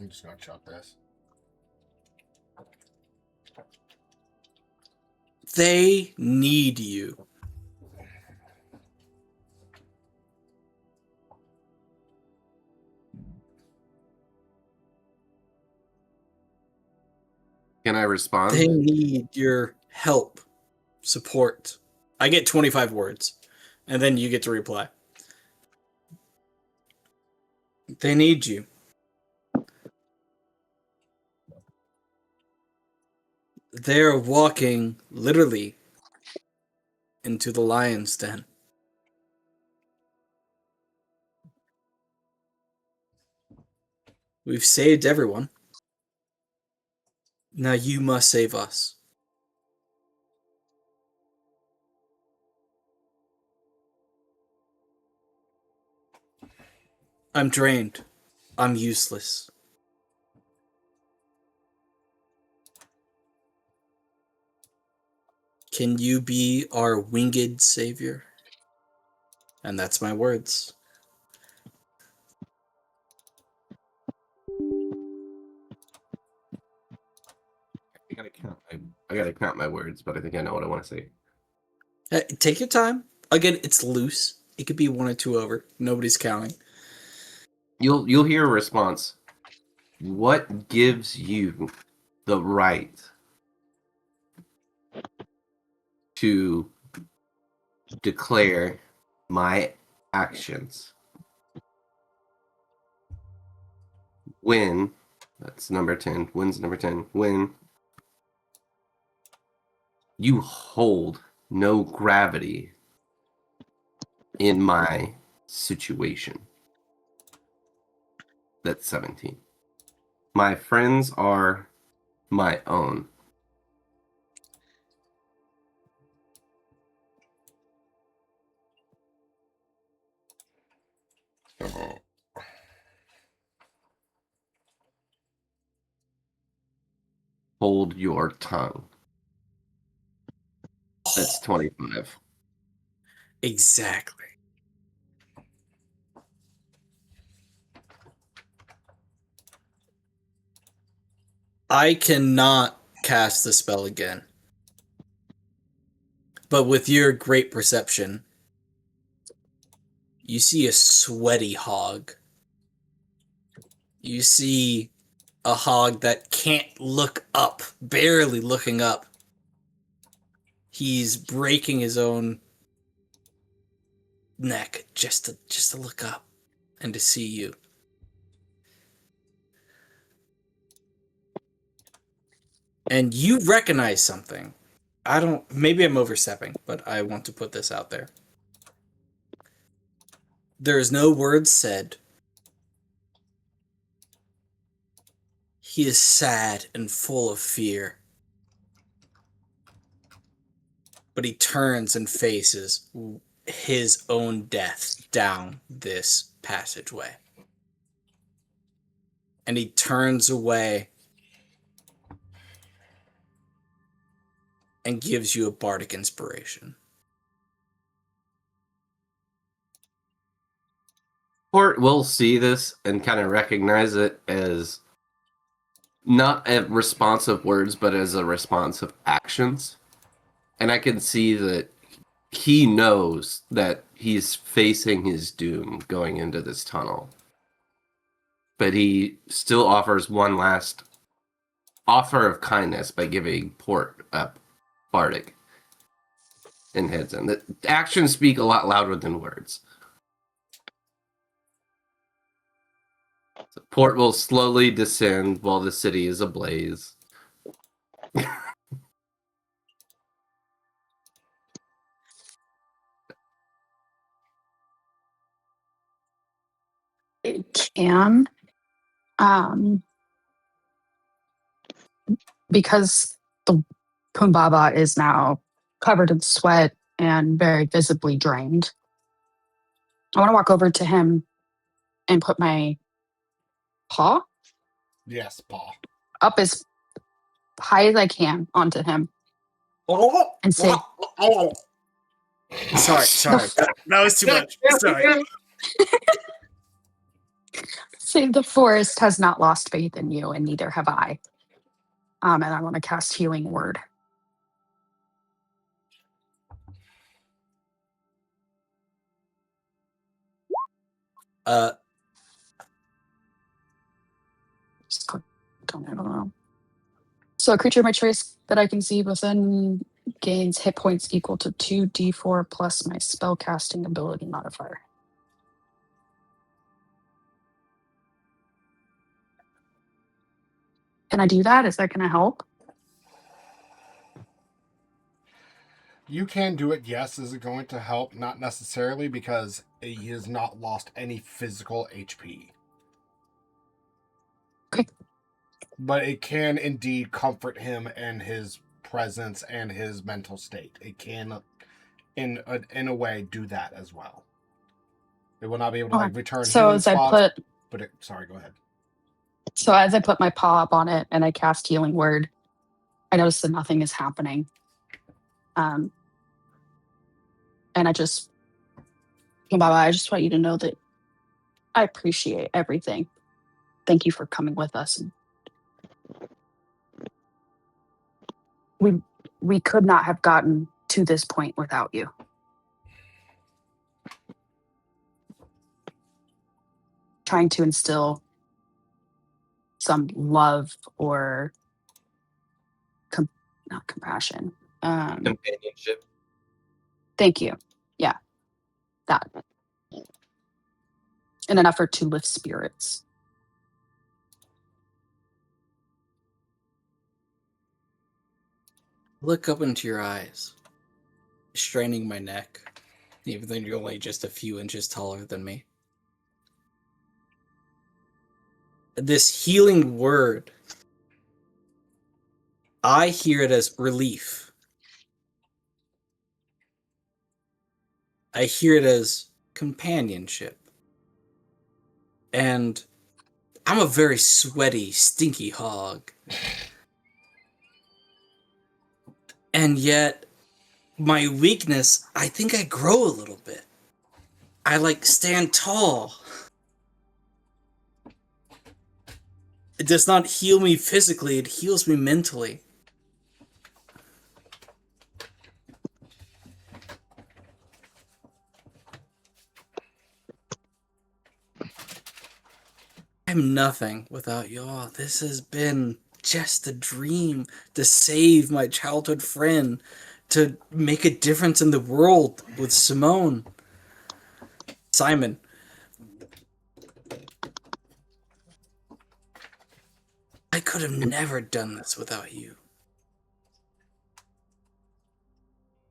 I'm just gonna chuck this. They need you. Can I respond? They need your help, support. I get 25 words, and then you get to reply. They need you. They're walking literally into the lion's den. We've saved everyone. Now you must save us. I'm drained. I'm useless. Can you be our winged savior? And that's my words. I gotta count my words, but I think I know what I want to say. Take your time. Again, it's loose. It could be 1 or 2 over. Nobody's counting. You'll hear a response. What gives you the right to declare my actions when, that's number 10, when's number 10, when you hold no gravity in my situation? That's 17. My friends are my own. Hold your tongue. That's 25. Exactly. I cannot cast the spell again. But with your great perception, you see a sweaty hog. You see a hog that can't look up, barely looking up. He's breaking his own neck just to look up and to see you. And you recognize something. Maybe I'm overstepping, but I want to put this out there. There is no word said. He is sad and full of fear. But he turns and faces his own death down this passageway. And he turns away and gives you a bardic inspiration. Port will see this and kind of recognize it as not a response of words, but as a response of actions. And I can see that he knows that he's facing his doom going into this tunnel. But he still offers one last offer of kindness by giving Port a bardic and heads in. The actions speak a lot louder than words. So Port will slowly descend while the city is ablaze. It can. Because the Pumbaba is now covered in sweat and very visibly drained. I want to walk over to him and put my paw Yes, paw. up as high as I can onto him and say, Sorry. That was too much. Sorry. say the forest has not lost faith in you, and neither have I. And I want to cast Healing Word. Uh, Just click on it, I don't know. So a creature of my choice that I can see within gains hit points equal to 2d4 plus my spellcasting ability modifier. Can I do that? Is that going to help? You can do it, yes. Is it going to help? Not necessarily, because he has not lost any physical HP. Okay. But it can indeed comfort him and his presence and his mental state. It can, in a way, do that as well. It will not be able to Okay. return So healing as I spots, put, but sorry, go ahead. so as I put my paw up on it and I cast Healing Word, I notice that nothing is happening. And I just, Baba, I just want you to know that I appreciate everything. Thank you for coming with us. We could not have gotten to this point without you. Trying to instill some love or not compassion. Companionship. Thank you. Yeah, that. In an effort to lift spirits. look up into your eyes, straining my neck, even though you're only just a few inches taller than me. This healing word, I hear it as relief. I hear it as companionship. And I'm a very sweaty, stinky hog. And yet, my weakness, I think I grow a little bit. I stand tall. It does not heal me physically, it heals me mentally. I'm nothing without y'all. This has been just a dream to save my childhood friend, to make a difference in the world with Simone. Simon. I could have never done this without you.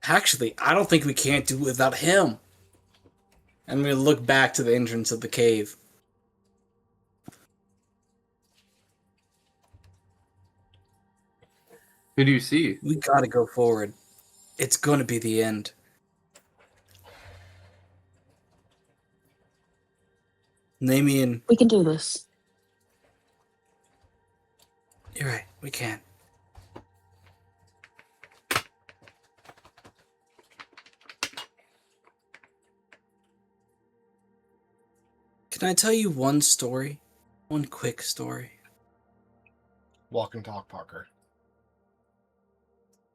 Actually, I don't think we can't do it without him. And we look back to the entrance of the cave. Who do you see? We gotta go forward. It's gonna be the end. Namian, We can do this. you're right, we can. Can I tell you one story? One quick story. Walk and talk, Parker.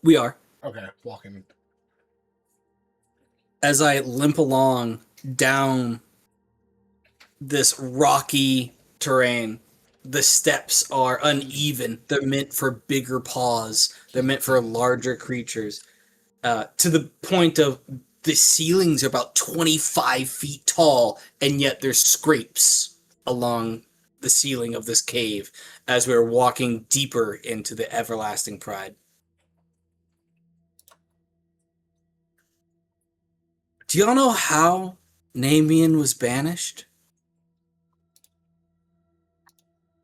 We are. Okay, walking. As I limp along down this rocky terrain, the steps are uneven. They're meant for bigger paws. They're meant for larger creatures. To the point of the ceilings are about 25 feet tall, and yet there's scrapes along the ceiling of this cave as we're walking deeper into the everlasting pride. Do y'all know how Namian was banished?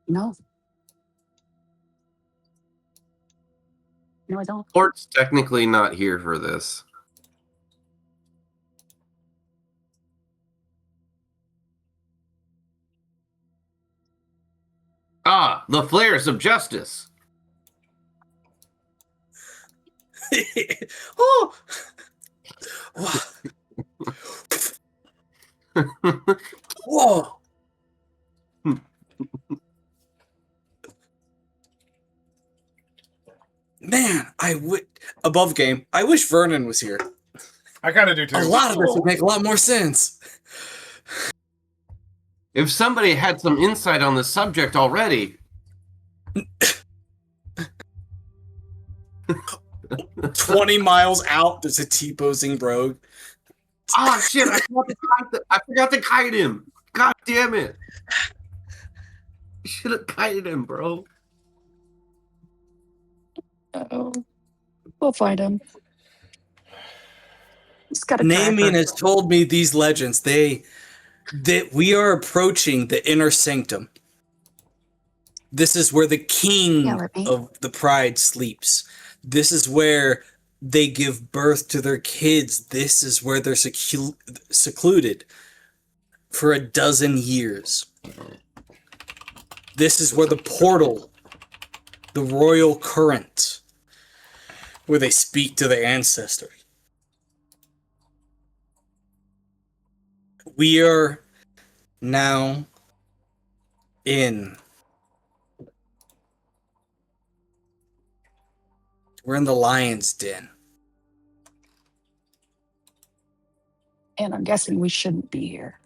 No. No, I don't. Port's technically not here for this. Ah, the flares of justice. Oh! Whoa! Man, I would above game. I wish Vernon was here. I kind of do too. A lot of this would make a lot more sense. If somebody had some insight on the subject already. 20 miles out, there's a T-posing rogue. Oh shit! I forgot to kite him. God damn it! You should have kited him, bro. Oh, we'll find him. Just gotta track Namian her. has told me these legends. That we are approaching the inner sanctum. This is where the king Yeah, let me. of the pride sleeps. This is where they give birth to their kids. This is where they're secluded for 12 years. This is where the portal, the royal current, where they speak to their ancestors. We are now we're in the lion's den. And I'm guessing we shouldn't be here.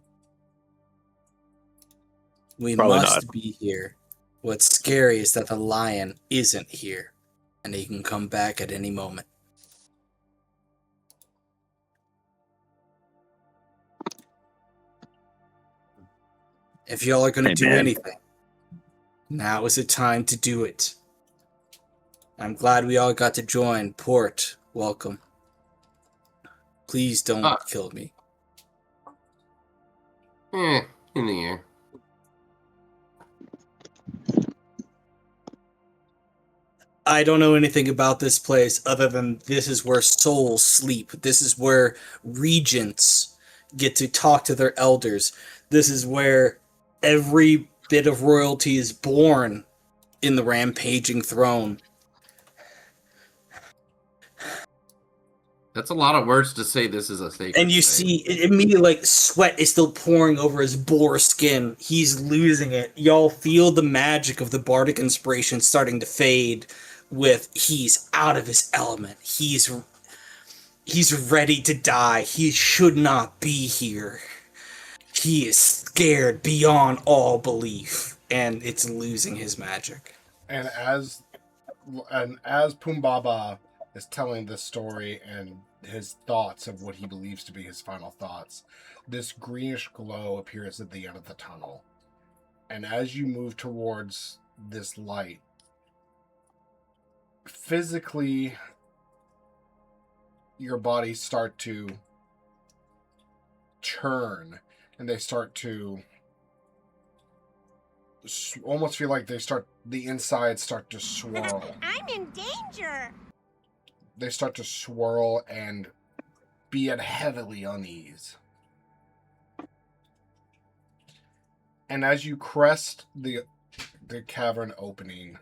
We Probably must be here. What's scary is that the lion isn't here, and he can come back at any moment. If y'all are going to do Amen. anything, now is the time to do it. I'm glad we all got to join. Port, welcome. Please don't kill me. In the air. I don't know anything about this place other than this is where souls sleep. This is where regents get to talk to their elders. This is where every bit of royalty is born in the rampaging throne. That's a lot of words to say this is a sacred And you thing. see, immediately, like, sweat is still pouring over his boar skin. He's losing it. Y'all feel the magic of the bardic inspiration starting to fade with he's out of his element. He's ready to die. He should not be here. He is scared beyond all belief, and it's losing his magic. And as Pumbaba is telling this story and his thoughts of what he believes to be his final thoughts, this greenish glow appears at the end of the tunnel. And as you move towards this light, physically, your bodies start to churn, and they start to almost feel like the insides start to swirl. I'm in danger. They start to swirl and be at heavily unease. And as you crest the cavern opening,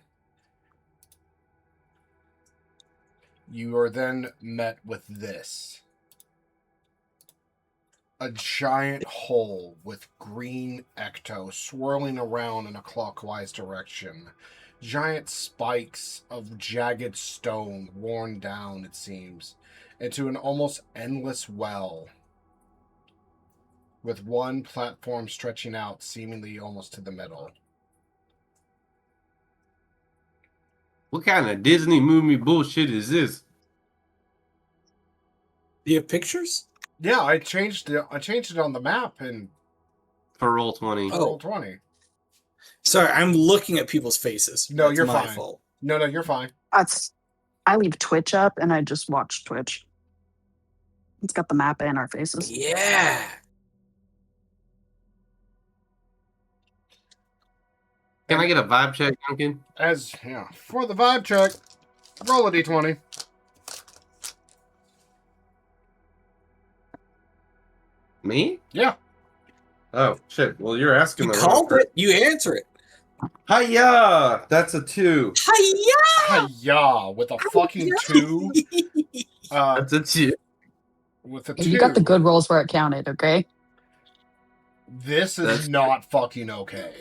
you are then met with this. A giant hole with green ecto swirling around in a clockwise direction. Giant spikes of jagged stone worn down, it seems, into an almost endless well, with one platform stretching out seemingly almost to the middle. What kind of Disney movie bullshit is this? Do you have pictures? Yeah, I changed it on the map in For Roll20. Roll20. Sorry, I'm looking at people's faces. No, That's you're my fine. fault. No, you're fine. I leave Twitch up and I just watch Twitch. It's got the map and our faces. Yeah. Can I get a vibe check, Duncan? For the vibe check, roll a d20. Me? Yeah. Oh, shit. Well, you're asking You the called wrong it. You answer it. Hiya! That's a 2. Hiya! Hiya! With a fucking 2. That's a 2. With a Hey, 2. you got the good rolls where it counted, okay? This is not fucking okay.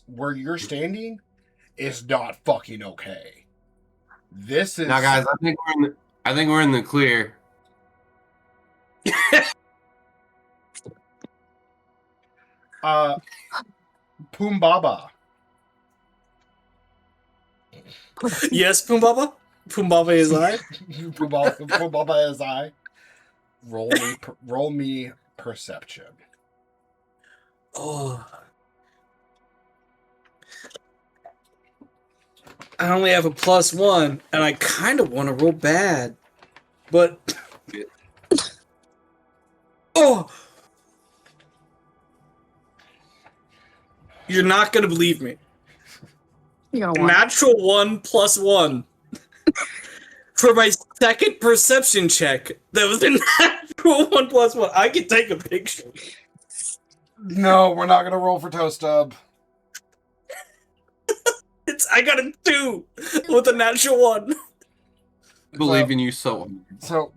Where you're standing, is not fucking okay. This is Now, guys, I think we're in the clear. Pumbaba. Yes, Pumbaba? Pumbaba is I? Pumbaba is I. Roll me perception. Oh. I only have a +1, and I kind of want to roll bad. But... Oh! You're not going to believe me. You got a 1. Natural 1 +1. For my second perception check, that was a natural 1 +1. I can take a picture. No, we're not gonna roll for Toe Stub. I got a 2 with a natural 1. Believe in you so. So,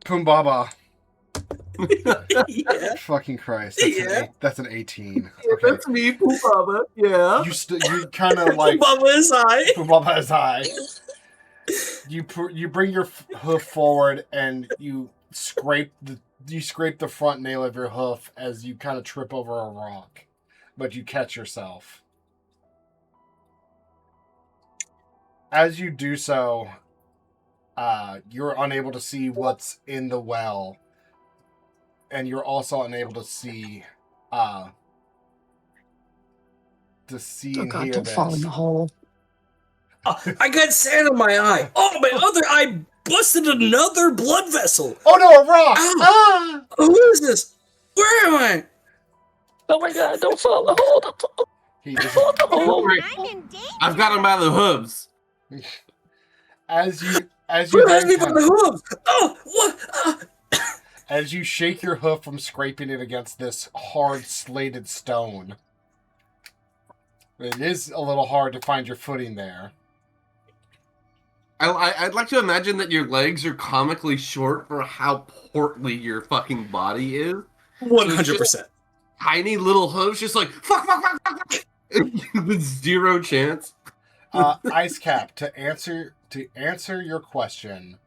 Pumbaba. Yeah. Fucking Christ. That's an 18. Yeah, Okay. that's me, Pumbaba. Yeah. You kind of like Pumbaba is I. Pumbaba is I. You bring your hoof forward and you scrape the front nail of your hoof as you kind of trip over a rock, but you catch yourself. As you do so, you're unable to see what's in the well, and you're also unable to see Oh and God, hear don't fall in this. the hole. I got sand in my eye. Oh, my other eye busted another blood vessel. Oh no, a rock! Ow. Ah! Who is this? Where am I? Oh my God, don't fall in the hole. Don't fall, He fall in the hole. I'm in danger. I've got him by the hooves. as you Who has then me by the hooves? Oh, what? as you shake your hoof from scraping it against this hard slated stone. It is a little hard to find your footing there. I'd like to imagine that your legs are comically short for how portly your fucking body is. 100%. Tiny little hooves, just like fuck. With zero chance. Ice Cap, to answer your question,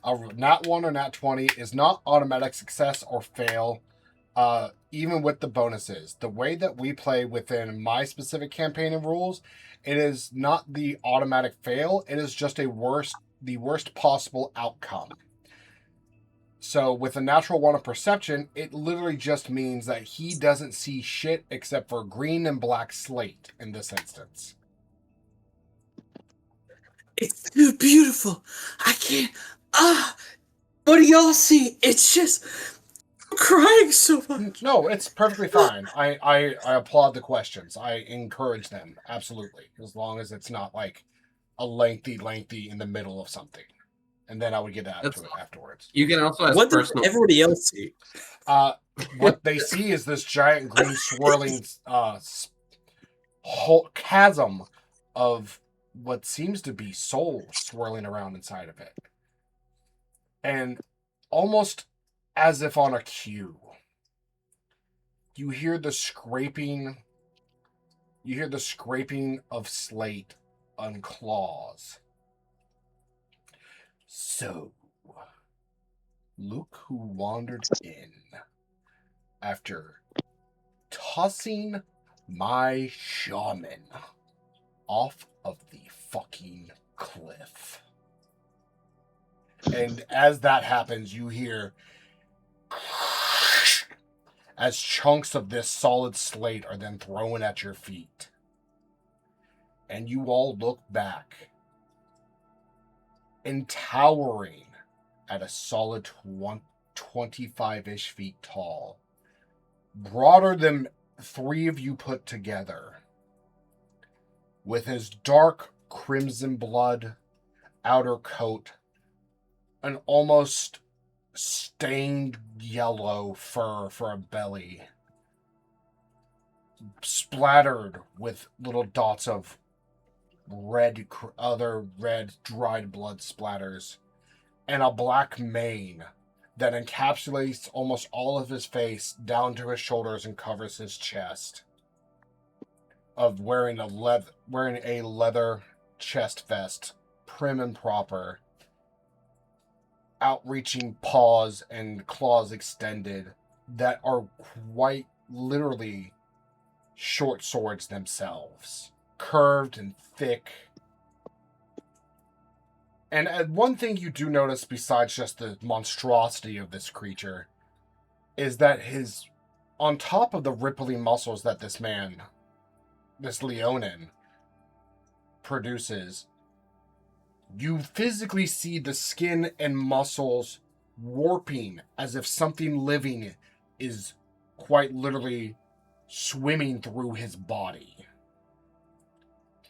a nat 1 or nat 20 is not automatic success or fail, even with the bonuses. The way that we play within my specific campaign and rules, it is not the automatic fail. It is just the worst possible outcome. So with a natural 1 of perception, it literally just means that he doesn't see shit except for green and black slate in this instance. It's too beautiful. I can't. What do y'all see? It's just. I'm crying so much. No, it's perfectly fine. I applaud the questions. I encourage them, absolutely. As long as it's not like a lengthy in the middle of something. And then I would get out to it afterwards. You can also ask What does personal. everybody else see? What they see is this giant green swirling whole chasm of what seems to be soul swirling around inside of it. And almost as if on a cue, you hear the scraping of slate on claws. So, look who wandered in after tossing my shaman off of the fucking cliff. And as that happens, you hear as chunks of this solid slate are then thrown at your feet. And you all look back, and towering at a solid 25-ish feet tall, broader than 3 of you put together, with his dark crimson blood outer coat, an almost stained yellow fur for a belly, splattered with little dots of other red dried blood splatters, and a black mane that encapsulates almost all of his face down to his shoulders and covers his chest. of wearing a leather chest vest, prim and proper, outreaching paws and claws extended that are quite literally short swords themselves, curved and thick. And one thing you do notice, besides just the monstrosity of this creature, is that on top of the rippling muscles that this Leonin, produces, you physically see the skin and muscles warping as if something living is quite literally swimming through his body.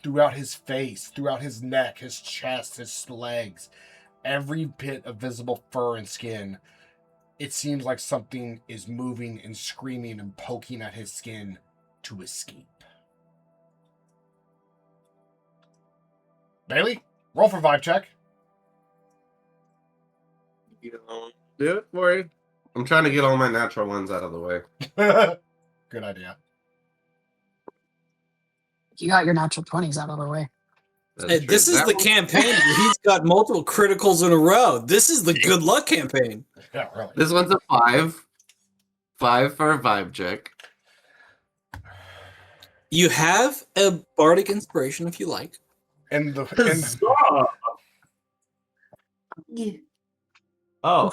Throughout his face, throughout his neck, his chest, his legs, every bit of visible fur and skin, it seems like something is moving and screaming and poking at his skin to escape. Bailey, roll for vibe check. Do it for you. I'm trying to get all my natural ones out of the way. Good idea. You got your natural 20s out of the way. Hey, this is the campaign where he's got multiple criticals in a row. This is the good luck campaign. Yeah, really. This one's a 5. 5 for a vibe check. You have a bardic inspiration if you like. And Oh.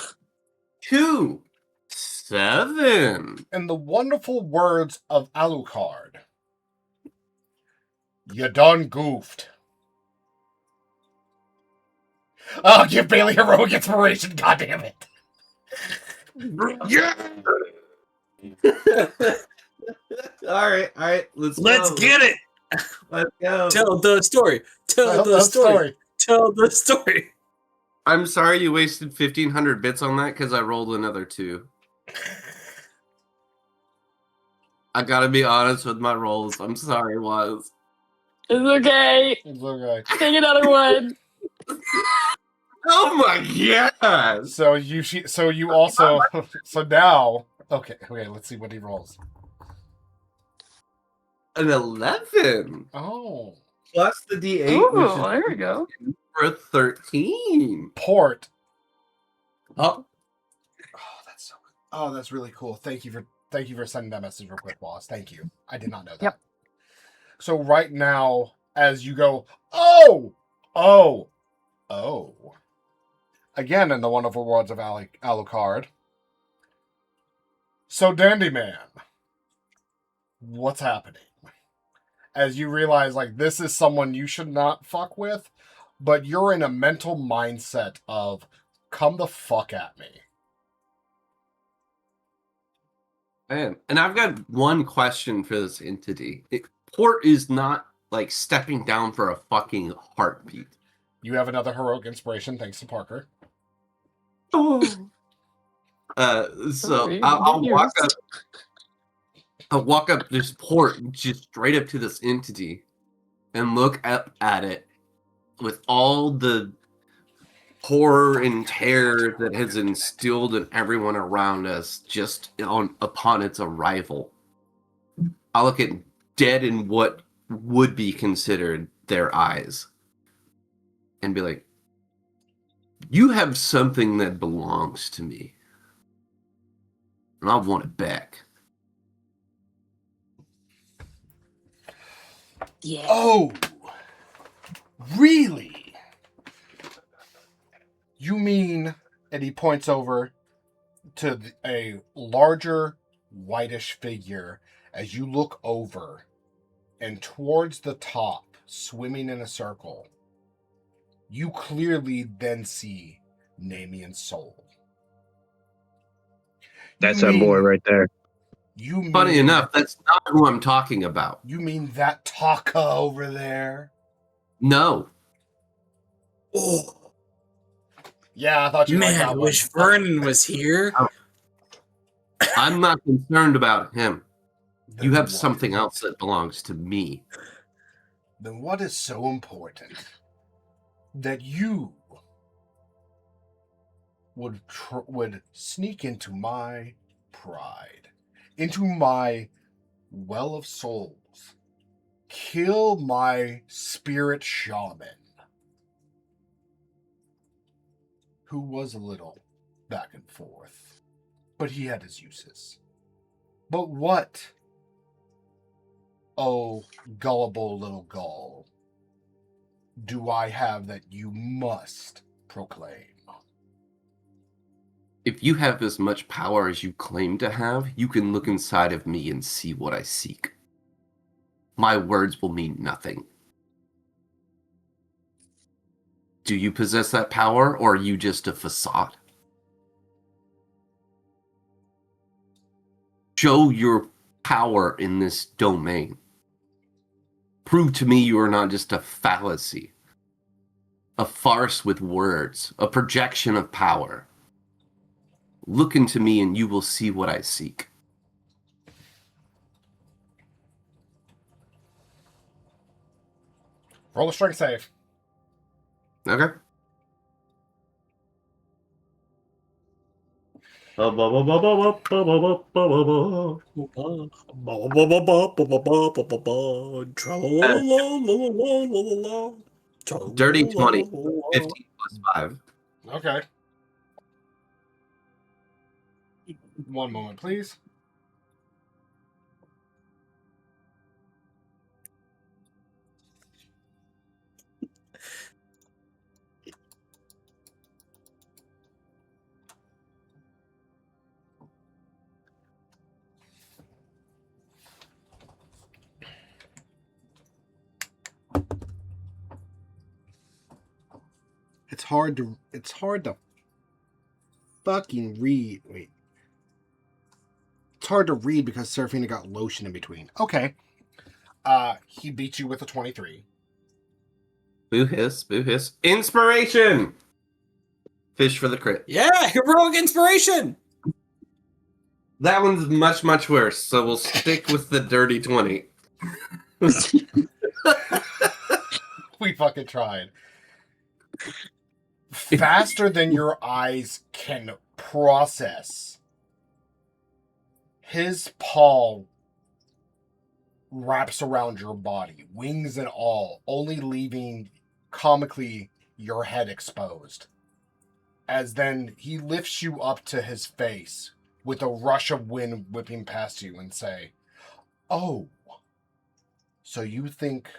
2. 7. in the wonderful words of Alucard, you done goofed. Oh, give Bailey heroic inspiration, goddammit. Yeah. all right. Let's get it. Let's go. Tell the story. Tell the story. I'm sorry you wasted 1,500 bits on that because I rolled another 2. I gotta be honest with my rolls. I'm sorry, Waz. It's okay. It's okay. Take another one. Oh my god! So you also so now okay, let's see what he rolls. An 11. Oh. Plus the D8, Ooh, which is there we go. for a 13. Port. Oh. That's really cool. Thank you for sending that message real quick, boss. Thank you. I did not know that. Yep. So right now, as you go, again in the wonderful words of Alucard. So, Dandy Man, what's happening? As you realize, like, this is someone you should not fuck with, but you're in a mental mindset of, come the fuck at me. Man, and I've got one question for this entity. Port is not like stepping down for a fucking heartbeat. You have another heroic inspiration thanks to Parker. So I'll walk up. I'll walk up this port just straight up to this entity and look up at it with all the horror and terror that has instilled in everyone around us just upon its arrival. I look at dead in what would be considered their eyes and be like, you have something that belongs to me, and I want it back. Yeah. Oh, really? You mean, and he points over to a larger, whitish figure as you look over and towards the top, swimming in a circle, you clearly then see Namian's soul. That's that boy right there. Funny enough, that's not who I'm talking about. You mean that Taka over there? No. Oh. Yeah, I thought you Man, liked that I one. wish Vernon was here. I'm not concerned about him. Then You have what? something else that belongs to me. Then what is so important that you would sneak into my pride, into my well of souls, kill my spirit shaman, who was a little back and forth, but he had his uses. But what, oh gullible little gull, do I have that you must proclaim? If you have as much power as you claim to have, you can look inside of me and see what I seek. My words will mean nothing. Do you possess that power, or are you just a facade? Show your power in this domain. Prove to me you are not just a fallacy, a farce with words, a projection of power. Look into me and you will see what I seek. Roll a strength save. Okay. Dirty 20. 15 plus 5. Okay. One moment, please. It's hard to fucking read. Wait. It's hard to read because Seraphina got lotion in between. Okay. He beat you with a 23. Boo hiss, boo hiss. Inspiration! Fish for the crit. Yeah, heroic inspiration. That one's much, much worse, so we'll stick with the dirty 20. We fucking tried. Faster than your eyes can process, his paw wraps around your body, wings and all, only leaving comically your head exposed. As then he lifts you up to his face with a rush of wind whipping past you and say, "Oh, so you think..."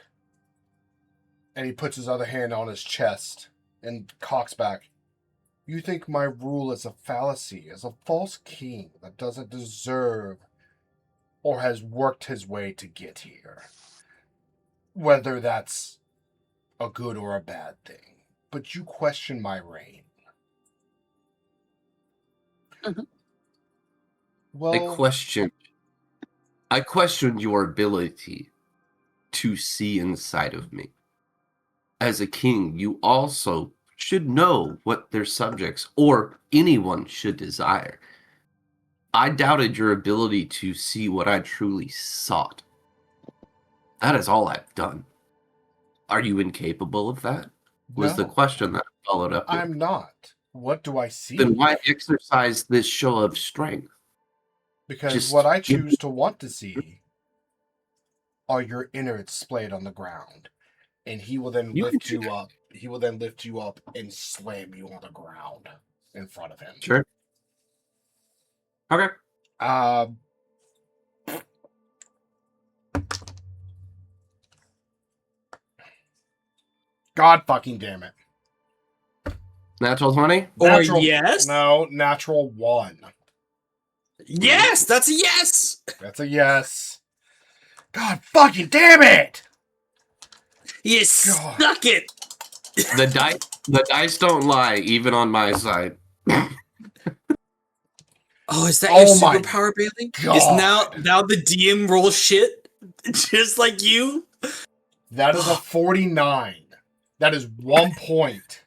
And he puts his other hand on his chest and cocks back. "You think my rule is a fallacy, as a false king that doesn't deserve or has worked his way to get here. Whether that's a good or a bad thing. But you question my reign." Mm-hmm. Well, I question your ability to see inside of me. As a king, you also should know what their subjects or anyone should desire. I doubted your ability to see what I truly sought. That is all I've done. Are you incapable of that? Was the no, question that I followed up with. I'm not. What do I see? Then why exercise this show of strength? Because Just what I give- choose to want to see are your innards splayed on the ground. And he will then You lift can- you up. He will then lift you up and slam you on the ground in front of him. Sure. Okay. God fucking damn it. Natural 20? Or yes? No, natural 1. Yes, that's a yes. That's a yes. God fucking damn it! You God. stuck it. The dice don't lie, even on my side. Oh, is that Oh your my superpower, Bailey? Is God. now the DM rolls shit just like you? That is a 49. That is 1 point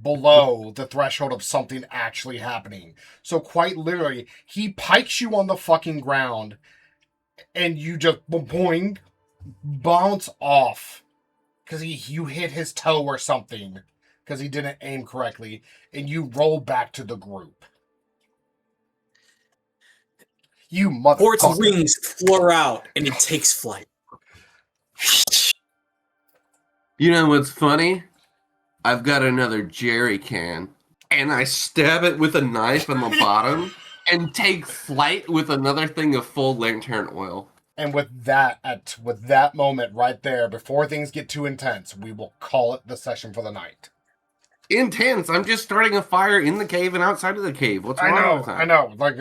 below the threshold of something actually happening. So quite literally, he pikes you on the fucking ground and you just boing, bounce off because you hit his toe or something because he didn't aim correctly, and you roll back to the group. You Or its motherfucker. wings flare out and it takes flight. You know what's funny? I've got another jerry can, and I stab it with a knife on the bottom, and take flight with another thing of full lantern oil. And with that moment right there, before things get too intense, we will call it the session for the night. Intense. I'm just starting a fire in the cave and outside of the cave. What's wrong with that? I know. Like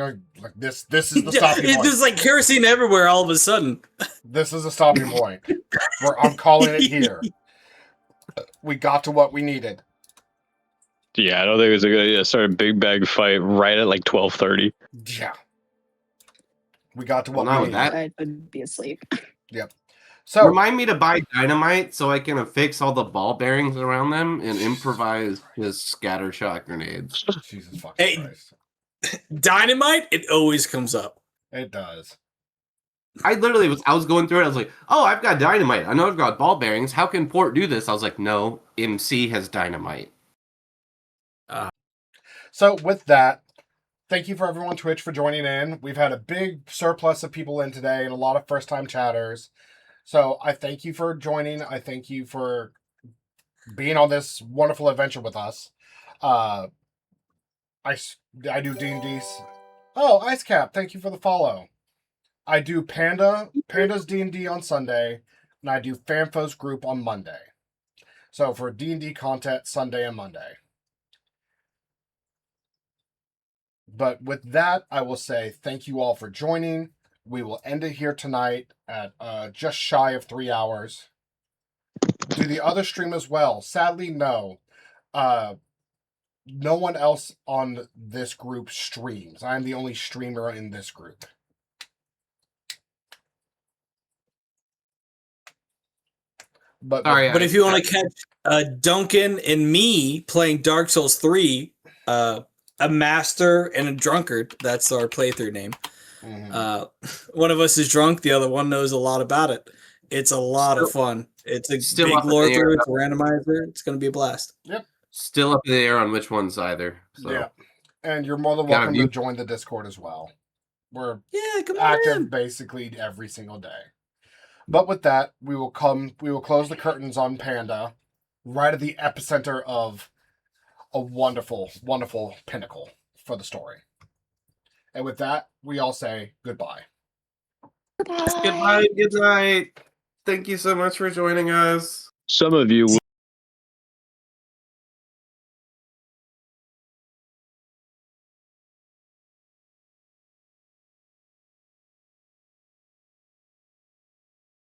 this is the stopping It's point. just like kerosene everywhere all of a sudden. This is a stopping point. I'm calling it here. We got to what we needed. Yeah, I don't think it was a good idea to start a big bag fight right at like 12:30. Yeah. We got to what Well, we no, needed. I would be asleep. Yep. So Remind me to buy dynamite so I can affix all the ball bearings around them and improvise his scatter shot grenades. Jesus fucking Hey. Christ. Dynamite, it always comes up. It does. I was going through it. I was like, oh, I've got dynamite. I know I've got ball bearings. How can Port do this? I was like, no, MC has dynamite. So with that, thank you for everyone on Twitch for joining in. We've had a big surplus of people in today and a lot of first-time chatters. So I thank you for joining. I thank you for being on this wonderful adventure with us. I do D&D's. Oh, Icecap, thank you for the follow. I do Panda's D&D on Sunday, and I do Fanfo's group on Monday. So for D&D content, Sunday and Monday. But with that, I will say thank you all for joining. We will end it here tonight at just shy of 3 hours. Do the other stream as well? Sadly, no. No one else on this group streams. I'm the only streamer in this group. But Sorry, But if you want to catch Duncan and me playing Dark Souls 3, a master and a drunkard, that's our playthrough name. One of us is drunk, the other one knows a lot about it. It's a lot of fun. It's a big lore through, it's a randomizer. It's going to be a blast. Yep. Still up in the air on which one's either. So. Yeah. And you're more than welcome to join the Discord as well. We're active basically every single day. But with that, we will close the curtains on Panda right at the epicenter of a wonderful, wonderful pinnacle for the story. And with that, we all say goodbye. Goodbye. Good night. Thank you so much for joining us. Some of you